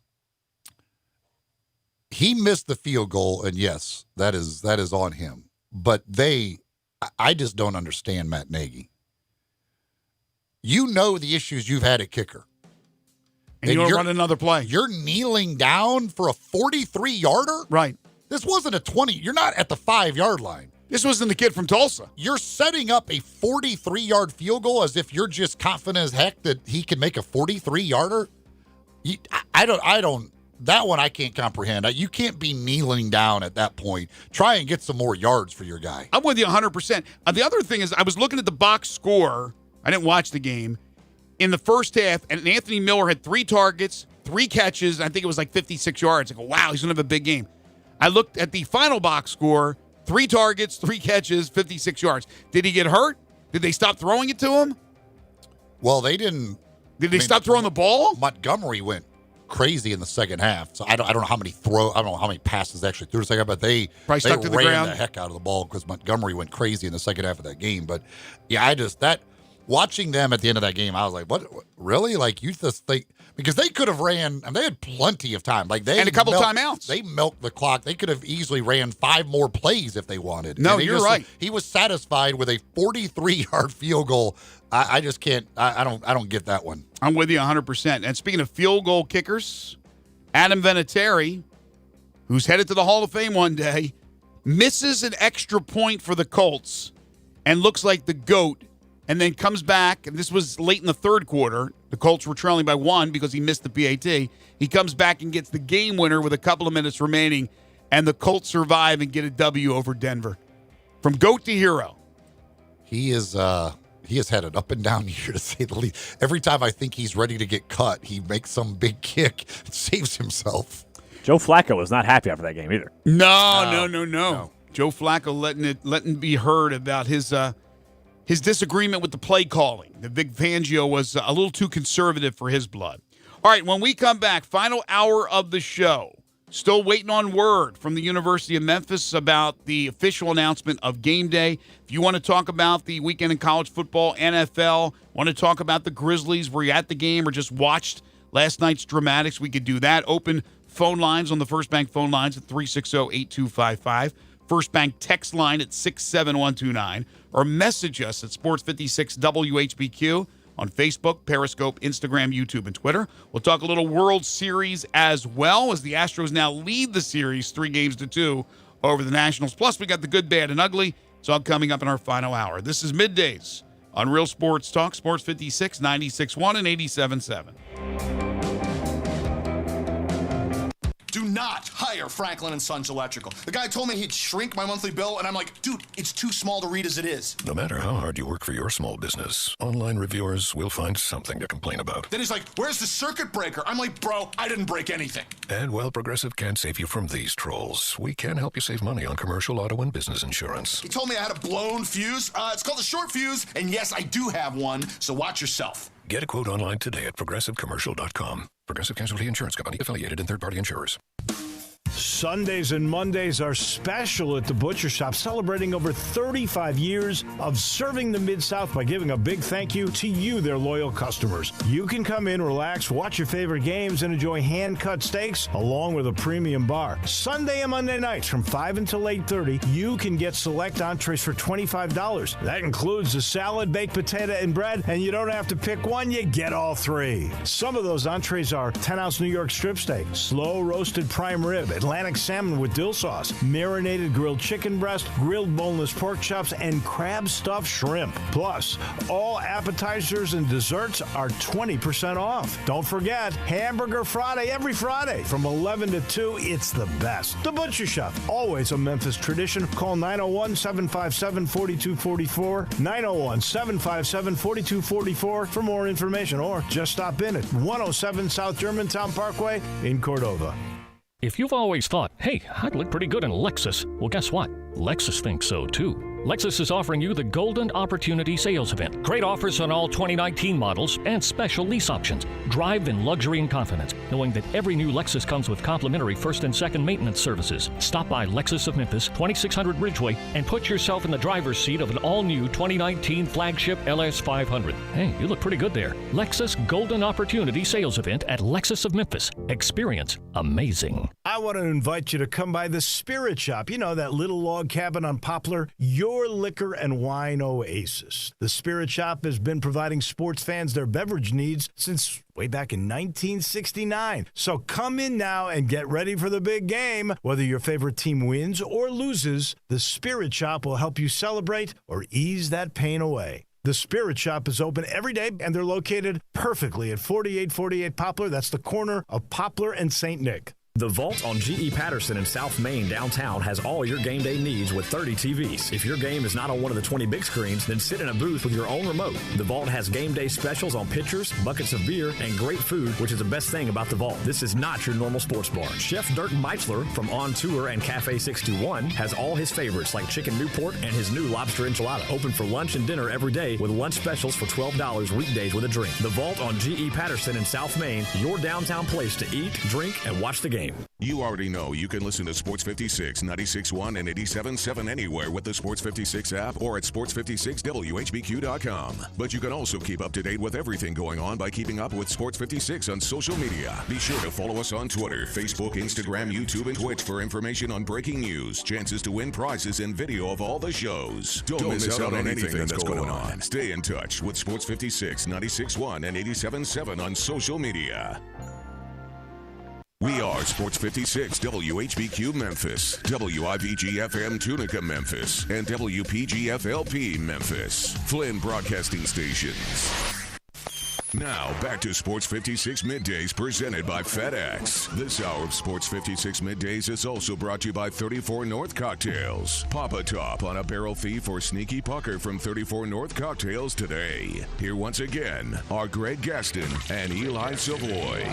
he missed the field goal, and yes, that is on him. But I just don't understand Matt Nagy. You know the issues you've had at kicker. And you want to run another play. You're kneeling down for a 43-yarder? Right. This wasn't a 20. You're not at the 5-yard line. This wasn't the kid from Tulsa. You're setting up a 43-yard field goal as if you're just confident as heck that he can make a 43-yarder? I don't. That one I can't comprehend. You can't be kneeling down at that point. Try and get some more yards for your guy. I'm with you 100%. The other thing is I was looking at the box score. I didn't watch the game. In the first half, and Anthony Miller had 3 targets, 3 catches, and I think it was like 56 yards. I go, wow, he's going to have a big game. I looked at the final box score, 3 targets, 3 catches, 56 yards. Did he get hurt? Did they stop throwing it to him? Well, they didn't. Did they stop throwing the ball? Montgomery went crazy in the second half. So I don't know how many passes they actually threw in the second half, but they stuck to the ran ground. the heck out of the ball because Montgomery went crazy in the second half of that game. But yeah, watching them at the end of that game, I was like, what really? Like, you just think, because they could have ran, and they had plenty of time. Like, and a couple timeouts. They milked the clock. They could have easily ran 5 more plays if they wanted. No, you're right. He was satisfied with a 43-yard field goal. I just can't. I don't get that one. I'm with you 100%. And speaking of field goal kickers, Adam Vinatieri, who's headed to the Hall of Fame one day, misses an extra point for the Colts and looks like the GOAT, and then comes back, and this was late in the third quarter. The Colts were trailing by 1 because he missed the PAT. He comes back and gets the game winner with a couple of minutes remaining, and the Colts survive and get a W over Denver. From GOAT to hero. He has had an up and down year, to say the least. Every time I think he's ready to get cut, he makes some big kick and saves himself. Joe Flacco was not happy after that game either. No. Joe Flacco letting be heard about his disagreement with the play calling. The Vic Fangio was a little too conservative for his blood. All right, when we come back, final hour of the show. Still waiting on word from the University of Memphis about the official announcement of game day. If you want to talk about the weekend in college football, NFL, want to talk about the Grizzlies, were you at the game or just watched last night's dramatics, we could do that. Open phone lines on the First Bank phone lines at 360-8255. First Bank text line at 67129. Or message us at Sports56 WHBQ on Facebook, Periscope, Instagram, YouTube, and Twitter. We'll talk a little World Series as well, as the Astros now lead the series 3-2 over the Nationals. Plus, we got the good, bad, and ugly. It's all coming up in our final hour. This is Middays on Real Sports Talk, Sports 56, 96.1 and 87.7. Do not hire Franklin & Sons Electrical. The guy told me he'd shrink my monthly bill, and I'm like, dude, it's too small to read as it is. No matter how hard you work for your small business, online reviewers will find something to complain about. Then he's like, where's the circuit breaker? I'm like, bro, I didn't break anything. And while Progressive can't save you from these trolls, we can help you save money on commercial auto and business insurance. He told me I had a blown fuse. It's called a short fuse, and yes, I do have one, so watch yourself. Get a quote online today at progressivecommercial.com. Progressive Casualty Insurance Company, affiliated and third-party insurers. Sundays and Mondays are special at the Butcher Shop, celebrating over 35 years of serving the Mid-South by giving a big thank you to you, their loyal customers. You can come in, relax, watch your favorite games, and enjoy hand-cut steaks along with a premium bar. Sunday and Monday nights from 5 until 8:30, you can get select entrees for $25. That includes a salad, baked potato, and bread, and you don't have to pick one, you get all 3. Some of those entrees are 10-ounce New York strip steak, slow roasted prime rib, Atlantic salmon with dill sauce, marinated grilled chicken breast, grilled boneless pork chops, and crab stuffed shrimp. Plus, all appetizers and desserts are 20% off. Don't forget, Hamburger Friday every Friday from 11 to 2. It's the best. The Butcher Shop, always a Memphis tradition. Call 901-757-4244, 901-757-4244 for more information, or just stop in at 107 South Germantown Parkway in Cordova. If you've always thought, hey, I'd look pretty good in a Lexus, well, guess what? Lexus thinks so, too. Lexus is offering you the Golden Opportunity Sales Event. Great offers on all 2019 models and special lease options. Drive in luxury and confidence, knowing that every new Lexus comes with complimentary first and second maintenance services. Stop by Lexus of Memphis, 2600 Ridgeway, and put yourself in the driver's seat of an all-new 2019 flagship LS500. Hey, you look pretty good there. Lexus Golden Opportunity Sales Event at Lexus of Memphis. Experience amazing. I want to invite you to come by the Spirit Shop. You know, that little log cabin on Poplar? Your liquor and wine oasis. The Spirit Shop has been providing sports fans their beverage needs since way back in 1969. So come in now and get ready for the big game. Whether your favorite team wins or loses, the Spirit Shop will help you celebrate or ease that pain away. The Spirit Shop is open every day, and they're located perfectly at 4848 Poplar. That's the corner of Poplar and St. Nick. The Vault on G.E. Patterson in South Main downtown has all your game day needs with 30 TVs. If your game is not on one of the 20 big screens, then sit in a booth with your own remote. The Vault has game day specials on pitchers, buckets of beer, and great food, which is the best thing about the Vault. This is not your normal sports bar. Chef Dirk Meitzler from On Tour and Cafe 621 has all his favorites like Chicken Newport and his new lobster enchilada. Open for lunch and dinner every day with lunch specials for $12 weekdays with a drink. The Vault on G.E. Patterson in South Main, your downtown place to eat, drink, and watch the game. You already know you can listen to Sports 56, 96.1, and 87.7 anywhere with the Sports 56 app or at sports56whbq.com. But you can also keep up to date with everything going on by keeping up with Sports 56 on social media. Be sure to follow us on Twitter, Facebook, Instagram, YouTube, and Twitch for information on breaking news, chances to win prizes, and video of all the shows. Don't miss out on anything that's going on. Stay in touch with Sports 56, 96.1, and 87.7 on social media. We are Sports 56, WHBQ Memphis, WIVG-FM Tunica Memphis, and WPG-FLP Memphis, Flynn Broadcasting Stations. Now, back to Sports 56 Middays presented by FedEx. This hour of Sports 56 Middays is also brought to you by 34 North Cocktails. Pop a top on a barrel fee for Sneaky Pucker from 34 North Cocktails today. Here once again are Greg Gaston and Eli Savoie.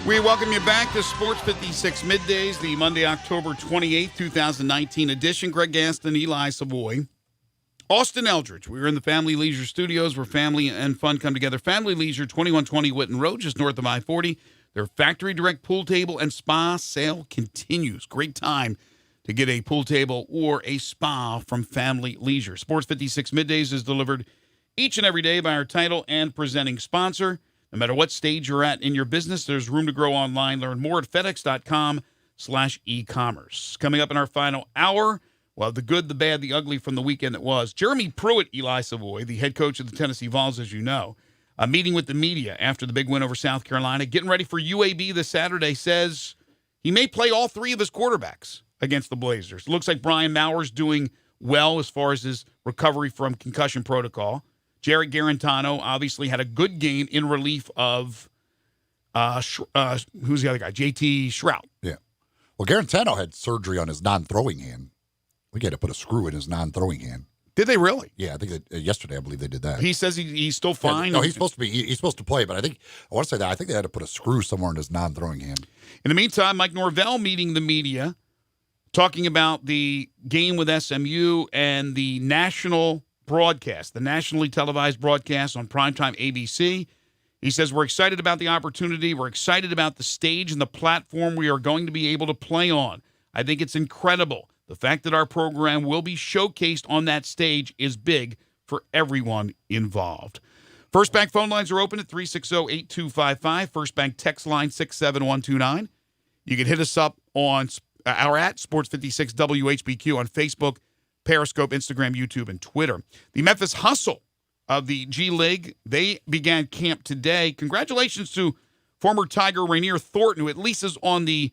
We welcome you back to Sports 56 Middays, the Monday, October 28th, 2019 edition. Greg Gaston, Eli Savoie. Austin Eldridge. We're in the Family Leisure Studios where family and fun come together. Family Leisure, 2120 Whitten Road, just north of I-40. Their factory direct pool table and spa sale continues. Great time to get a pool table or a spa from Family Leisure. Sports 56 Middays is delivered each and every day by our title and presenting sponsor. No matter what stage you're at in your business, there's room to grow online. Learn more at fedex.com/e-commerce. Coming up in our final hour, well, the good, the bad, the ugly from the weekend that was. Jeremy Pruitt, Eli Savoie, the head coach of the Tennessee Vols, as you know, meeting with the media after the big win over South Carolina, getting ready for UAB this Saturday, says he may play all three of his quarterbacks against the Blazers. It looks like Brian Maurer's doing well as far as his recovery from concussion protocol. Jarrett Garantano obviously had a good game in relief of who's the other guy? JT Shrout. Yeah. Well, Garantano had surgery on his non-throwing hand. We had to put a screw in his non-throwing hand. Did they really? Yeah, I think that, yesterday I believe they did that. He says he's still fine. Yeah, no, he's supposed to be. He's supposed to play, but I want to say that I think they had to put a screw somewhere in his non-throwing hand. In the meantime, Mike Norvell meeting the media, talking about the game with SMU and the national broadcast, the nationally televised broadcast on primetime ABC. He says, we're excited about the opportunity. We're excited about the stage and the platform we are going to be able to play on. I think it's incredible. The fact that our program will be showcased on that stage is big for everyone involved. First Bank phone lines are open at 360-8255. First Bank text line 67129. You can hit us up on our at Sports 56 WHBQ on Facebook, Periscope, Instagram, YouTube, and Twitter. The Memphis Hustle of the G League, they began camp today. Congratulations to former Tiger Rainier Thornton, who at least is on the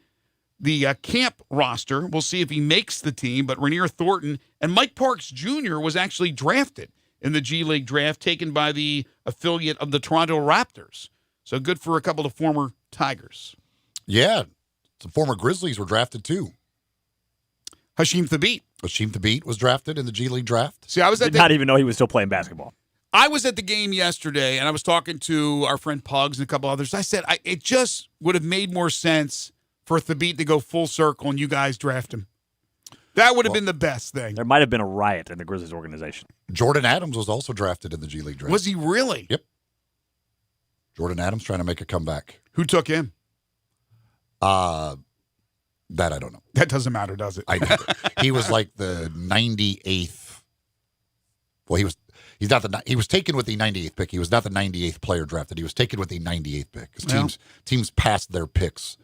camp roster. We'll see if he makes the team, but Rainier Thornton and Mike Parks Jr. was actually drafted in the G League draft, taken by the affiliate of the Toronto Raptors. So good for a couple of former Tigers. Yeah, some former Grizzlies were drafted too. Hasheem Thabit was drafted in the G League draft. See, I was did not even know he was still playing basketball. I was at the game yesterday, and I was talking to our friend Pugs and a couple others. I said it just would have made more sense for Thabit to go full circle and you guys draft him. That would have been the best thing. There might have been a riot in the Grizzlies organization. Jordan Adams was also drafted in the G League draft. Was he really? Yep. Jordan Adams trying to make a comeback. Who took him? That I don't know. That doesn't matter, does it? He was like the 98th. Well, he was taken with the 98th pick. He was not the 98th player drafted. He was taken with the 98th pick. 'Cause teams passed their picks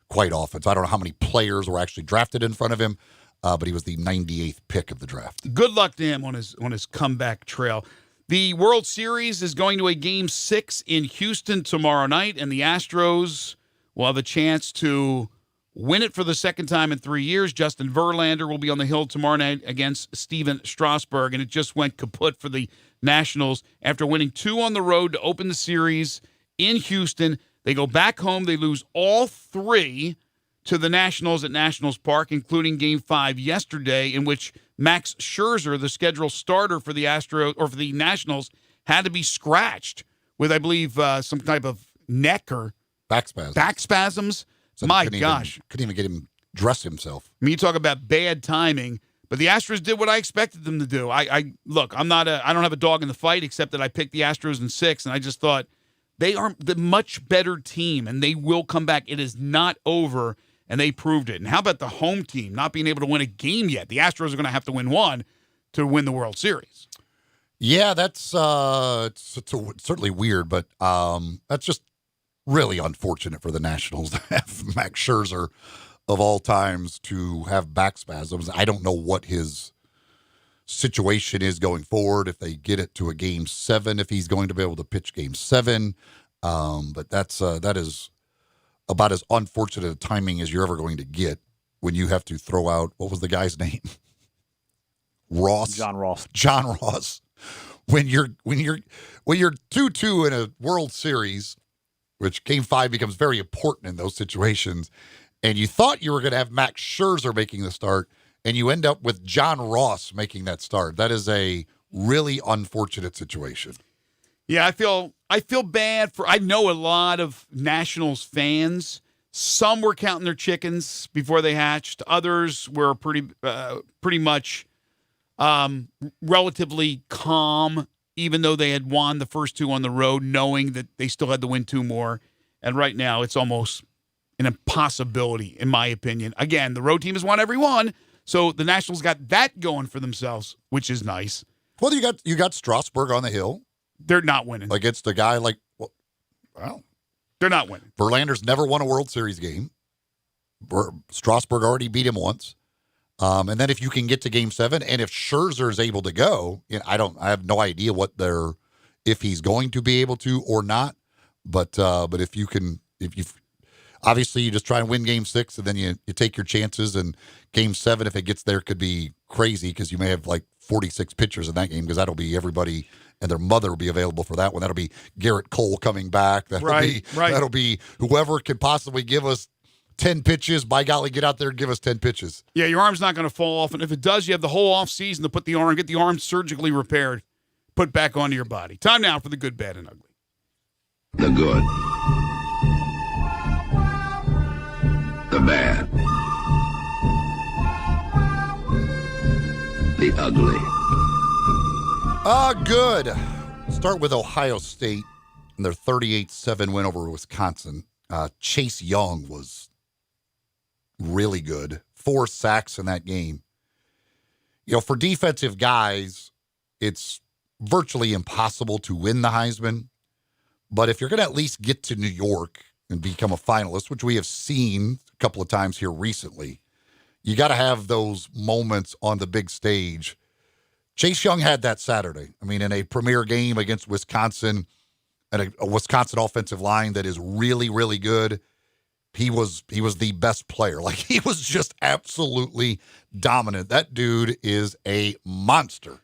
quite often. So I don't know how many players were actually drafted in front of him, but he was the 98th pick of the draft. Good luck to him on his comeback trail. The World Series is going to a Game 6 in Houston tomorrow night, and the Astros will have a chance to win it for the second time in 3 years. Justin Verlander will be on the hill tomorrow night against Steven Strasburg, and it just went kaput for the Nationals. After winning 2 on the road to open the series in Houston, they go back home. They lose all 3 to the Nationals at Nationals Park, including Game 5 yesterday, in which Max Scherzer, the scheduled starter for the Astros or for the Nationals, had to be scratched with, I believe, some type of neck or back spasms. So My gosh. Couldn't even get him dressed himself. I mean, you talk about bad timing, but the Astros did what I expected them to do. I look, I don't have a dog in the fight, except that I picked the Astros in 6, and I just thought they are the much better team, and they will come back. It is not over, and they proved it. And how about the home team not being able to win a game yet? The Astros are going to have to win one to win the World Series. Yeah, that's it's certainly weird, but that's just really unfortunate for the Nationals to have Max Scherzer, of all times, to have back spasms. I don't know what his situation is going forward, if they get it to a Game 7, if he's going to be able to pitch Game 7. But that is about as unfortunate a timing as you're ever going to get when you have to throw out, what was the guy's name? John Ross. John Ross. When you're 2-2 in a World Series, which Game 5 becomes very important in those situations, and you thought you were going to have Max Scherzer making the start, and you end up with John Ross making that start. That is a really unfortunate situation. Yeah, I feel bad for. I know a lot of Nationals fans. Some were counting their chickens before they hatched. Others were pretty much relatively calm, even though they had won the first 2 on the road, knowing that they still had to win 2 more. And right now, it's almost an impossibility, in my opinion. Again, the road team has won every one, so the Nationals got that going for themselves, which is nice. Well, you got Strasburg on the hill. They're not winning against a guy like they're not winning. Verlander's never won a World Series game. Strasburg already beat him once. And then if you can get to Game 7, and if Scherzer is able to go, I have no idea if he's going to be able to or not. But if you obviously you just try and win Game 6, and then you take your chances. And Game 7, if it gets there, could be crazy because you may have like 46 pitchers in that game, because that'll be everybody and their mother will be available for that one. That'll be Garrett Cole coming back. That'll be whoever can possibly give us 10 pitches. By golly, get out there and give us 10 pitches. Yeah, your arm's not going to fall off. And if it does, you have the whole off season to get the arm surgically repaired, put back onto your body. Time now for the good, bad, and ugly. The good. The bad. The ugly. Good. Start with Ohio State and their 38-7 win over Wisconsin. Chase Young was really good. 4 sacks in that game. For defensive guys, it's virtually impossible to win the Heisman. But if you're going to at least get to New York and become a finalist, which we have seen a couple of times here recently, you got to have those moments on the big stage. Chase Young had that Saturday. I mean, in a premier game against Wisconsin, and a Wisconsin offensive line that is really, really good. He was the best player. Like, he was just absolutely dominant. That dude is a monster.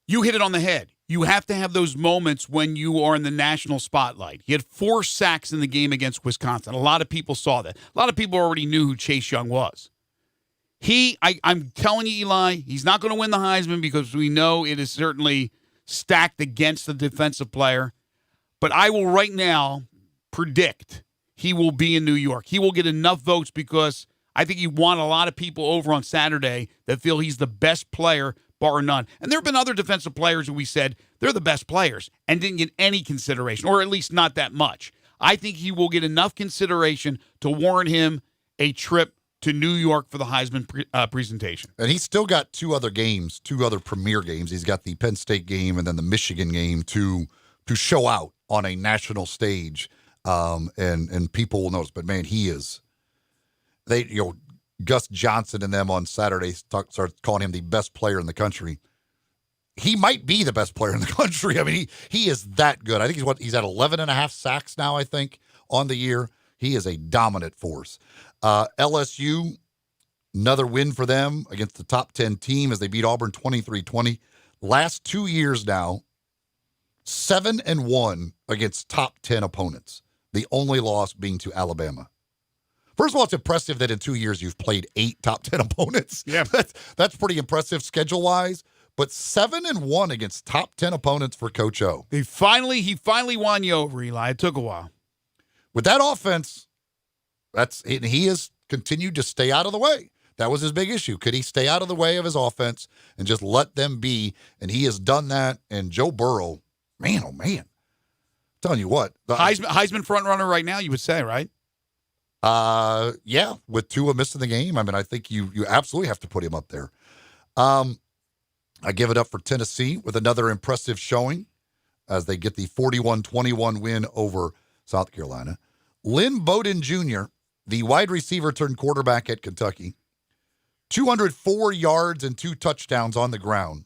You hit it on the head. You have to have those moments when you are in the national spotlight. He had 4 sacks in the game against Wisconsin. A lot of people saw that. A lot of people already knew who Chase Young was. I'm telling you, Eli, he's not going to win the Heisman because we know it is certainly stacked against the defensive player. But I will right now predict he will be in New York. He will get enough votes because I think you want a lot of people over on Saturday that feel he's the best player, bar none. And there have been other defensive players who we said they're the best players and didn't get any consideration, or at least not that much. I think he will get enough consideration to warrant him a trip to New York for the Heisman presentation. And he's still got two other premier games. He's got the Penn State game and then the Michigan game to show out on a national stage, and people will notice. But man, he is. Gus Johnson and them on Saturday starts calling him the best player in the country. He might be the best player in the country. I mean, he is that good. I think he's at 11.5 sacks now, I think, on the year. He is a dominant force. LSU, another win for them against the top 10 team as they beat Auburn 23-20. Last 2 years now, 7-1 against top 10 opponents. The only loss being to Alabama. First of all, it's impressive that in 2 years you've played 8 top 10 opponents. Yeah. That's pretty impressive schedule-wise. But 7-1 against top 10 opponents for Coach O. He finally won you over, Eli. It took a while. With that offense, he has continued to stay out of the way. That was his big issue. Could he stay out of the way of his offense and just let them be? And he has done that. And Joe Burrow, man, oh man, I'm telling you what, Heisman front runner right now, you would say, right? Yeah, with Tua missing the game, I mean, I think you absolutely have to put him up there. I give it up for Tennessee with another impressive showing as they get the 41-21 win over South Carolina. Lynn Bowden Jr., the wide receiver turned quarterback at Kentucky, 204 yards and 2 touchdowns on the ground.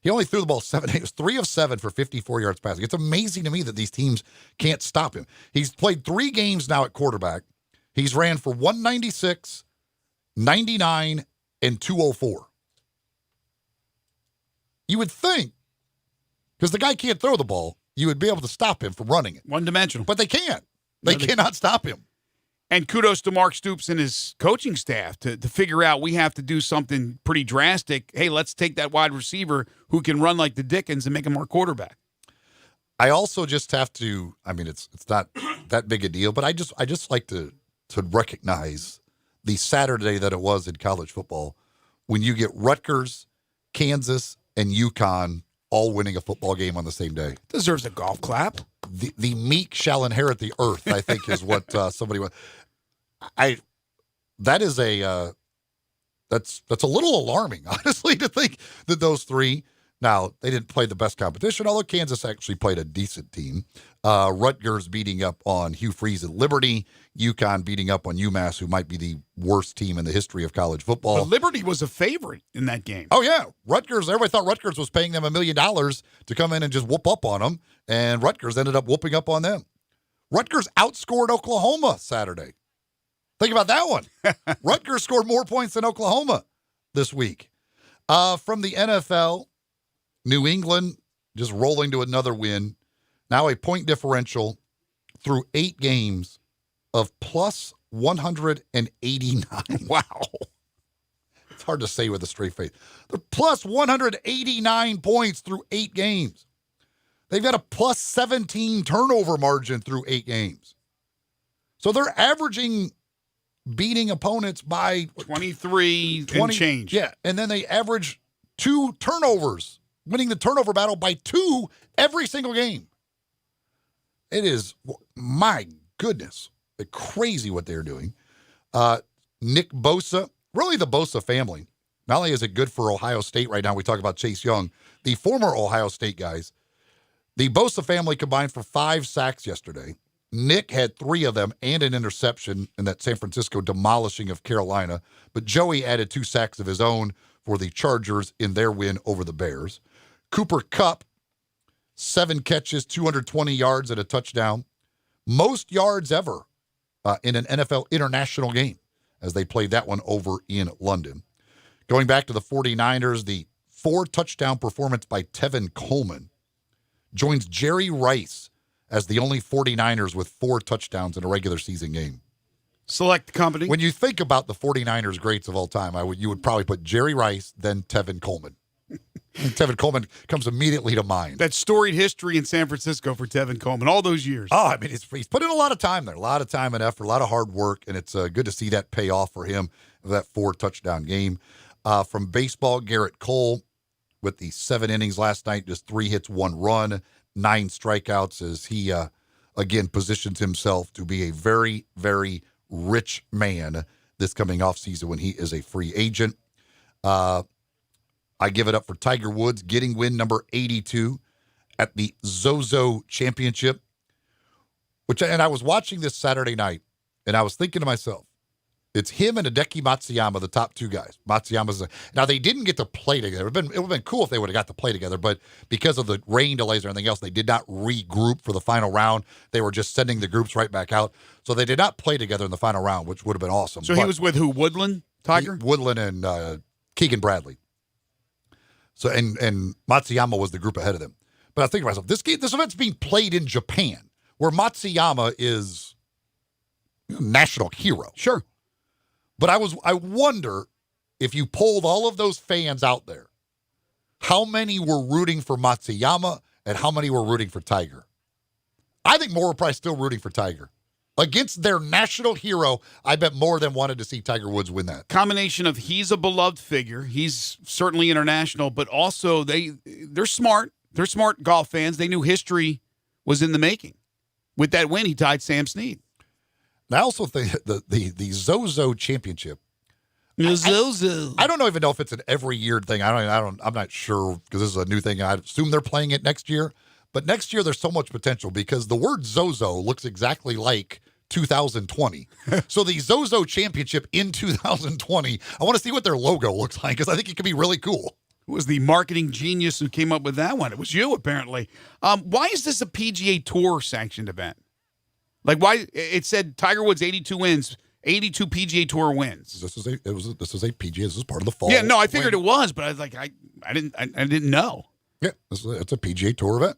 He only threw the ball 7 times. It was 3 of 7 for 54 yards passing. It's amazing to me that these teams can't stop him. He's played 3 games now at quarterback. He's ran for 196, 99, and 204. You would think, because the guy can't throw the ball, you would be able to stop him from running it. One-dimensional. But they can't. They cannot stop him. And kudos to Mark Stoops and his coaching staff to figure out we have to do something pretty drastic. Hey, let's take that wide receiver who can run like the Dickens and make him our quarterback. I also just have to, I mean, it's not that big a deal, but I just like to recognize the Saturday that it was in college football when you get Rutgers, Kansas, and UConn all winning a football game on the same day. Deserves a golf clap. The meek shall inherit the earth, I think, is what somebody went. That's a little alarming, honestly, to think that those three. Now, they didn't play the best competition, although Kansas actually played a decent team. Rutgers beating up on Hugh Freeze at Liberty. UConn beating up on UMass, who might be the worst team in the history of college football. But Liberty was a favorite in that game. Oh, yeah. Rutgers, everybody thought Rutgers was paying them $1 million to come in and just whoop up on them, and Rutgers ended up whooping up on them. Rutgers outscored Oklahoma Saturday. Think about that one. Rutgers scored more points than Oklahoma this week. From the NFL, New England just rolling to another win. Now a point differential through 8 games of plus 189. Wow. It's hard to say with a straight face. They're plus 189 points through 8 games. They've got a plus 17 turnover margin through 8 games. So they're averaging beating opponents by 23 and change. Yeah, and then they average 2 turnovers, winning the turnover battle by 2 every single game. It is, my goodness, crazy what they're doing. Nick Bosa, really the Bosa family. Not only is it good for Ohio State right now, we talk about Chase Young, the former Ohio State guys. The Bosa family combined for 5 sacks yesterday. Nick had 3 of them and an interception in that San Francisco demolishing of Carolina. But Joey added 2 sacks of his own for the Chargers in their win over the Bears. Cooper Kupp, 7 catches, 220 yards and a touchdown. Most yards ever in an NFL international game as they played that one over in London. Going back to the 49ers, the 4-touchdown performance by Tevin Coleman joins Jerry Rice as the only 49ers with 4 touchdowns in a regular season game. Select company. When you think about the 49ers greats of all time, you would probably put Jerry Rice, then Tevin Coleman. Tevin Coleman comes immediately to mind. That storied history in San Francisco for Tevin Coleman, all those years. Oh, I mean, he's put in a lot of time there, a lot of time and effort, a lot of hard work, and it's good to see that pay off for him, that 4-touchdown game. From baseball, Garrett Cole with the 7 innings last night, just 3 hits, 1 run, 9 strikeouts as he, again, positions himself to be a very, very rich man this coming offseason when he is a free agent. I give it up for Tiger Woods getting win number 82 at the Zozo Championship, and I was watching this Saturday night, and I was thinking to myself, it's him and Hideki Matsuyama, the top 2 guys. Now, they didn't get to play together. It would have been cool if they would have got to play together, but because of the rain delays and everything else, they did not regroup for the final round. They were just sending the groups right back out. So they did not play together in the final round, which would have been awesome. So he was with who, Woodland, Tiger? Woodland and Keegan Bradley. So and Matsuyama was the group ahead of them. But I was thinking to myself, this event's being played in Japan, where Matsuyama is a national hero. Sure. But I wonder if you polled all of those fans out there, how many were rooting for Matsuyama and how many were rooting for Tiger? I think more were probably still rooting for Tiger. Against their national hero, I bet more than wanted to see Tiger Woods win that. Combination of he's a beloved figure. He's certainly international, but also they're smart. They're smart golf fans. They knew history was in the making. With that win, he tied Sam Snead. And I also think the Zozo Championship. Zozo. I don't even know if it's an every year thing. I'm not sure because this is a new thing. I assume they're playing it next year. But next year there's so much potential because the word Zozo looks exactly like 2020. So the Zozo Championship in 2020, I want to see what their logo looks like because I think it could be really cool. Who was the marketing genius who came up with that one? It was you, apparently. Why is this a PGA Tour sanctioned event? Like, why? It said Tiger Woods 82 wins, 82 PGA Tour wins. This is a PGA. This is part of the fall. Yeah, no, I figured it was, but I was like, I didn't know. Yeah, it's a PGA Tour event.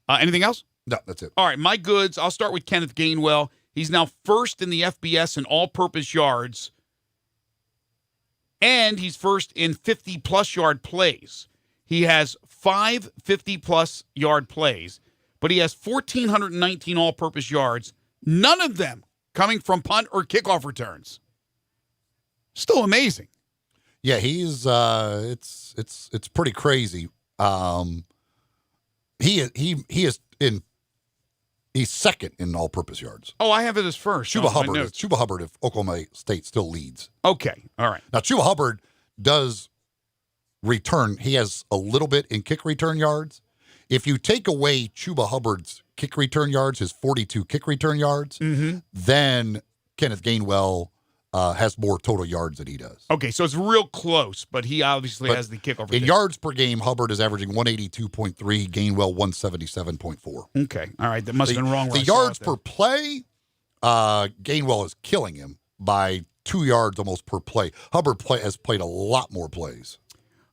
Anything else? No, that's it. All right, my goods. I'll start with Kenneth Gainwell. He's now first in the FBS in all-purpose yards, and he's first in 50-plus yard plays. He has 5 50-plus yard plays, but he has 1,419 all-purpose yards, none of them coming from punt or kickoff returns. Still amazing. Yeah, he's it's pretty crazy. He's second in all-purpose yards. Oh, I have it as first. Chuba Hubbard of Oklahoma State still leads. Okay, all right. Now Chuba Hubbard does return. He has a little bit in kick return yards. If you take away Chuba Hubbard's kick return yards, his 42 kick return yards, then Kenneth Gainwell has more total yards than he does. Okay, so it's real close, but he obviously has the kickoff return. In yards per game, Hubbard is averaging 182.3, Gainwell 177.4. Okay, all right, that must have been wrong. The yards per play, Gainwell is killing him by 2 yards almost per play. Hubbard has played a lot more plays.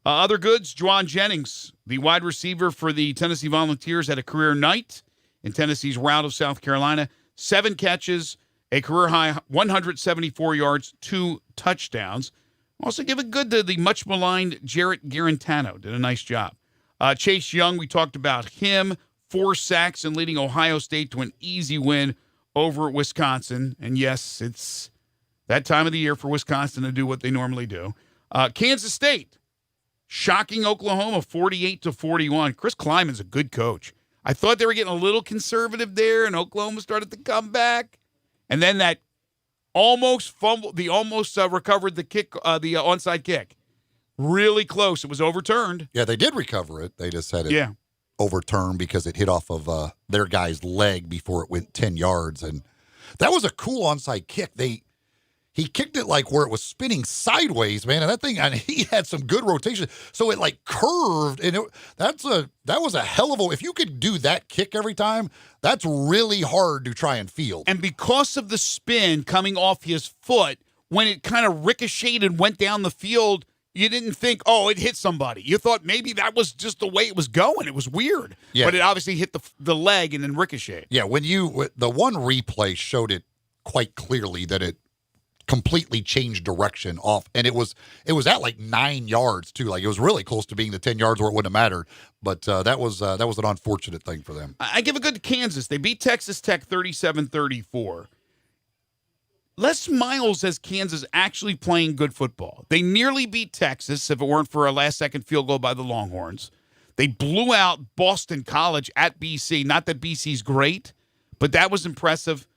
Other goods, Juwan Jennings, the wide receiver for the Tennessee Volunteers, had a career night in Tennessee's rout of South Carolina. 7 catches, a career-high 174 yards, 2 touchdowns. Also give it good to the much-maligned Jarrett Garantano. Did a nice job. Chase Young, we talked about him. 4 sacks and leading Ohio State to an easy win over at Wisconsin. And, yes, it's that time of the year for Wisconsin to do what they normally do. Kansas State, shocking Oklahoma 48-41. Chris Kleiman's a good coach. I thought they were getting a little conservative there, and Oklahoma started to come back. And then that almost fumbled, recovered the kick, the onside kick. Really close. It was overturned. Yeah, they did recover it. They just had it overturned because it hit off of their guy's leg before it went 10 yards. And that was a cool onside kick. He kicked it like where it was spinning sideways, man. And that thing, he had some good rotation. So it like curved, and that was a hell of a. If you could do that kick every time, that's really hard to try and field. And because of the spin coming off his foot, when it kind of ricocheted and went down the field, you didn't think, oh, it hit somebody. You thought maybe that was just the way it was going. It was weird. Yeah. But it obviously hit the leg and then ricocheted. Yeah, the one replay showed it quite clearly that it completely changed direction off, and it was at like 9 yards too. Like it was really close to being the 10 yards where it wouldn't have mattered. But that was an unfortunate thing for them. I give a good to Kansas. They beat Texas Tech 37-34. Les Miles has Kansas actually playing good football. They nearly beat Texas if it weren't for a last-second field goal by the Longhorns. They blew out Boston College at BC. Not that BC's great, but that was impressive.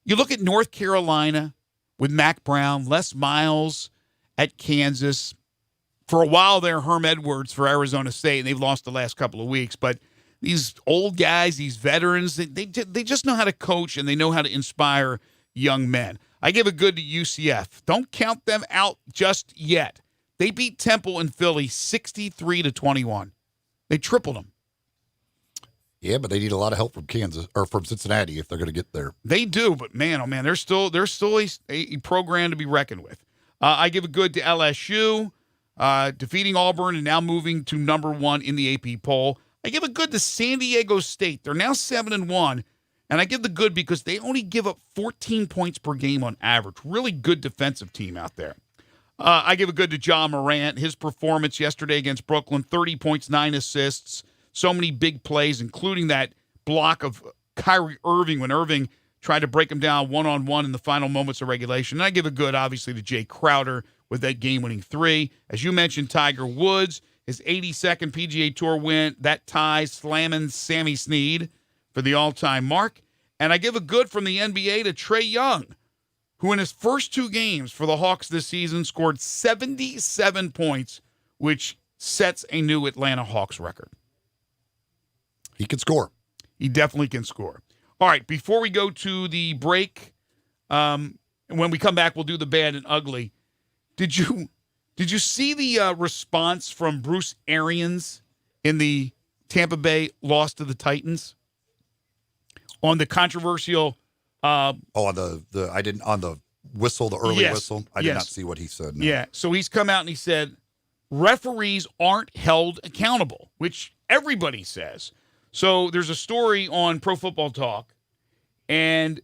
You look at North Carolina with Mac Brown, Les Miles at Kansas. For a while there, Herm Edwards for Arizona State, and they've lost the last couple of weeks. But these old guys, these veterans, they just know how to coach, and they know how to inspire young men. I give a good to UCF. Don't count them out just yet. They beat Temple in Philly 63-21. They tripled them. Yeah, but they need a lot of help from Kansas or from Cincinnati if they're going to get there. They do, but man, oh man, they're still a program to be reckoned with. I give a good to LSU, defeating Auburn and now moving to number 1 in the AP poll. I give a good to San Diego State. They're now 7-1. And I give the good because they only give up 14 points per game on average. Really good defensive team out there. I give a good to John Morant. His performance yesterday against Brooklyn, 30 points, 9 assists, so many big plays, including that block of Kyrie Irving when Irving tried to break him down one-on-one in the final moments of regulation. And I give a good, obviously, to Jay Crowder with that game-winning 3. As you mentioned, Tiger Woods, his 82nd PGA Tour win, that ties slamming Sammy Snead for the all-time mark. And I give a good from the NBA to Trae Young, who in his first 2 games for the Hawks this season scored 77 points, which sets a new Atlanta Hawks record. He can score. He definitely can score. All right, before we go to the break, when we come back, we'll do the bad and ugly. Did you see the response from Bruce Arians in the Tampa Bay loss to the Titans? On the controversial on the whistle, the early whistle. I did not see what he said. No. Yeah. So he's come out and he said referees aren't held accountable, which everybody says. So there's a story on Pro Football Talk, and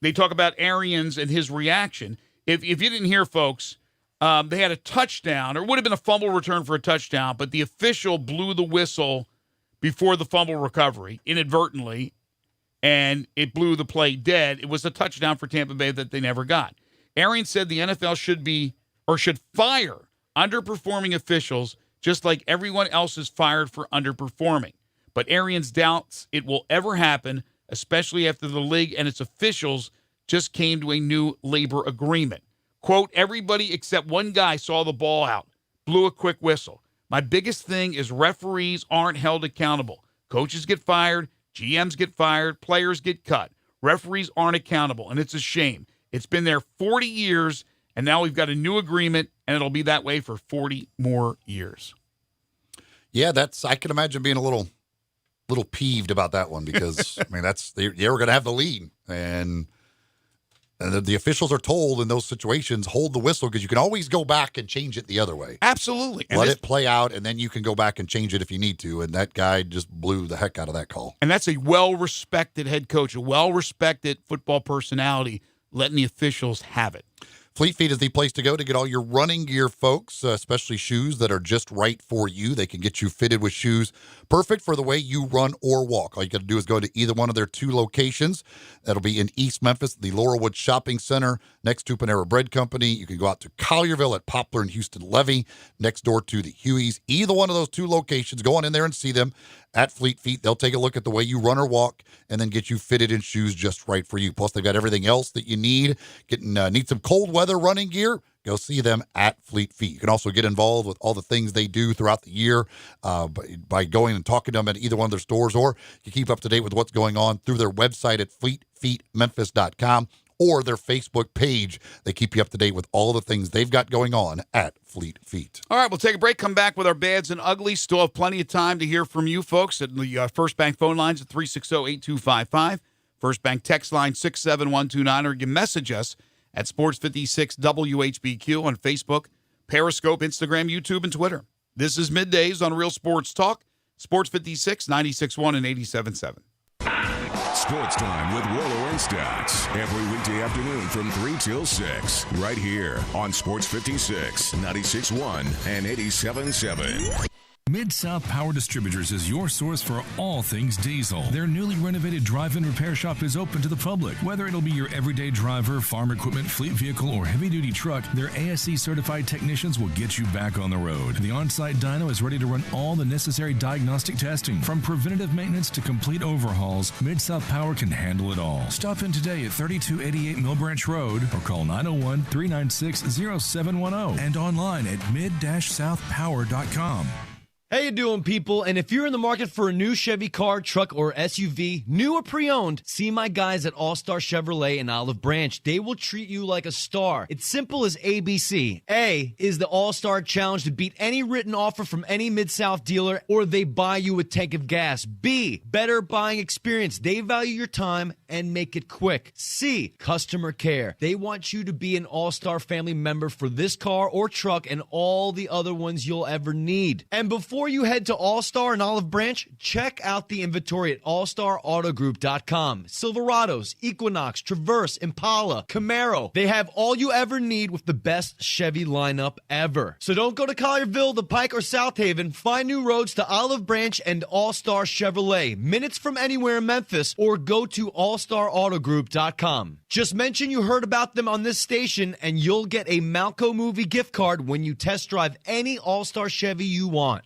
they talk about Arians and his reaction. If you didn't hear, folks, they had a touchdown, or it would have been a fumble return for a touchdown, but the official blew the whistle before the fumble recovery inadvertently, and it blew the play dead. It was a touchdown for Tampa Bay that they never got. Arians said the NFL should fire underperforming officials just like everyone else is fired for underperforming. But Arians doubts it will ever happen, especially after the league and its officials just came to a new labor agreement. Quote, everybody except one guy saw the ball out, blew a quick whistle. My biggest thing is referees aren't held accountable. Coaches get fired, GMs get fired, players get cut. Referees aren't accountable, and it's a shame. It's been there 40 years, and now we've got a new agreement, and it'll be that way for 40 more years. Yeah, I can imagine being a little peeved about that one because, I mean, they were going to have the lead, and the officials are told in those situations, hold the whistle because you can always go back and change it the other way. Absolutely. Let it play out, and then you can go back and change it if you need to, and that guy just blew the heck out of that call. And that's a well-respected head coach, a well-respected football personality, letting the officials have it. Fleet Feet is the place to go to get all your running gear, folks, especially shoes that are just right for you. They can get you fitted with shoes perfect for the way you run or walk. All you got to do is go to either one of their 2 locations. That'll be in East Memphis, the Laurelwood Shopping Center, next to Panera Bread Company. You can go out to Collierville at Poplar and Houston Levy, next door to the Hueys. Either one of those 2 locations, go on in there and see them at Fleet Feet. They'll take a look at the way you run or walk and then get you fitted in shoes just right for you. Plus, they've got everything else that you need. Need some cold weather running gear? Go see them at Fleet Feet. You can also get involved with all the things they do throughout the year by going and talking to them at either one of their stores, or you keep up to date with what's going on through their website at fleetfeetmemphis.com or their Facebook page. They keep you up to date with all the things they've got going on at Fleet Feet. All right, we'll take a break, come back with our bads and uglies. Still have plenty of time to hear from you folks at the First Bank phone lines at 360-8255. First Bank text line 67129, or you can message us at Sports56 WHBQ on Facebook, Periscope, Instagram, YouTube, and Twitter. This is Middays on Real Sports Talk, Sports 56, 96.1 and 87.7. Sports Time with Rolo and Stats. Every weekday afternoon from 3 till 6. Right here on Sports 56, 96.1, and 87.7. Mid-South Power Distributors is your source for all things diesel. Their newly renovated drive-in repair shop is open to the public. Whether it'll be your everyday driver, farm equipment, fleet vehicle, or heavy-duty truck, their ASE-certified technicians will get you back on the road. The on-site dyno is ready to run all the necessary diagnostic testing. From preventative maintenance to complete overhauls, Mid-South Power can handle it all. Stop in today at 3288 Mill Branch Road or call 901-396-0710 and online at mid-southpower.com. How you doing, people? And if you're in the market for a new Chevy car, truck, or SUV, new or pre-owned, see my guys at All-Star Chevrolet in Olive Branch. They will treat you like a star. It's simple as ABC. A is the All-Star Challenge to beat any written offer from any Mid-South dealer, or they buy you a tank of gas. B, better buying experience. They value your time and make it quick. C, customer care. They want you to be an All-Star family member for this car or truck and all the other ones you'll ever need. And before you head to All-Star and Olive Branch, check out the inventory at allstarautogroup.com. Silverados, Equinox, Traverse, Impala, Camaro. They have all you ever need with the best Chevy lineup ever. So don't go to Collierville, The Pike, or South Haven. Find new roads to Olive Branch and All-Star Chevrolet. Minutes from anywhere in Memphis, or go to allstarautogroup.com. Just mention you heard about them on this station and you'll get a Malco movie gift card when you test drive any All-Star Chevy you want.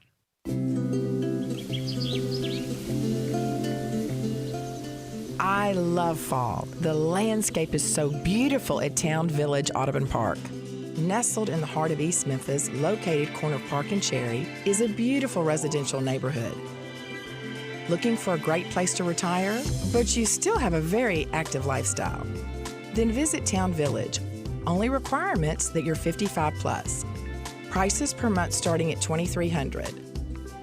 I love fall. The landscape is so beautiful at Town Village Audubon Park. Nestled in the heart of East Memphis, located corner of Park and Cherry, is a beautiful residential neighborhood. Looking for a great place to retire, but you still have a very active lifestyle? Then visit Town Village. Only requirements that you're 55 plus. Prices per month starting at $2,300.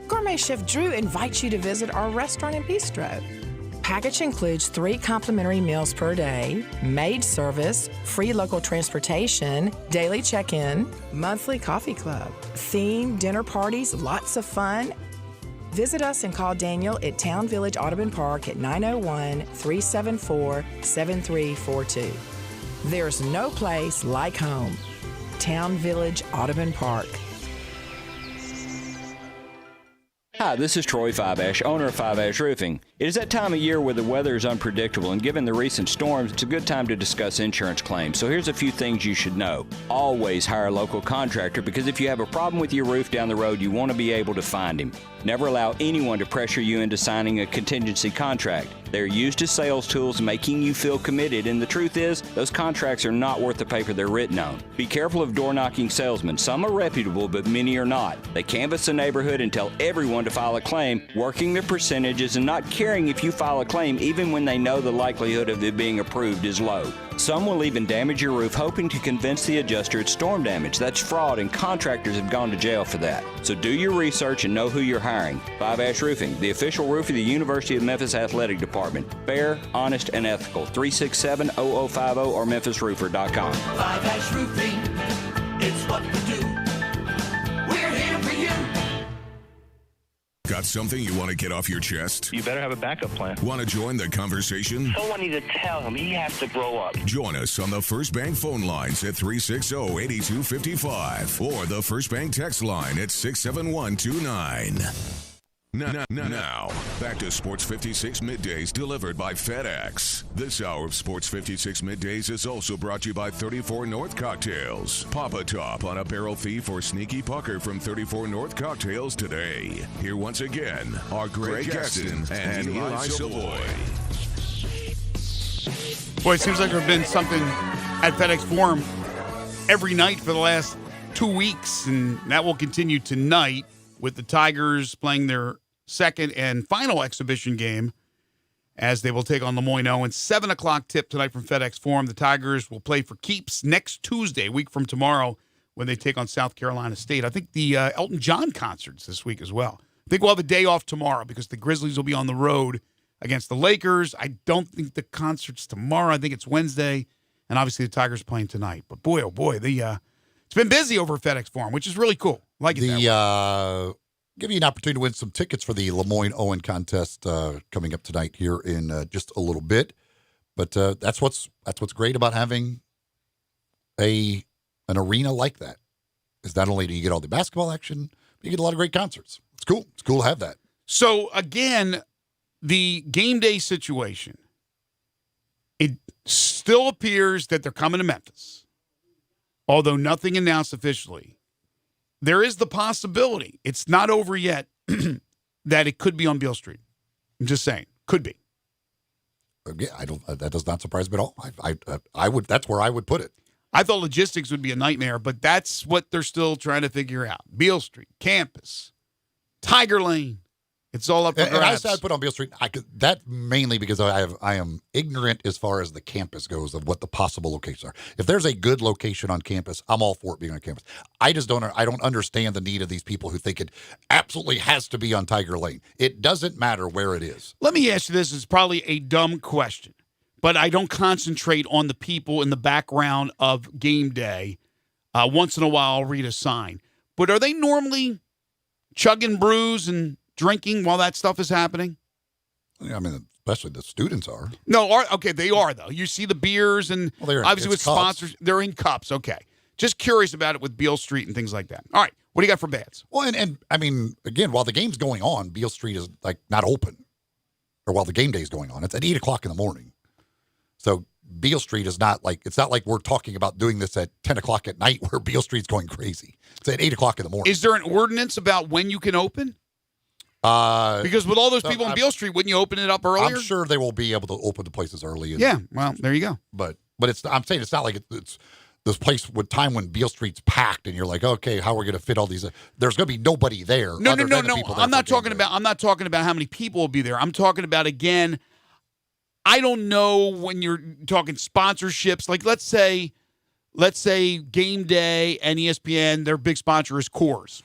Gourmet Chef Drew invites you to visit our restaurant and bistro. Package includes 3 complimentary meals per day, maid service, free local transportation, daily check-in, monthly coffee club, theme dinner parties, lots of fun. Visit us and call Daniel at Town Village Audubon Park at 901-374-7342. There's no place like home. Town Village Audubon Park. Hi, this is Troy Five-Ash, owner of Five-Ash Roofing. It is that time of year where the weather is unpredictable, and given the recent storms, it's a good time to discuss insurance claims. So here's a few things you should know. Always hire a local contractor, because if you have a problem with your roof down the road, you want to be able to find him. Never allow anyone to pressure you into signing a contingency contract. They're used as sales tools, making you feel committed, and the truth is, those contracts are not worth the paper they're written on. Be careful of door-knocking salesmen. Some are reputable, but many are not. They canvass the neighborhood and tell everyone to file a claim, working the percentages and not caring if you file a claim even when they know the likelihood of it being approved is low. Some will even damage your roof, hoping to convince the adjuster it's storm damage. That's fraud, and contractors have gone to jail for that. So do your research and know who you're hiring. Five-Ash Roofing, the official roof of the University of Memphis Athletic Department. Fair, honest, and ethical. 367-0050 or memphisroofer.com. Five-Ash Roofing, it's what we do. We're here for you. Got something you want to get off your chest? You better have a backup plan. Want to join the conversation? Someone needs to tell him he has to grow up. Join us on the First Bank phone lines at 360-8255 or the First Bank text line at 67129. Now, back to Sports 56 Middays delivered by FedEx. This hour of Sports 56 Middays is also brought to you by 34 North Cocktails. Pop a top on a barrel thief or sneaky pucker from 34 North Cocktails today. Here once again are Greg Gaston and Eli Savoie. Boy, it seems like there's been something at FedEx Forum every night for the last 2 weeks, and that will continue tonight with the Tigers playing their second and final exhibition game as they will take on Lemoyne. 7 o'clock tip tonight from FedEx Forum. The Tigers will play for keeps next Tuesday, a week from tomorrow, when they take on South Carolina State. I think the Elton John concert's this week as well. I think we'll have a day off tomorrow because the Grizzlies will be on the road against the Lakers. I don't think the concert's tomorrow. I think it's Wednesday. And obviously the Tigers playing tonight. But boy, oh boy, it's been busy over at FedEx Forum, which is really cool. Like it give you an opportunity to win some tickets for the Lemoyne Owen contest coming up tonight here in just a little bit. But that's what's great about having an arena like that. Is not only do you get all the basketball action, but you get a lot of great concerts. It's cool. It's cool to have that. So again, the game day situation. It still appears that they're coming to Memphis, although nothing announced officially. There is the possibility, it's not over yet, that it could be on Beale Street. I'm just saying, could be. Yeah, I don't. That does not surprise me at all. I would. That's where I would put it. I thought logistics would be a nightmare, but that's what they're still trying to figure out. Beale Street, campus, Tiger Lane. It's all up for grabs. And I said I'd put on Beale Street. That mainly because I am ignorant as far as the campus goes of what the possible locations are. If there's a good location on campus, I'm all for it being on campus. I don't understand the need of these people who think it absolutely has to be on Tiger Lane. It doesn't matter where it is. Let me ask you this. It's probably a dumb question, but I don't concentrate on the people in the background of game day. Once in a while, I'll read a sign. But are they normally chugging brews and drinking while that stuff is happening? I mean, especially the students are. No, okay, they are, though. You see the beers and obviously with cups. sponsors, they're in cups. Okay. Just curious about it with Beale Street and things like that. All right, what do you got for bads? Well, and I mean, again, while the game's going on, Beale Street is like not open. Or while the game day is going on. It's at 8 o'clock in the morning. So Beale Street is not like, it's not like we're talking about doing this at 10 o'clock at night where Beale Street's going crazy. It's at 8 o'clock in the morning. Is there an ordinance about when you can open? Because with all those people on Beale Street, wouldn't you open it up earlier? I'm sure they will be able to open the places early. Yeah, well, there you go. But I'm saying it's not like it's this place with time when Beale Street's packed and you're like, okay, how are we going to fit all these? There's going to be nobody there. No. I'm not talking about how many people will be there. I'm talking about, again, I don't know when you're talking sponsorships. Like let's say Game Day and ESPN, their big sponsor is Coors.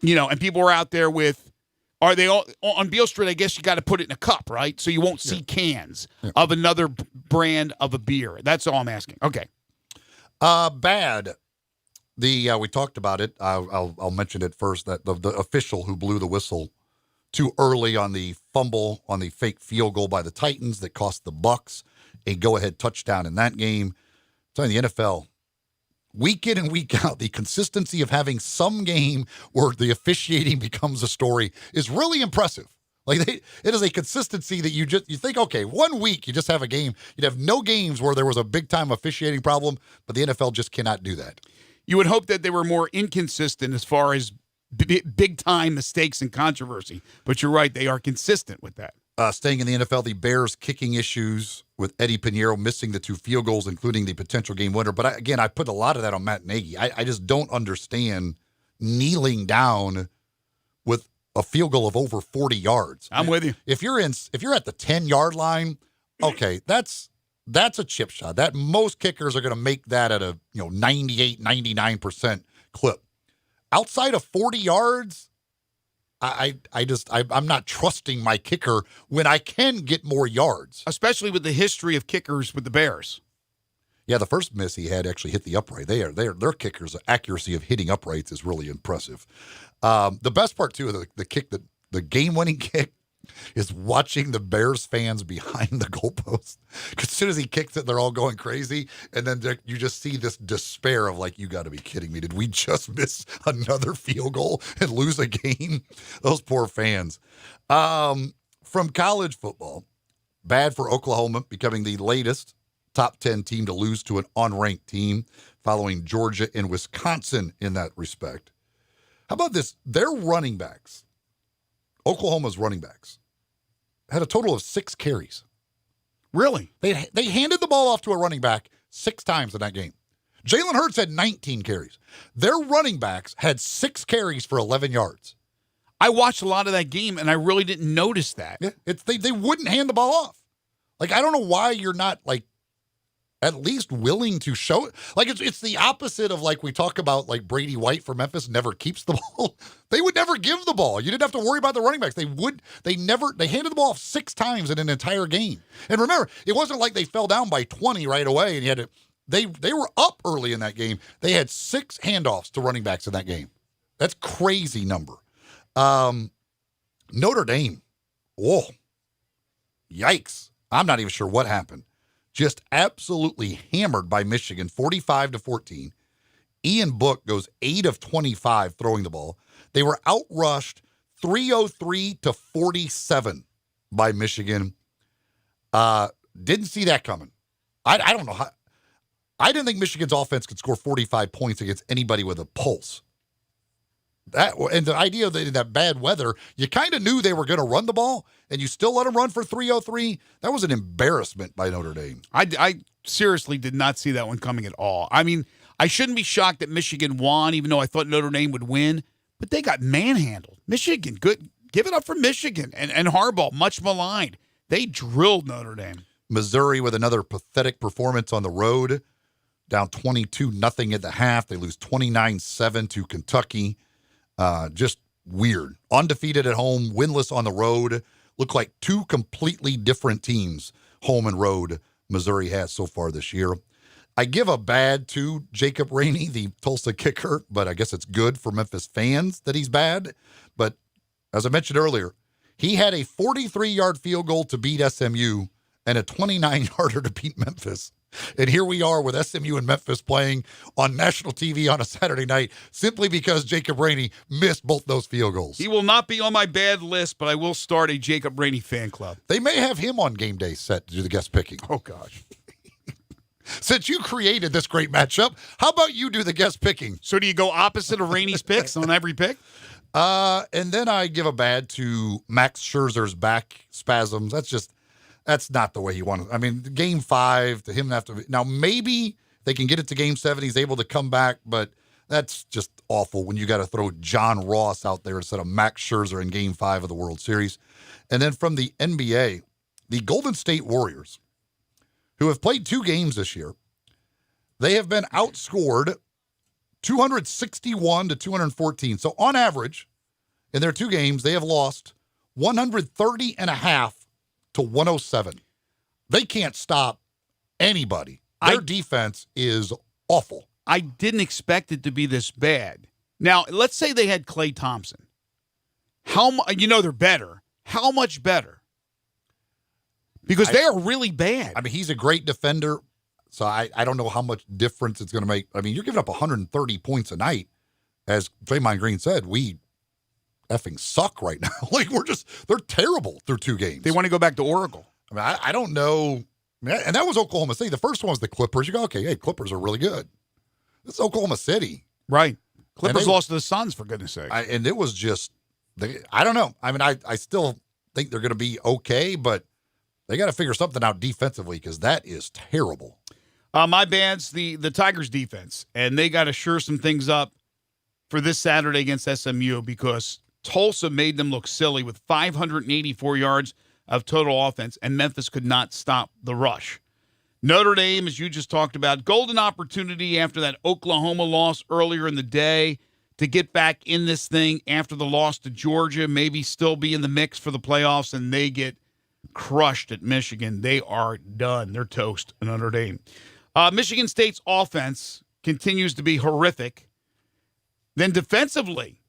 And people are out there with. Are they all on Beale Street? I guess you got to put it in a cup, right? So you won't see cans of another brand of a beer. That's all I'm asking. Okay. Bad. We talked about it. I'll mention it first. That the official who blew the whistle too early on the fumble on the fake field goal by the Titans that cost the Bucs a go-ahead touchdown in that game. So in the NFL. Week in and week out, the consistency of having some game where the officiating becomes a story is really impressive. Like it is a consistency that you think, okay, 1 week you just have a game. You'd have no games where there was a big time officiating problem, but the NFL just cannot do that. You would hope that they were more inconsistent as far as big time mistakes and controversy, but you're right, they are consistent with that. Staying in the NFL, the Bears kicking issues with Eddie Pinheiro missing the 2 field goals, including the potential game winner. But I put a lot of that on Matt Nagy. I just don't understand kneeling down with a field goal of over 40 yards. I'm with you. If you're at the 10-yard line, okay, that's a chip shot. That most kickers are going to make that at a 98, 99% clip. Outside of 40 yards, I'm not trusting my kicker when I can get more yards. Especially with the history of kickers with the Bears. Yeah, the first miss he had actually hit the upright. Their kickers' accuracy of hitting uprights is really impressive. The best part, too, of the kick, the game-winning kick, is watching the Bears fans behind the goalpost. Because as soon as he kicks it, they're all going crazy. And then you just see this despair of like, you got to be kidding me. Did we just miss another field goal and lose a game? Those poor fans. From college football, bad for Oklahoma becoming the latest top 10 team to lose to an unranked team following Georgia and Wisconsin in that respect. How about this? Their running backs, Oklahoma's running backs, had a total of 6 carries. Really? They handed the ball off to a running back 6 times in that game. Jalen Hurts had 19 carries. Their running backs had 6 carries for 11 yards. I watched a lot of that game, and I really didn't notice that. Yeah, they wouldn't hand the ball off. Like, I don't know why you're not, like, at least willing to show it. Like, it's the opposite of, like, we talk about, like, Brady White for Memphis never keeps the ball. They would never give the ball. You didn't have to worry about the running backs. They handed the ball off 6 times in an entire game. And remember, it wasn't like they fell down by 20 right away and you had to, they were up early in that game. They had 6 handoffs to running backs in that game. That's crazy number. Notre Dame. Whoa. Yikes. I'm not even sure what happened. Just absolutely hammered by Michigan, 45-14. Ian Book goes 8 of 25 throwing the ball. They were outrushed 303-47 by Michigan. Didn't see that coming. I don't know how. I didn't think Michigan's offense could score 45 points against anybody with a pulse. And the idea that in that bad weather, you kind of knew they were going to run the ball, and you still let them run for 303. That was an embarrassment by Notre Dame. I seriously did not see that one coming at all. I mean, I shouldn't be shocked that Michigan won, even though I thought Notre Dame would win, but they got manhandled. Michigan, good. Give it up for Michigan and Harbaugh, much maligned. They drilled Notre Dame. Missouri with another pathetic performance on the road, down 22-0 at the half. They lose 29-7 to Kentucky. Just weird. Undefeated at home, winless on the road. Look like two completely different teams, home and road, Missouri has so far this year. I give a bad to Jacob Rainey, the Tulsa kicker, but I guess it's good for Memphis fans that he's bad. But as I mentioned earlier, he had a 43-yard field goal to beat SMU and a 29-yarder to beat Memphis. And here we are with SMU and Memphis playing on national TV on a Saturday night simply because Jacob Rainey missed both those field goals. He will not be on my bad list, but I will start a Jacob Rainey fan club. They may have him on game day set to do the guest picking. Oh, gosh. Since you created this great matchup, how about you do the guest picking? So do you go opposite of Rainey's picks on every pick? And then I give a bad to Max Scherzer's back spasms. That's not the way you want to. I mean, game 5 to him have to. Now, maybe they can get it to game 7. He's able to come back, but that's just awful when you got to throw John Ross out there instead of Max Scherzer in game 5 of the World Series. And then from the NBA, the Golden State Warriors, who have played 2 games this year, they have been outscored 261-214. So on average, in their 2 games, they have lost 130.5 to 107. They can't stop anybody. Their defense is awful. I didn't expect it to be this bad. Now, let's say they had Klay Thompson. They're better. How much better? Because they are really bad. I mean, he's a great defender, so I don't know how much difference it's going to make. I mean, you're giving up 130 points a night. As Draymond Green said, we effing suck right now. They're terrible through 2 games. They want to go back to Oracle. I mean, I don't know. And that was Oklahoma City. The first one was the Clippers. You go, okay, hey, Clippers are really good. This is Oklahoma City. Right. Clippers lost to the Suns, for goodness sake. And it was just, I don't know. I mean, I still think they're going to be okay, but they got to figure something out defensively because that is terrible. My band's the Tigers defense, and they got to shore some things up for this Saturday against SMU because Tulsa made them look silly with 584 yards of total offense, and Memphis could not stop the rush. Notre Dame, as you just talked about, golden opportunity after that Oklahoma loss earlier in the day to get back in this thing after the loss to Georgia, maybe still be in the mix for the playoffs, and they get crushed at Michigan. They are done. They're toast, Notre Dame. Michigan State's offense continues to be horrific. Then defensively,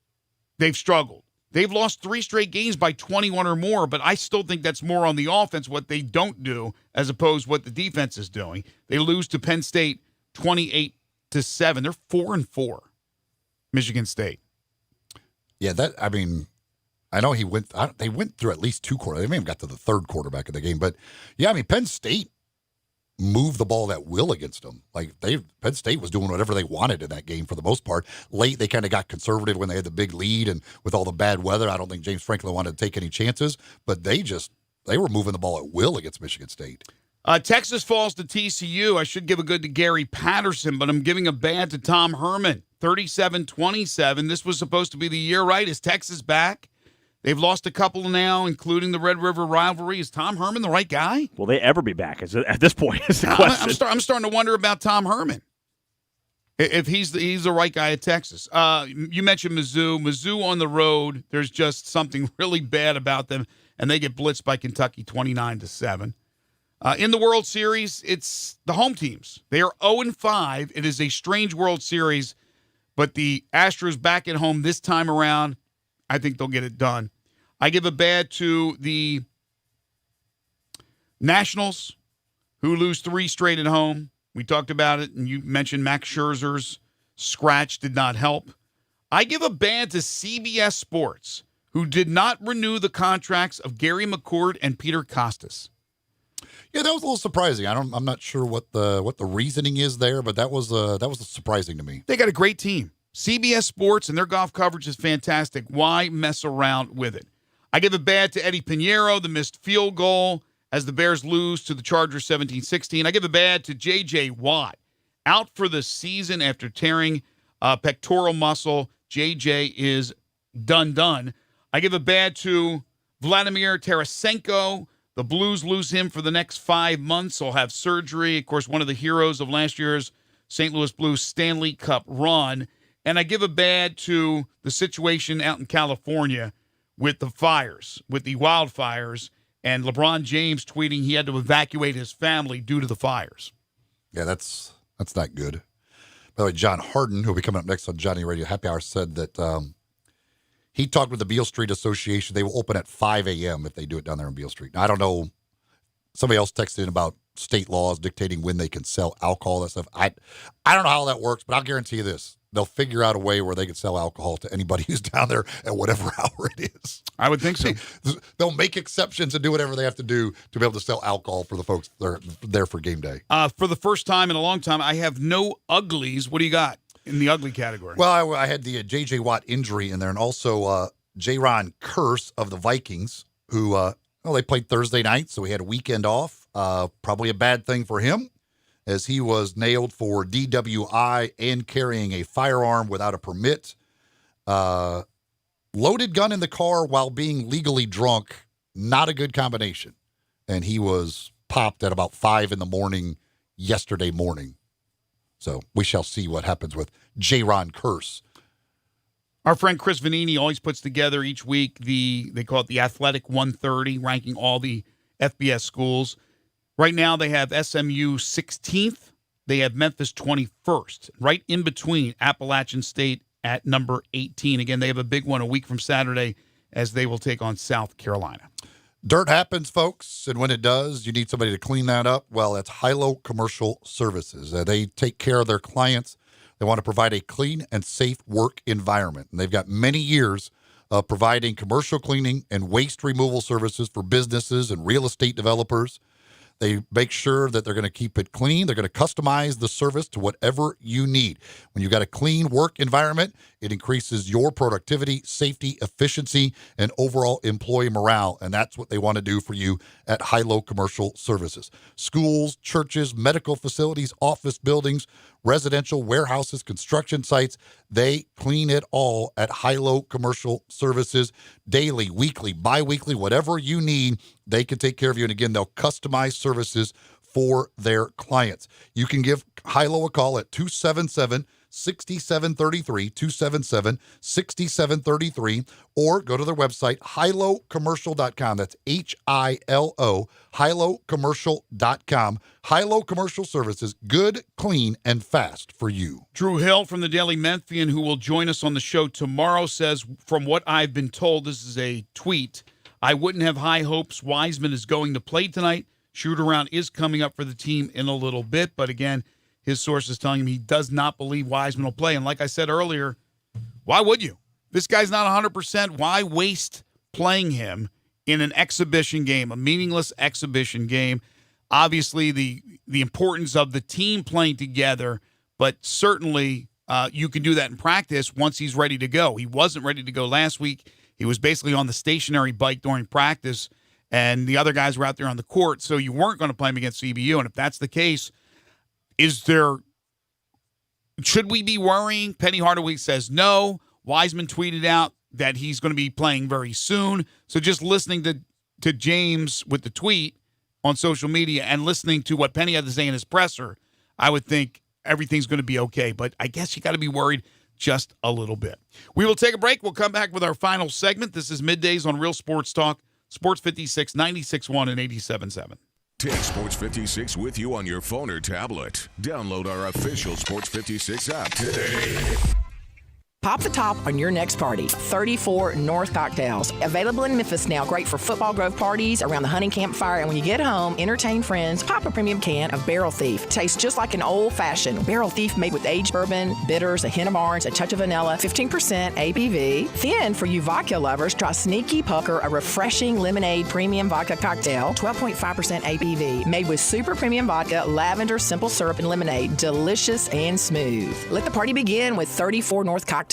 they've struggled. They've lost 3 straight games by 21 or more, but I still think that's more on the offense, what they don't do, as opposed to what the defense is doing. They lose to Penn State 28-7. They're 4-4, Michigan State. Yeah, I know they went through at least 2 quarters. They may have got to the 3rd quarterback of the game, but yeah, I mean, Penn State moved the ball at will against them. Penn State was doing whatever they wanted in that game for the most part. Late, they kind of got conservative when they had the big lead, and with all the bad weather, I don't think James Franklin wanted to take any chances, but they were moving the ball at will against Michigan State. Texas falls to TCU. I should give a good to Gary Patterson, but I'm giving a bad to Tom Herman. 37-27. This was supposed to be the year, right? Is Texas back? They've lost a couple now, including the Red River rivalry. Is Tom Herman the right guy? Will they ever be back? At this point, is the question. I'm starting to wonder about Tom Herman. If he's the right guy at Texas. You mentioned Mizzou. Mizzou on the road, there's just something really bad about them, and they get blitzed by Kentucky 29-7. In the World Series, it's the home teams. They are 0-5. It is a strange World Series, but the Astros back at home this time around. I think they'll get it done. I give a bad to the Nationals, who lose 3 straight at home. We talked about it, and you mentioned Max Scherzer's scratch did not help. I give a bad to CBS Sports, who did not renew the contracts of Gary McCord and Peter Kostis. Yeah, that was a little surprising. I'm not sure what the reasoning is there, but that was surprising to me. They got a great team. CBS Sports and their golf coverage is fantastic. Why mess around with it? I give a bad to Eddie Pinheiro, the missed field goal as the Bears lose to the Chargers 17-16. I give a bad to J.J. Watt, out for the season after tearing pectoral muscle. J.J. is done. I give a bad to Vladimir Tarasenko. The Blues lose him for the next 5 months. He'll have surgery. Of course, one of the heroes of last year's St. Louis Blues Stanley Cup run. And I give a bad to the situation out in California with the fires, with the wildfires, and LeBron James tweeting he had to evacuate his family due to the fires. Yeah, that's not good. By the way, John Harden, who will be coming up next on Johnny Radio Happy Hour, said that he talked with the Beale Street Association. They will open at 5 a.m. if they do it down there on Beale Street. Now, I don't know. Somebody else texted in about state laws dictating when they can sell alcohol, that stuff. I don't know how that works, but I'll guarantee you this. They'll figure out a way where they can sell alcohol to anybody who's down there at whatever hour it is. I would think so. They'll make exceptions and do whatever they have to do to be able to sell alcohol for the folks that are there for game day. For the first time in a long time, I have no uglies. What do you got in the ugly category? Well, I had the J.J. Watt injury in there, and also J-Ron Curse of the Vikings, who they played Thursday night, so he had a weekend off. Probably a bad thing for him, as he was nailed for DWI and carrying a firearm without a permit. Loaded gun in the car while being legally drunk, not a good combination. And he was popped at about 5 a.m. yesterday morning. So we shall see what happens with J-Ron Curse. Our friend Chris Vanini always puts together each week they call it the Athletic 130, ranking all the FBS schools. Right now, they have SMU 16th. They have Memphis 21st. Right in between, Appalachian State at number 18. Again, they have a big one a week from Saturday as they will take on South Carolina. Dirt happens, folks, and when it does, you need somebody to clean that up. Well, that's Hilo Commercial Services. They take care of their clients. They want to provide a clean and safe work environment, and they've got many years of providing commercial cleaning and waste removal services for businesses and real estate developers. They make sure that they're going to keep it clean. They're going to customize the service to whatever you need. When you've got a clean work environment, it increases your productivity, safety, efficiency, and overall employee morale. And that's what they want to do for you at Hilo Commercial Services. Schools, churches, medical facilities, office buildings, residential warehouses, construction sites, they clean it all at Hilo Commercial Services. Daily, weekly, bi-weekly, whatever you need, they can take care of you. And again, they'll customize services for their clients. You can give Hilo a call at 277-6733, 277-6733, or go to their website, hilocommercial.com. That's H-I-L-O, hilocommercial.com. Hilo Commercial Services, good, clean, and fast for you. Drew Hill from the Daily Memphian, who will join us on the show tomorrow, says, from what I've been told, this is a tweet, I wouldn't have high hopes Wiseman is going to play tonight. Shoot-around is coming up for the team in a little bit, but again, his source is telling him he does not believe Wiseman will play. And like I said earlier, why would you? This guy's not 100%. Why waste playing him in an exhibition game, a meaningless exhibition game? Obviously, the importance of the team playing together, but certainly you can do that in practice once he's ready to go. He wasn't ready to go last week. He was basically on the stationary bike during practice, and the other guys were out there on the court, so you weren't going to play him against CBU. And if that's the case, should we be worrying? Penny Hardaway says no. Wiseman tweeted out that he's going to be playing very soon. So just listening to James with the tweet on social media and listening to what Penny had to say in his presser, I would think everything's going to be okay. But I guess you got to be worried just a little bit. We will take a break. We'll come back with our final segment. This is Middays on Real Sports Talk, Sports 56, 96.1 and 87.7. Take Sports 56 with you on your phone or tablet. Download our official Sports 56 app today. Pop the top on your next party. 34 North Cocktails. Available in Memphis now. Great for football grove parties, around the hunting campfire, and when you get home, entertain friends. Pop a premium can of Barrel Thief. Tastes just like an old-fashioned Barrel Thief made with aged bourbon, bitters, a hint of orange, a touch of vanilla, 15% ABV. Then, for you vodka lovers, try Sneaky Pucker, a refreshing lemonade premium vodka cocktail, 12.5% ABV. Made with super premium vodka, lavender, simple syrup, and lemonade. Delicious and smooth. Let the party begin with 34 North Cocktails.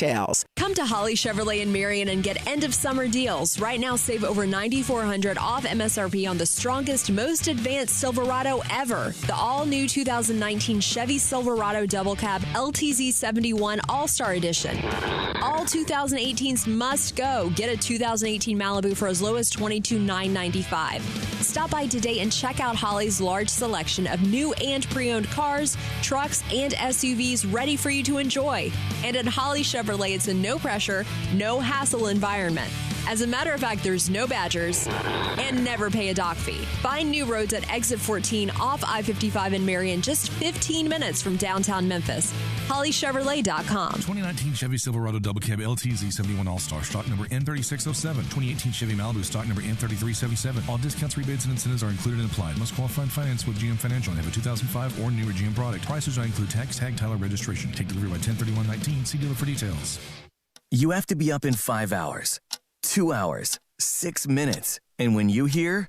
Come to Holly Chevrolet in Marion and get end of summer deals. Right now, save over $9,400 off MSRP on the strongest, most advanced Silverado ever. The all-new 2019 Chevy Silverado Double Cab LTZ 71 All-Star Edition. All 2018s must go. Get a 2018 Malibu for as low as $22,995. Stop by today and check out Holly's large selection of new and pre-owned cars, trucks, and SUVs ready for you to enjoy. And at Holly Chevrolet, it's a no-pressure, no-hassle environment. As a matter of fact, there's no badgers and never pay a dock fee. Find new roads at Exit 14 off I-55 in Marion, just 15 minutes from downtown Memphis. HollyChevrolet.com. 2019 Chevy Silverado Double Cab LTZ 71 All-Star, stock number N3607. 2018 Chevy Malibu, stock number N3377. All discounts, rebates, and incentives are included and applied. Must qualify and finance with GM Financial and have a 2005 or newer GM product. Prices don't include tax, tag, title, registration. Take delivery by 10/31/19. See dealer for details. You have to be up in 5 hours, 2 hours, 6 minutes. And when you hear,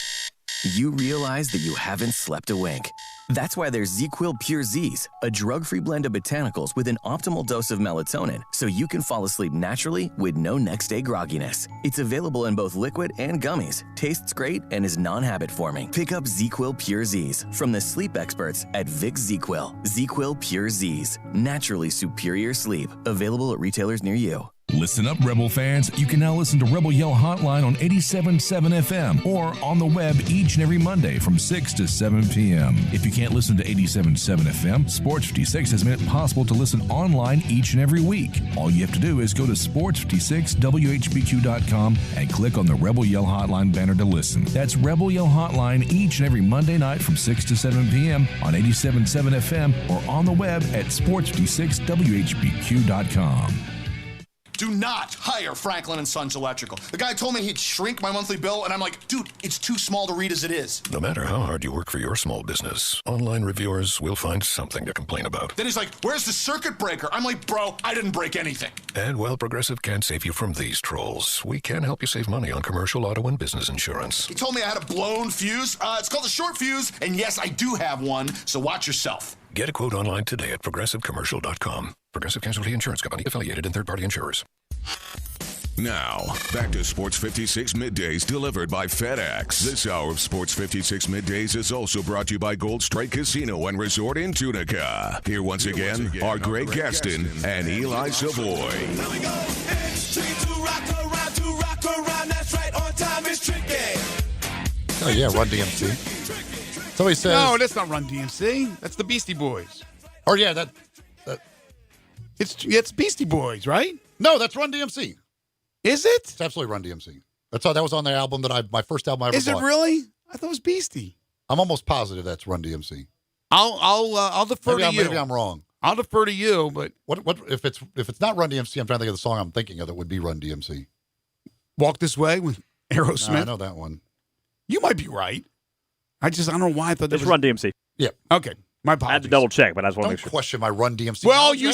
you realize that you haven't slept a wink. That's why there's ZzzQuil Pure Z's, a drug-free blend of botanicals with an optimal dose of melatonin, so you can fall asleep naturally with no next-day grogginess. It's available in both liquid and gummies, tastes great, and is non-habit forming. Pick up ZzzQuil Pure Z's from the sleep experts at Vicks ZzzQuil. ZzzQuil Pure Z's, naturally superior sleep. Available at retailers near you. Listen up, Rebel fans. You can now listen to Rebel Yell Hotline on 87.7 FM or on the web each and every Monday from 6 to 7 p.m. If you can't listen to 87.7 FM, Sports 56 has made it possible to listen online each and every week. All you have to do is go to sports56whbq.com and click on the Rebel Yell Hotline banner to listen. That's Rebel Yell Hotline each and every Monday night from 6 to 7 p.m. on 87.7 FM or on the web at sports56whbq.com. Do not hire Franklin and Sons Electrical. The guy told me he'd shrink my monthly bill, and I'm like, dude, it's too small to read as it is. No matter how hard you work for your small business, online reviewers will find something to complain about. Then he's like, where's the circuit breaker? I'm like, bro, I didn't break anything. And while Progressive can't save you from these trolls, we can help you save money on commercial auto and business insurance. He told me I had a blown fuse. It's called a short fuse, and yes, I do have one, so watch yourself. Get a quote online today at progressivecommercial.com. Progressive Casualty Insurance Company, affiliated and third-party insurers. Now, back to Sports 56 Middays delivered by FedEx. This hour of Sports 56 Middays is also brought to you by Gold Strike Casino and Resort in Tunica. Here once again are Greg Gaston and Eli Savoie. Here we go. To rock around. That's right, on time is tricky. Oh, yeah, Run DMC. Somebody says... No, that's not Run DMC. That's the Beastie Boys. Or, yeah, that It's Beastie Boys, right? No, that's Run DMC. Is it? It's absolutely Run DMC. That was on the album my first album I ever bought. Is it really? I thought it was Beastie. I'm almost positive that's Run DMC. I'll defer to you. Maybe I'm wrong. I'll defer to you, but what if it's not Run DMC? I'm trying to think of the song I'm thinking of that would be Run DMC. Walk This Way with Aerosmith. No, I know that one. You might be right. I don't know why I thought that was Run DMC. Yeah. Okay. My apologies. I had to double check, but I just want to make Don't sure. question my Run DMC. Well, you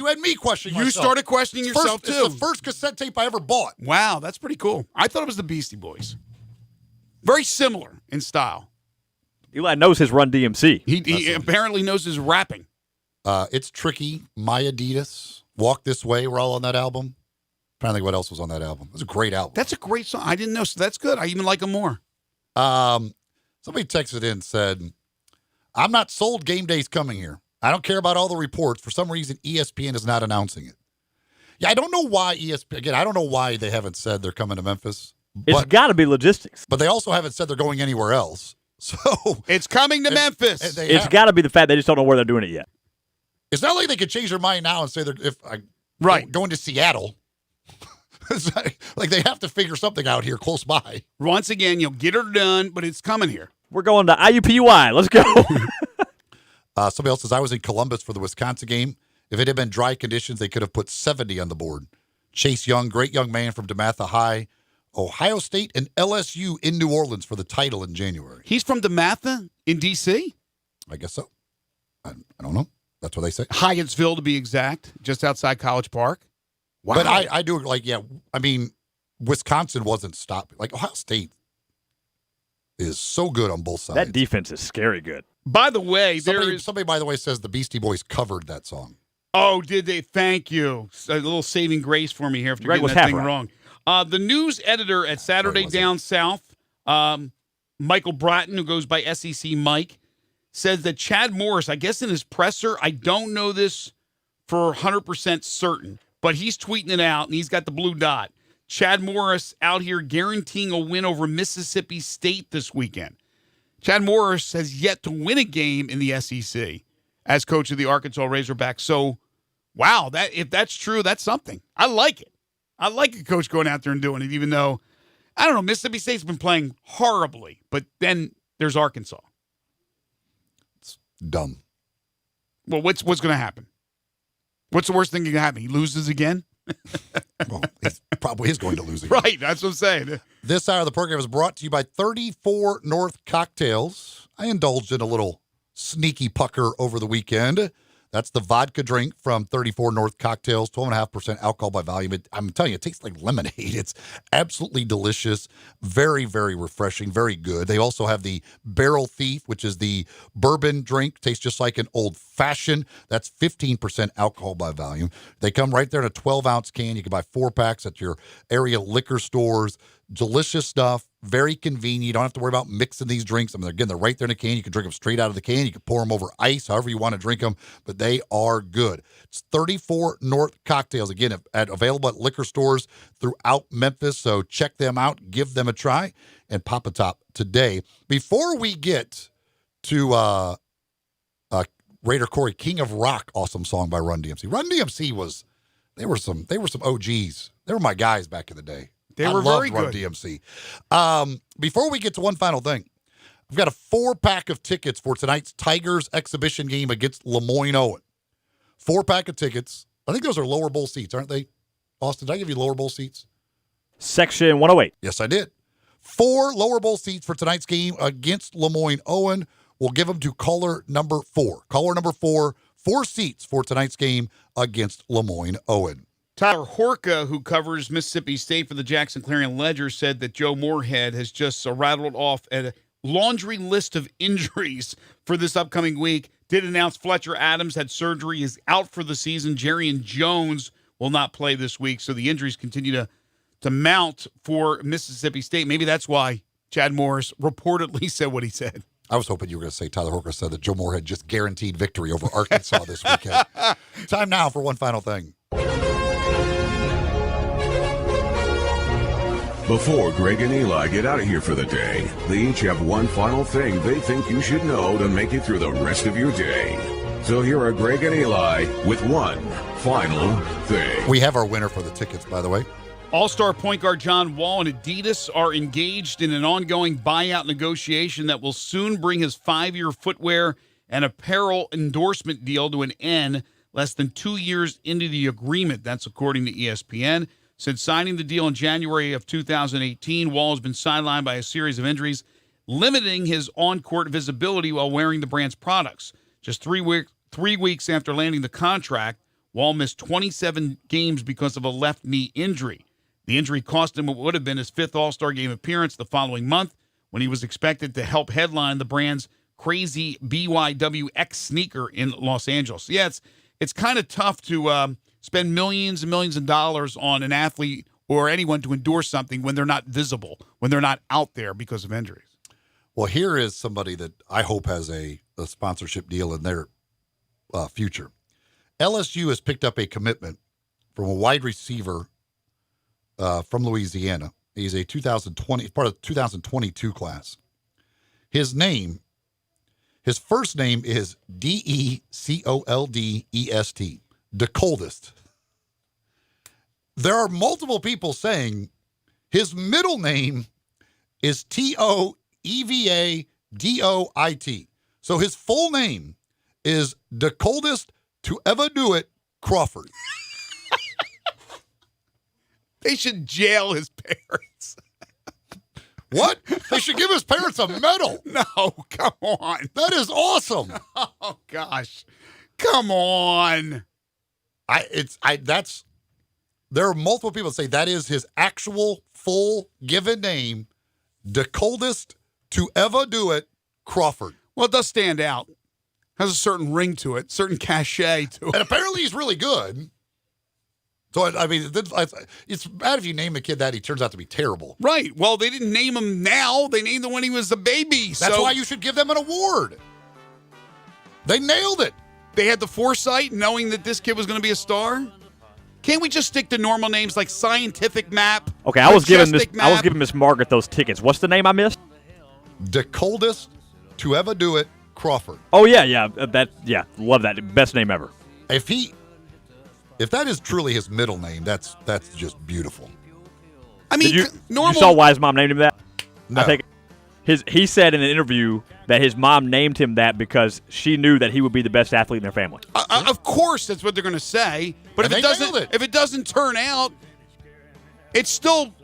had me questioning You myself. started questioning yourself, too. It's the first cassette tape I ever bought. Wow, that's pretty cool. I thought it was the Beastie Boys. Very similar in style. Eli knows his Run DMC. He apparently knows his rapping. It's Tricky, My Adidas, Walk This Way were all on that album. I'm trying to think what else was on that album. It was a great album. That's a great song. I didn't know, so that's good. I even like them more. Somebody texted in and said, I'm not sold Game Day's coming here. I don't care about all the reports. For some reason, ESPN is not announcing it. Yeah, I don't know why ESPN, again, I don't know why they haven't said they're coming to Memphis. It's got to be logistics. But they also haven't said they're going anywhere else. So it's coming to Memphis. It's got to be the fact they just don't know where they're doing it yet. It's not like they could change their mind now and say they're going to Seattle. It's like they have to figure something out here close by. Once again, you'll get her done, but it's coming here. We're going to IUPUI. Let's go. Somebody else says, I was in Columbus for the Wisconsin game, If it had been dry conditions, they could have put 70 on the board. Chase Young, great young man from DeMatha High, Ohio State, and LSU in New Orleans for the title in January. He's from DeMatha in D.C.? I guess so. I don't know. That's what they say. Hyattsville, to be exact, just outside College Park. Wow. But I do, Wisconsin wasn't stopping. Ohio State is so good on both sides. That defense is scary good. By the way, somebody, by the way, says the Beastie Boys covered that song. Oh, did they? Thank you. A little saving grace for me here if you're Greg getting that thing wrong. The news editor at Saturday Down South, Michael Bratton, who goes by SEC Mike, says that Chad Morris, I guess in his presser, I don't know this for 100% certain, but he's tweeting it out, and he's got the blue dot. Chad Morris out here guaranteeing a win over Mississippi State this weekend. Chad Morris has yet to win a game in the SEC as coach of the Arkansas Razorbacks. So, wow, if that's true, that's something. I like it. I like a coach going out there and doing it, even though, I don't know, Mississippi State's been playing horribly, but then there's Arkansas. It's dumb. Well, what's going to happen? What's the worst thing that can happen? He loses again? Well, he probably is going to lose again. Right, that's what I'm saying. This hour of the program is brought to you by 34 North Cocktails. I indulged in a little sneaky pucker over the weekend. That's the vodka drink from 34 North Cocktails, 12.5% alcohol by volume. I'm telling you, it tastes like lemonade. It's absolutely delicious, very, very refreshing, very good. They also have the Barrel Thief, which is the bourbon drink. Tastes just like an old-fashioned. That's 15% alcohol by volume. They come right there in a 12-ounce can. You can buy 4-packs at your area liquor stores. Delicious stuff, very convenient. You don't have to worry about mixing these drinks. Again, they're right there in the can. You can drink them straight out of the can. You can pour them over ice, however you want to drink them, but they are good. It's 34 North Cocktails. Again, available at liquor stores throughout Memphis, so check them out, give them a try, and pop a top today. Before we get to Raider Corey, King of Rock, awesome song by Run DMC. Run DMC they were some OGs. They were my guys back in the day. They were very good. Run DMC. Before we get to one final thing, I've got a 4-pack of tickets for tonight's Tigers exhibition game against Lemoyne-Owen. 4-pack of tickets. I think those are lower bowl seats, aren't they? Austin, did I give you lower bowl seats? Section 108. Yes, I did. 4 lower bowl seats for tonight's game against Lemoyne-Owen. We'll give them to caller number 4. Caller number 4, 4 seats for tonight's game against Lemoyne-Owen. Tyler Horka, who covers Mississippi State for the Jackson Clarion Ledger, said that Joe Moorhead has just rattled off a laundry list of injuries for this upcoming week. Did announce Fletcher Adams had surgery, is out for the season. Jerrion Jones will not play this week, so the injuries continue to mount for Mississippi State. Maybe that's why Chad Morris reportedly said what he said. I was hoping you were going to say Tyler Horka said that Joe Moorhead just guaranteed victory over Arkansas this weekend. Time now for one final thing. Before Greg and Eli get out of here for the day, they each have one final thing they think you should know to make it through the rest of your day. So here are Greg and Eli with one final thing. We have our winner for the tickets, by the way. All-star point guard John Wall and Adidas are engaged in an ongoing buyout negotiation that will soon bring his 5-year footwear and apparel endorsement deal to an end less than 2 years into the agreement. That's according to ESPN. Since signing the deal in January of 2018, Wall has been sidelined by a series of injuries, limiting his on-court visibility while wearing the brand's products. Just 3 weeks after landing the contract, Wall missed 27 games because of a left knee injury. The injury cost him what would have been his 5th All-Star Game appearance the following month when he was expected to help headline the brand's crazy BYWX sneaker in Los Angeles. Yeah, it's kind of tough to spend millions and millions of dollars on an athlete or anyone to endorse something when they're not visible, when they're not out there because of injuries. Well, here is somebody that I hope has a sponsorship deal in their future. LSU has picked up a commitment from a wide receiver from Louisiana. He's a part of the 2022 class. His first name is DECOLDEST. DeColdest. There are multiple people saying his middle name is TOEVADOIT. So his full name is DeColdest to ever do it Crawford. They should jail his parents. What? They should give his parents a medal. No, come on. That is awesome. Oh gosh. Come on. There are multiple people that say that is his actual full given name, the coldest to ever do it, Crawford. Well, it does stand out. Has a certain ring to it, certain cachet to it. And apparently he's really good. So, I mean, it's bad if you name a kid that he turns out to be terrible. Right. Well, they didn't name him now. They named him when he was a baby. That's why you should give them an award. They nailed it. They had the foresight knowing that this kid was going to be a star. Can't we just stick to normal names like Scientific Map? Okay, I was giving Miss Margaret those tickets. What's the name I missed? The coldest to ever do it, Crawford. Oh yeah, love that. Best name ever. If that is truly his middle name, that's just beautiful. I mean, you saw why his mom named him that? No. I think he said in an interview that his mom named him that because she knew that he would be the best athlete in their family. Of course, that's what they're going to say. But if it doesn't turn out, it's still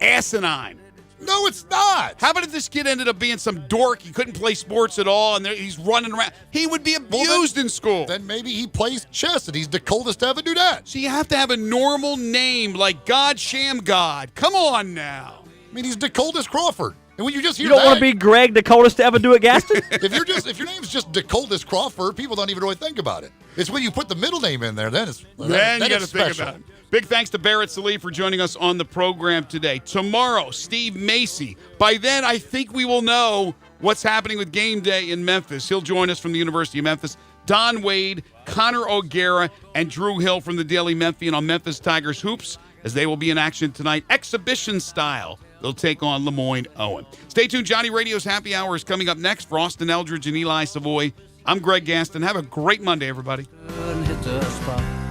asinine. No, it's not. How about if this kid ended up being some dork? He couldn't play sports at all, and he's running around. He would be abused in school. Then maybe he plays chess, and he's the coldest to ever do that. So you have to have a normal name like God Sham God. Come on now. I mean, he's the coldest Crawford. And when you just hear you don't want to be Greg, the coldest to ever do it, Gaston? if your name's just the coldest Crawford, people don't even really think about it. It's when you put the middle name in there, then you got to think about it. Big thanks to Barrett Salih for joining us on the program today. Tomorrow, Steve Macy. By then, I think we will know what's happening with game day in Memphis. He'll join us from the University of Memphis. Don Wade, Connor O'Gara, and Drew Hill from the Daily Memphian on Memphis Tigers Hoops, as they will be in action tonight, exhibition style. They'll take on Lemoyne Owen. Stay tuned. Johnny Radio's Happy Hour is coming up next for Austin Eldridge and Eli Savoie. I'm Greg Gaston. Have a great Monday, everybody. Hit the spot.